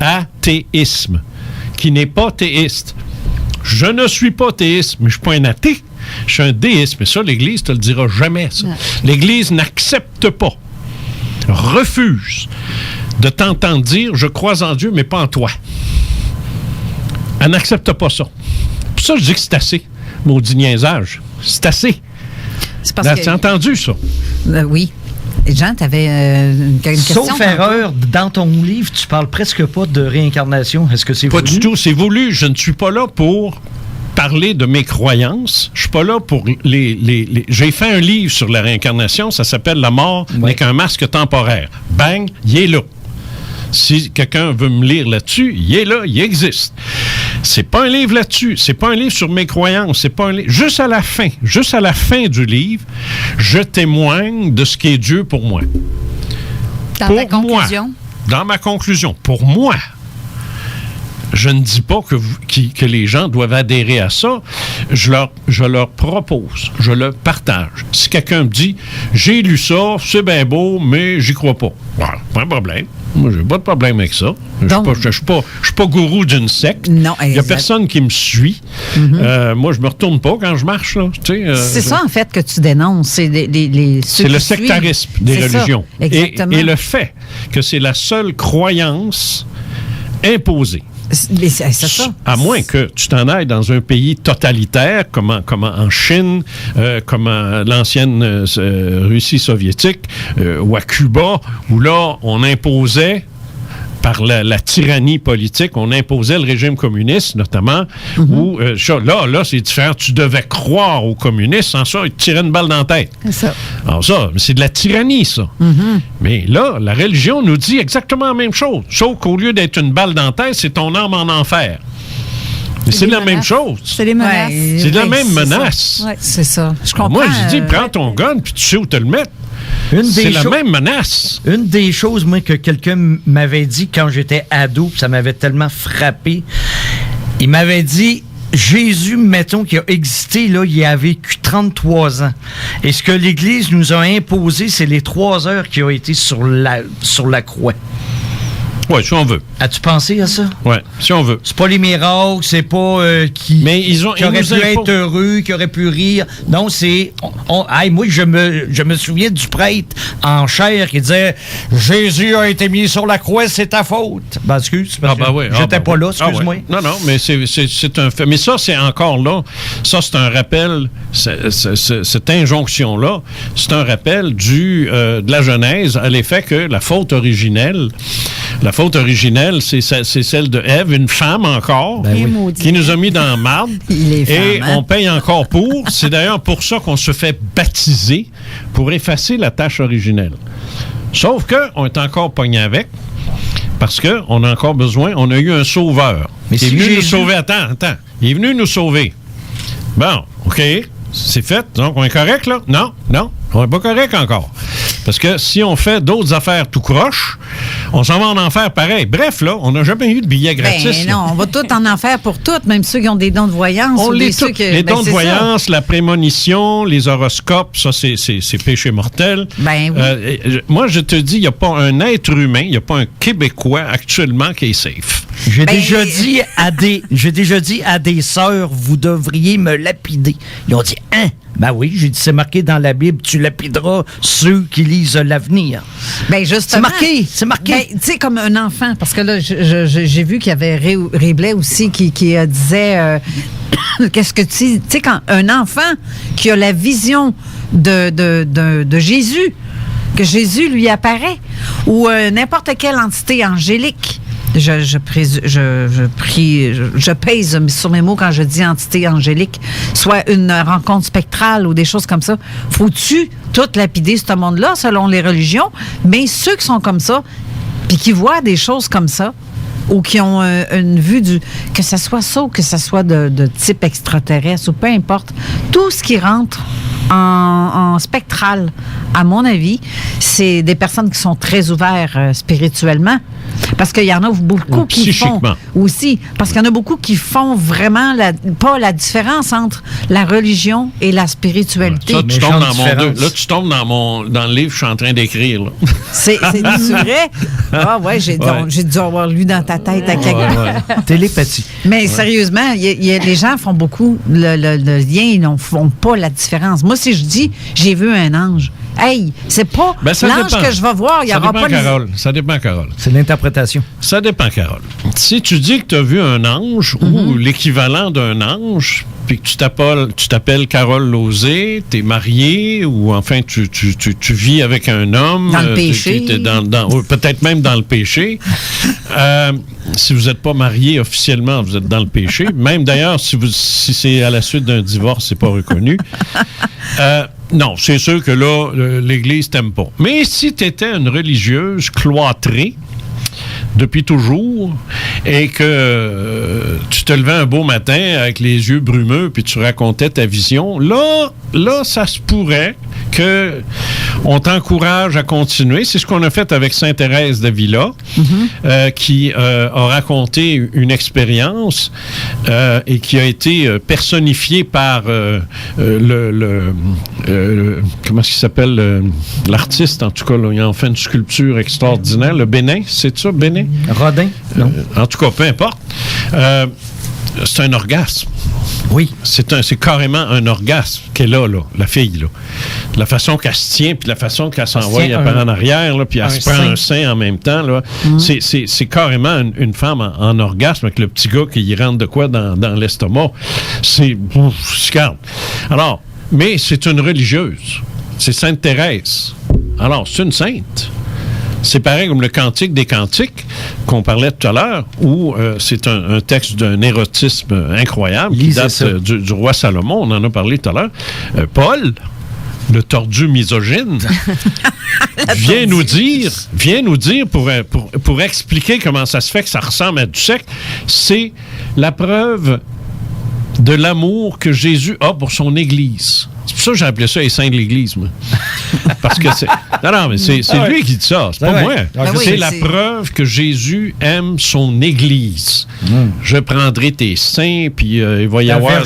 Speaker 4: athéisme, qui n'est pas théiste. Je ne suis pas théiste, mais je ne suis pas un athée. Je suis un déiste. Mais ça, l'Église ne te le dira jamais, ça. L'Église n'accepte pas, refuse de t'entendre dire « Je crois en Dieu, mais pas en toi ». Elle n'accepte pas ça. Pour ça, je dis que c'est assez. Maudit niaisage. C'est assez. Tu as entendu ça?
Speaker 3: Oui. Jean, tu avais une question?
Speaker 5: Sauf erreur, dans ton livre, tu parles presque pas de réincarnation. Est-ce que c'est voulu?
Speaker 4: Pas du tout, c'est voulu. Je ne suis pas là pour parler de mes croyances. Je suis pas là pour J'ai fait un livre sur la réincarnation, ça s'appelle « La mort n'est qu'un masque temporaire ». Bang, il est là. Si quelqu'un veut me lire là-dessus, il est là, il existe. C'est pas un livre là-dessus, c'est pas un livre sur mes croyances, c'est pas un livre. Juste à la fin du livre, je témoigne de ce qu'est Dieu pour moi.
Speaker 6: Dans ta conclusion?
Speaker 4: Dans ma conclusion. Pour moi, je ne dis pas que les gens doivent adhérer à ça. Je leur propose, je le partage. Si quelqu'un me dit, j'ai lu ça, c'est bien beau, mais j'y crois pas. Voilà, pas de problème. Moi, j'ai pas de problème avec ça. Je suis pas gourou d'une secte.
Speaker 3: Non,
Speaker 4: il y a personne qui me suit. Moi, je me retourne pas quand je marche. Là,
Speaker 3: c'est ça, en fait, que tu dénonces. C'est
Speaker 4: c'est le sectarisme des religions.
Speaker 3: Ça, exactement.
Speaker 4: Et le fait que c'est la seule croyance imposée.
Speaker 3: Mais c'est ça.
Speaker 4: À moins que tu t'en ailles dans un pays totalitaire, comme en Chine, comme l'ancienne Russie soviétique, ou à Cuba, où là, on imposait par la tyrannie politique, on imposait le régime communiste, notamment, où, là, c'est différent. Tu devais croire aux communistes, sans ça, ils te tiraient une balle dans la tête.
Speaker 3: C'est ça.
Speaker 4: Alors ça, c'est de la tyrannie, ça. Mais là, la religion nous dit exactement la même chose, sauf qu'au lieu d'être une balle dans la tête, c'est ton âme en enfer. Mais c'est la même chose.
Speaker 6: C'est des menaces.
Speaker 3: Ouais,
Speaker 4: C'est la même
Speaker 3: c'est
Speaker 4: menace.
Speaker 6: Ouais.
Speaker 3: C'est ça. Je comprends.
Speaker 4: Moi, je dis, prends ton gun, puis tu sais où te le mettre. C'est la même menace.
Speaker 5: Une des choses, moi, que quelqu'un m'avait dit quand j'étais ado, ça m'avait tellement frappé, il m'avait dit, Jésus, mettons, qui a existé, là, il a vécu 33 ans. Et ce que l'Église nous a imposé, c'est les 3 heures qui ont été sur la croix.
Speaker 4: Oui, si on veut.
Speaker 5: As-tu pensé à ça?
Speaker 4: Oui, si on veut.
Speaker 5: C'est pas les miracles, c'est pas
Speaker 4: Mais
Speaker 5: qui aurait pu être heureux, qui aurait pu rire. Non, c'est... moi, je me souviens du prêtre en chair qui disait « Jésus a été mis sur la croix, c'est ta faute. » Ben, excuse, parce que j'étais pas là, excuse-moi.
Speaker 4: Non, mais c'est un fait. Mais ça, c'est encore là. Ça, c'est un rappel. Cette injonction-là, c'est un rappel de la Genèse à l'effet que la faute originelle, c'est celle de Ève, une femme encore, qui nous a mis dans la marde. Et on paye encore pour. C'est d'ailleurs pour ça qu'on se fait baptiser, pour effacer la tâche originelle. Sauf qu'on est encore pogné avec, parce qu'on a encore besoin, on a eu un sauveur.
Speaker 5: Mais
Speaker 4: il est venu nous sauver. Attends. Il est venu nous sauver. Bon, OK, c'est fait. Donc, on est correct, là? Non, on n'est pas correct encore. Parce que si on fait d'autres affaires tout croche, on s'en va en enfer pareil. Bref, là, on n'a jamais eu de billets gratis.
Speaker 3: Ben non, on va tout en enfer pour toutes, même ceux qui ont des dons de voyance.
Speaker 4: Les dons de voyance, la prémonition, les horoscopes, ça, c'est péché mortel.
Speaker 3: Ben oui.
Speaker 4: Moi, je te dis, il n'y a pas un être humain, il n'y a pas un Québécois actuellement qui est safe.
Speaker 5: J'ai déjà dit à des sœurs, vous devriez me lapider. Ils ont dit, hein? Ben oui, j'ai dit, c'est marqué dans la Bible, tu lapideras ceux qui lisent l'avenir.
Speaker 3: Ben justement.
Speaker 5: C'est marqué.
Speaker 3: Ben, tu sais, comme un enfant, parce que là, j'ai vu qu'il y avait Ray Blais aussi qui disait, qu'est-ce que tu sais, quand un enfant qui a la vision de Jésus, que Jésus lui apparaît, ou n'importe quelle entité angélique. Je pèse sur mes mots quand je dis entité angélique, soit une rencontre spectrale ou des choses comme ça. Faut-tu tout lapider ce monde-là selon les religions? Mais ceux qui sont comme ça, puis qui voient des choses comme ça, ou qui ont une vue que ce soit ça ou que ce soit de type extraterrestre ou peu importe, tout ce qui rentre en spectral, à mon avis, c'est des personnes qui sont très ouvertes spirituellement. Parce qu'il y en a beaucoup qui font aussi. Parce qu'il y en a beaucoup qui font vraiment pas la différence entre la religion et la spiritualité.
Speaker 4: Ça, tu tombes là, tu tombes dans le livre que je suis en train d'écrire. Là.
Speaker 3: C'est vrai? Ah ouais, j'ai dû avoir lu dans ta tête à quelque part.
Speaker 5: Télépathie.
Speaker 3: Mais sérieusement, les gens font beaucoup le lien, ils ne font pas la différence. Moi, si je dis j'ai vu un ange, hey, c'est pas l'ange que je vais voir, il n'y aura pas
Speaker 4: Ça dépend, Carole.
Speaker 5: C'est l'interprétation.
Speaker 4: Ça dépend, Carole. Si tu dis que tu as vu un ange ou l'équivalent d'un ange, puis que tu t'appelles Carole Lauzé, tu es marié ou enfin tu vis avec un homme.
Speaker 3: Dans le péché.
Speaker 4: Peut-être même dans le péché. Si vous n'êtes pas marié officiellement, vous êtes dans le péché. Même d'ailleurs, si c'est à la suite d'un divorce, c'est pas reconnu. Non, c'est sûr que là, l'Église t'aime pas. Mais si tu étais une religieuse cloîtrée, depuis toujours, et que tu te levais un beau matin avec les yeux brumeux puis tu racontais ta vision, là, ça se pourrait que on t'encourage à continuer. C'est ce qu'on a fait avec Sainte-Thérèse d'Avila, qui a raconté une expérience et qui a été personnifiée par comment est-ce qu'il s'appelle? L'artiste, en tout cas, là, il a fait une sculpture extraordinaire. Le Bénin, c'est ça, Bénin?
Speaker 5: Rodin? Non.
Speaker 4: En tout cas, peu importe. C'est un orgasme.
Speaker 5: Oui.
Speaker 4: C'est carrément un orgasme qu'elle a, là, la fille, là. La façon qu'elle se tient, puis la façon qu'elle s'envoie en arrière, là, puis elle se prend un sein en même temps, là. C'est carrément une femme en orgasme avec le petit gars qui y rentre de quoi dans l'estomac. C'est calme. Alors, mais c'est une religieuse. C'est Sainte Thérèse. Alors, c'est une sainte. C'est pareil comme le Cantique des Cantiques qu'on parlait tout à l'heure, où c'est un texte d'un érotisme incroyable qui date du roi Salomon. On en a parlé tout à l'heure. Paul, le tordu misogyne, vient nous dire pour expliquer comment ça se fait que ça ressemble à du sexe, c'est la preuve de l'amour que Jésus a pour son Église. C'est pour ça que j'ai appelé ça les saints de l'Église, moi. Parce que c'est... Non, mais c'est lui qui dit ça, c'est pas moi. C'est la preuve que Jésus aime son Église. Je prendrai tes seins, puis il va y avoir...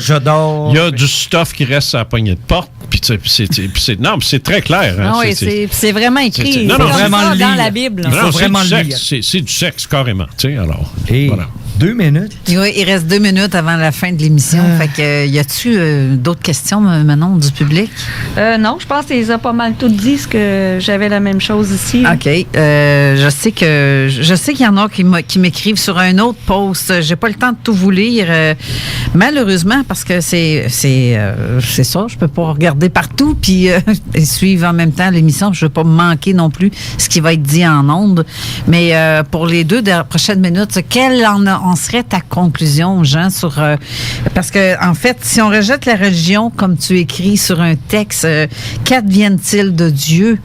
Speaker 4: Il y a du stuff qui reste à la poignée de porte, puis c'est très clair. Hein,
Speaker 6: oui, c'est vraiment écrit.
Speaker 4: C'est
Speaker 6: vraiment dans la Bible.
Speaker 4: Il faut vraiment le lire. C'est du sexe, carrément. Alors, voilà.
Speaker 5: 2 minutes.
Speaker 3: Oui, il reste 2 minutes avant la fin de l'émission. Fait que, y a-tu d'autres questions, Manon, du public?
Speaker 6: Non, je pense qu'ils ont pas mal tout dit, ce que j'avais la même chose ici.
Speaker 3: OK. Je sais qu'il y en a qui m'écrivent sur un autre post. J'ai pas le temps de tout vous lire, malheureusement, parce que c'est ça. Je peux pas regarder partout puis et suivre en même temps l'émission. Je veux pas manquer non plus ce qui va être dit en ondes. Mais pour les 2 prochaines minutes, quelle en serait ta conclusion, Jean, sur... parce que, en fait, si on rejette la religion, comme tu écris sur un texte, qu'advienne-t-il de Dieu?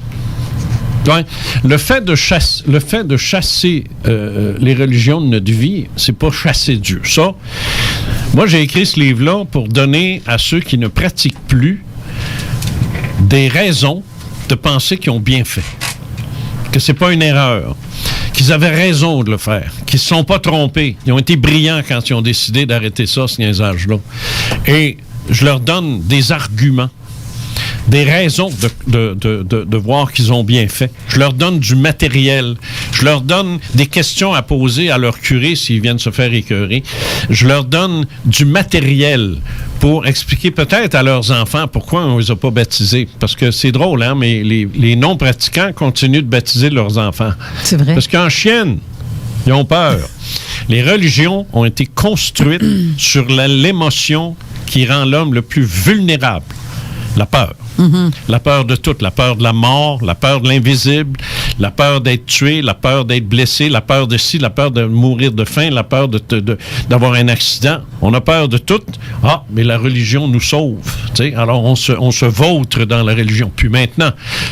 Speaker 4: Ouais. Le fait de chasser les religions de notre vie, c'est pas chasser Dieu. Ça, moi, j'ai écrit ce livre-là pour donner à ceux qui ne pratiquent plus des raisons de penser qu'ils ont bien fait. Que c'est pas une erreur. Qu'ils avaient raison de le faire, qu'ils ne se sont pas trompés. Ils ont été brillants quand ils ont décidé d'arrêter ça, ce niaisage-là. Et je leur donne des arguments, des raisons de voir qu'ils ont bien fait. Je leur donne du matériel. Je leur donne des questions à poser à leur curé s'ils viennent se faire écœurer. Je leur donne du matériel pour expliquer peut-être à leurs enfants pourquoi on ne les a pas baptisés. Parce que c'est drôle, hein, mais les non-pratiquants continuent de baptiser leurs enfants.
Speaker 3: C'est vrai.
Speaker 4: Parce qu'en Chine, ils ont peur. Les religions ont été construites sur l'émotion qui rend l'homme le plus vulnérable. La peur. Mm-hmm. La peur de tout. La peur de la mort, la peur de l'invisible, la peur d'être tué, la peur d'être blessé, la peur de ci, la peur de mourir de faim, la peur d'avoir un accident. On a peur de tout. Ah, mais la religion nous sauve. T'sais? Alors, on se vautre dans la religion. Puis maintenant,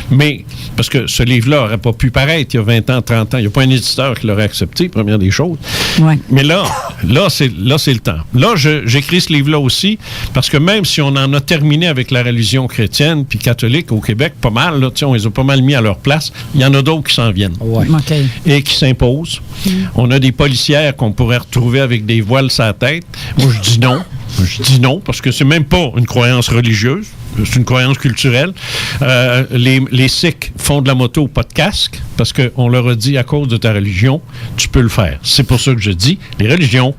Speaker 4: mais, parce que ce livre-là n'aurait pas pu paraître il y a 20 ans, 30 ans. Il n'y a pas un éditeur qui l'aurait accepté, première des choses. Ouais. Mais là, c'est le temps. Là, j'écris ce livre-là aussi, parce que même si on en a terminé avec la religion chrétienne puis catholique au Québec, pas mal, là, on les a pas mal mis à leur place, il y en a d'autres qui s'en viennent.
Speaker 3: Ouais. Okay.
Speaker 4: Et qui s'imposent. On a des policières qu'on pourrait retrouver avec des voiles sur la tête. Moi, je dis non. Je dis non, parce que c'est même pas une croyance religieuse, c'est une croyance culturelle. Les Sikhs font de la moto, pas de casque, parce qu'on leur a dit, à cause de ta religion, tu peux le faire. C'est pour ça que je dis, les religions,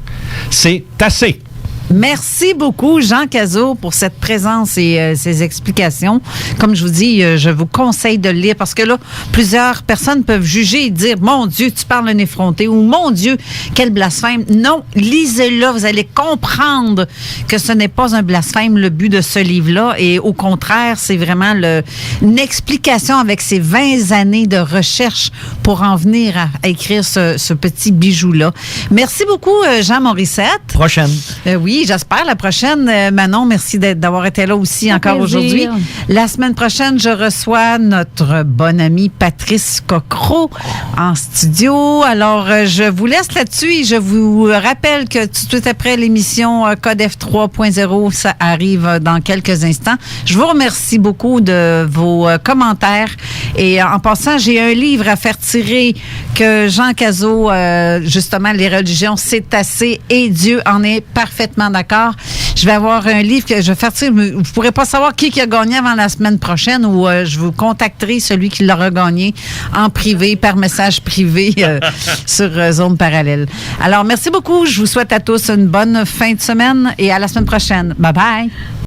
Speaker 4: c'est assez.
Speaker 3: Merci beaucoup, Jean Cazot, pour cette présence et ces explications. Comme je vous dis, je vous conseille de le lire parce que là, plusieurs personnes peuvent juger et dire « Mon Dieu, tu parles un effronté » ou « Mon Dieu, quel blasphème ». Non, lisez-le, vous allez comprendre que ce n'est pas un blasphème, le but de ce livre-là. Et au contraire, c'est vraiment une explication avec ces 20 années de recherche pour en venir à écrire ce petit bijou-là. Merci beaucoup, Jean Morissette.
Speaker 5: Prochaine.
Speaker 3: Oui. J'espère. La prochaine, Manon, merci d'avoir été là aussi encore aujourd'hui. La semaine prochaine, je reçois notre bonne amie Patrice Cocro en studio. Alors, je vous laisse là-dessus et je vous rappelle que tout de suite après l'émission Code F 3.0, ça arrive dans quelques instants. Je vous remercie beaucoup de vos commentaires. Et en passant, j'ai un livre à faire tirer que Jean Cazot, justement, les religions, c'est assez et Dieu en est parfaitement d'accord. Je vais avoir un livre que je vais faire tirer. Vous ne pourrez pas savoir qui a gagné avant la semaine prochaine ou je vous contacterai celui qui l'aura gagné en privé, par message privé sur Zone Parallèle. Alors, merci beaucoup. Je vous souhaite à tous une bonne fin de semaine et à la semaine prochaine. Bye bye.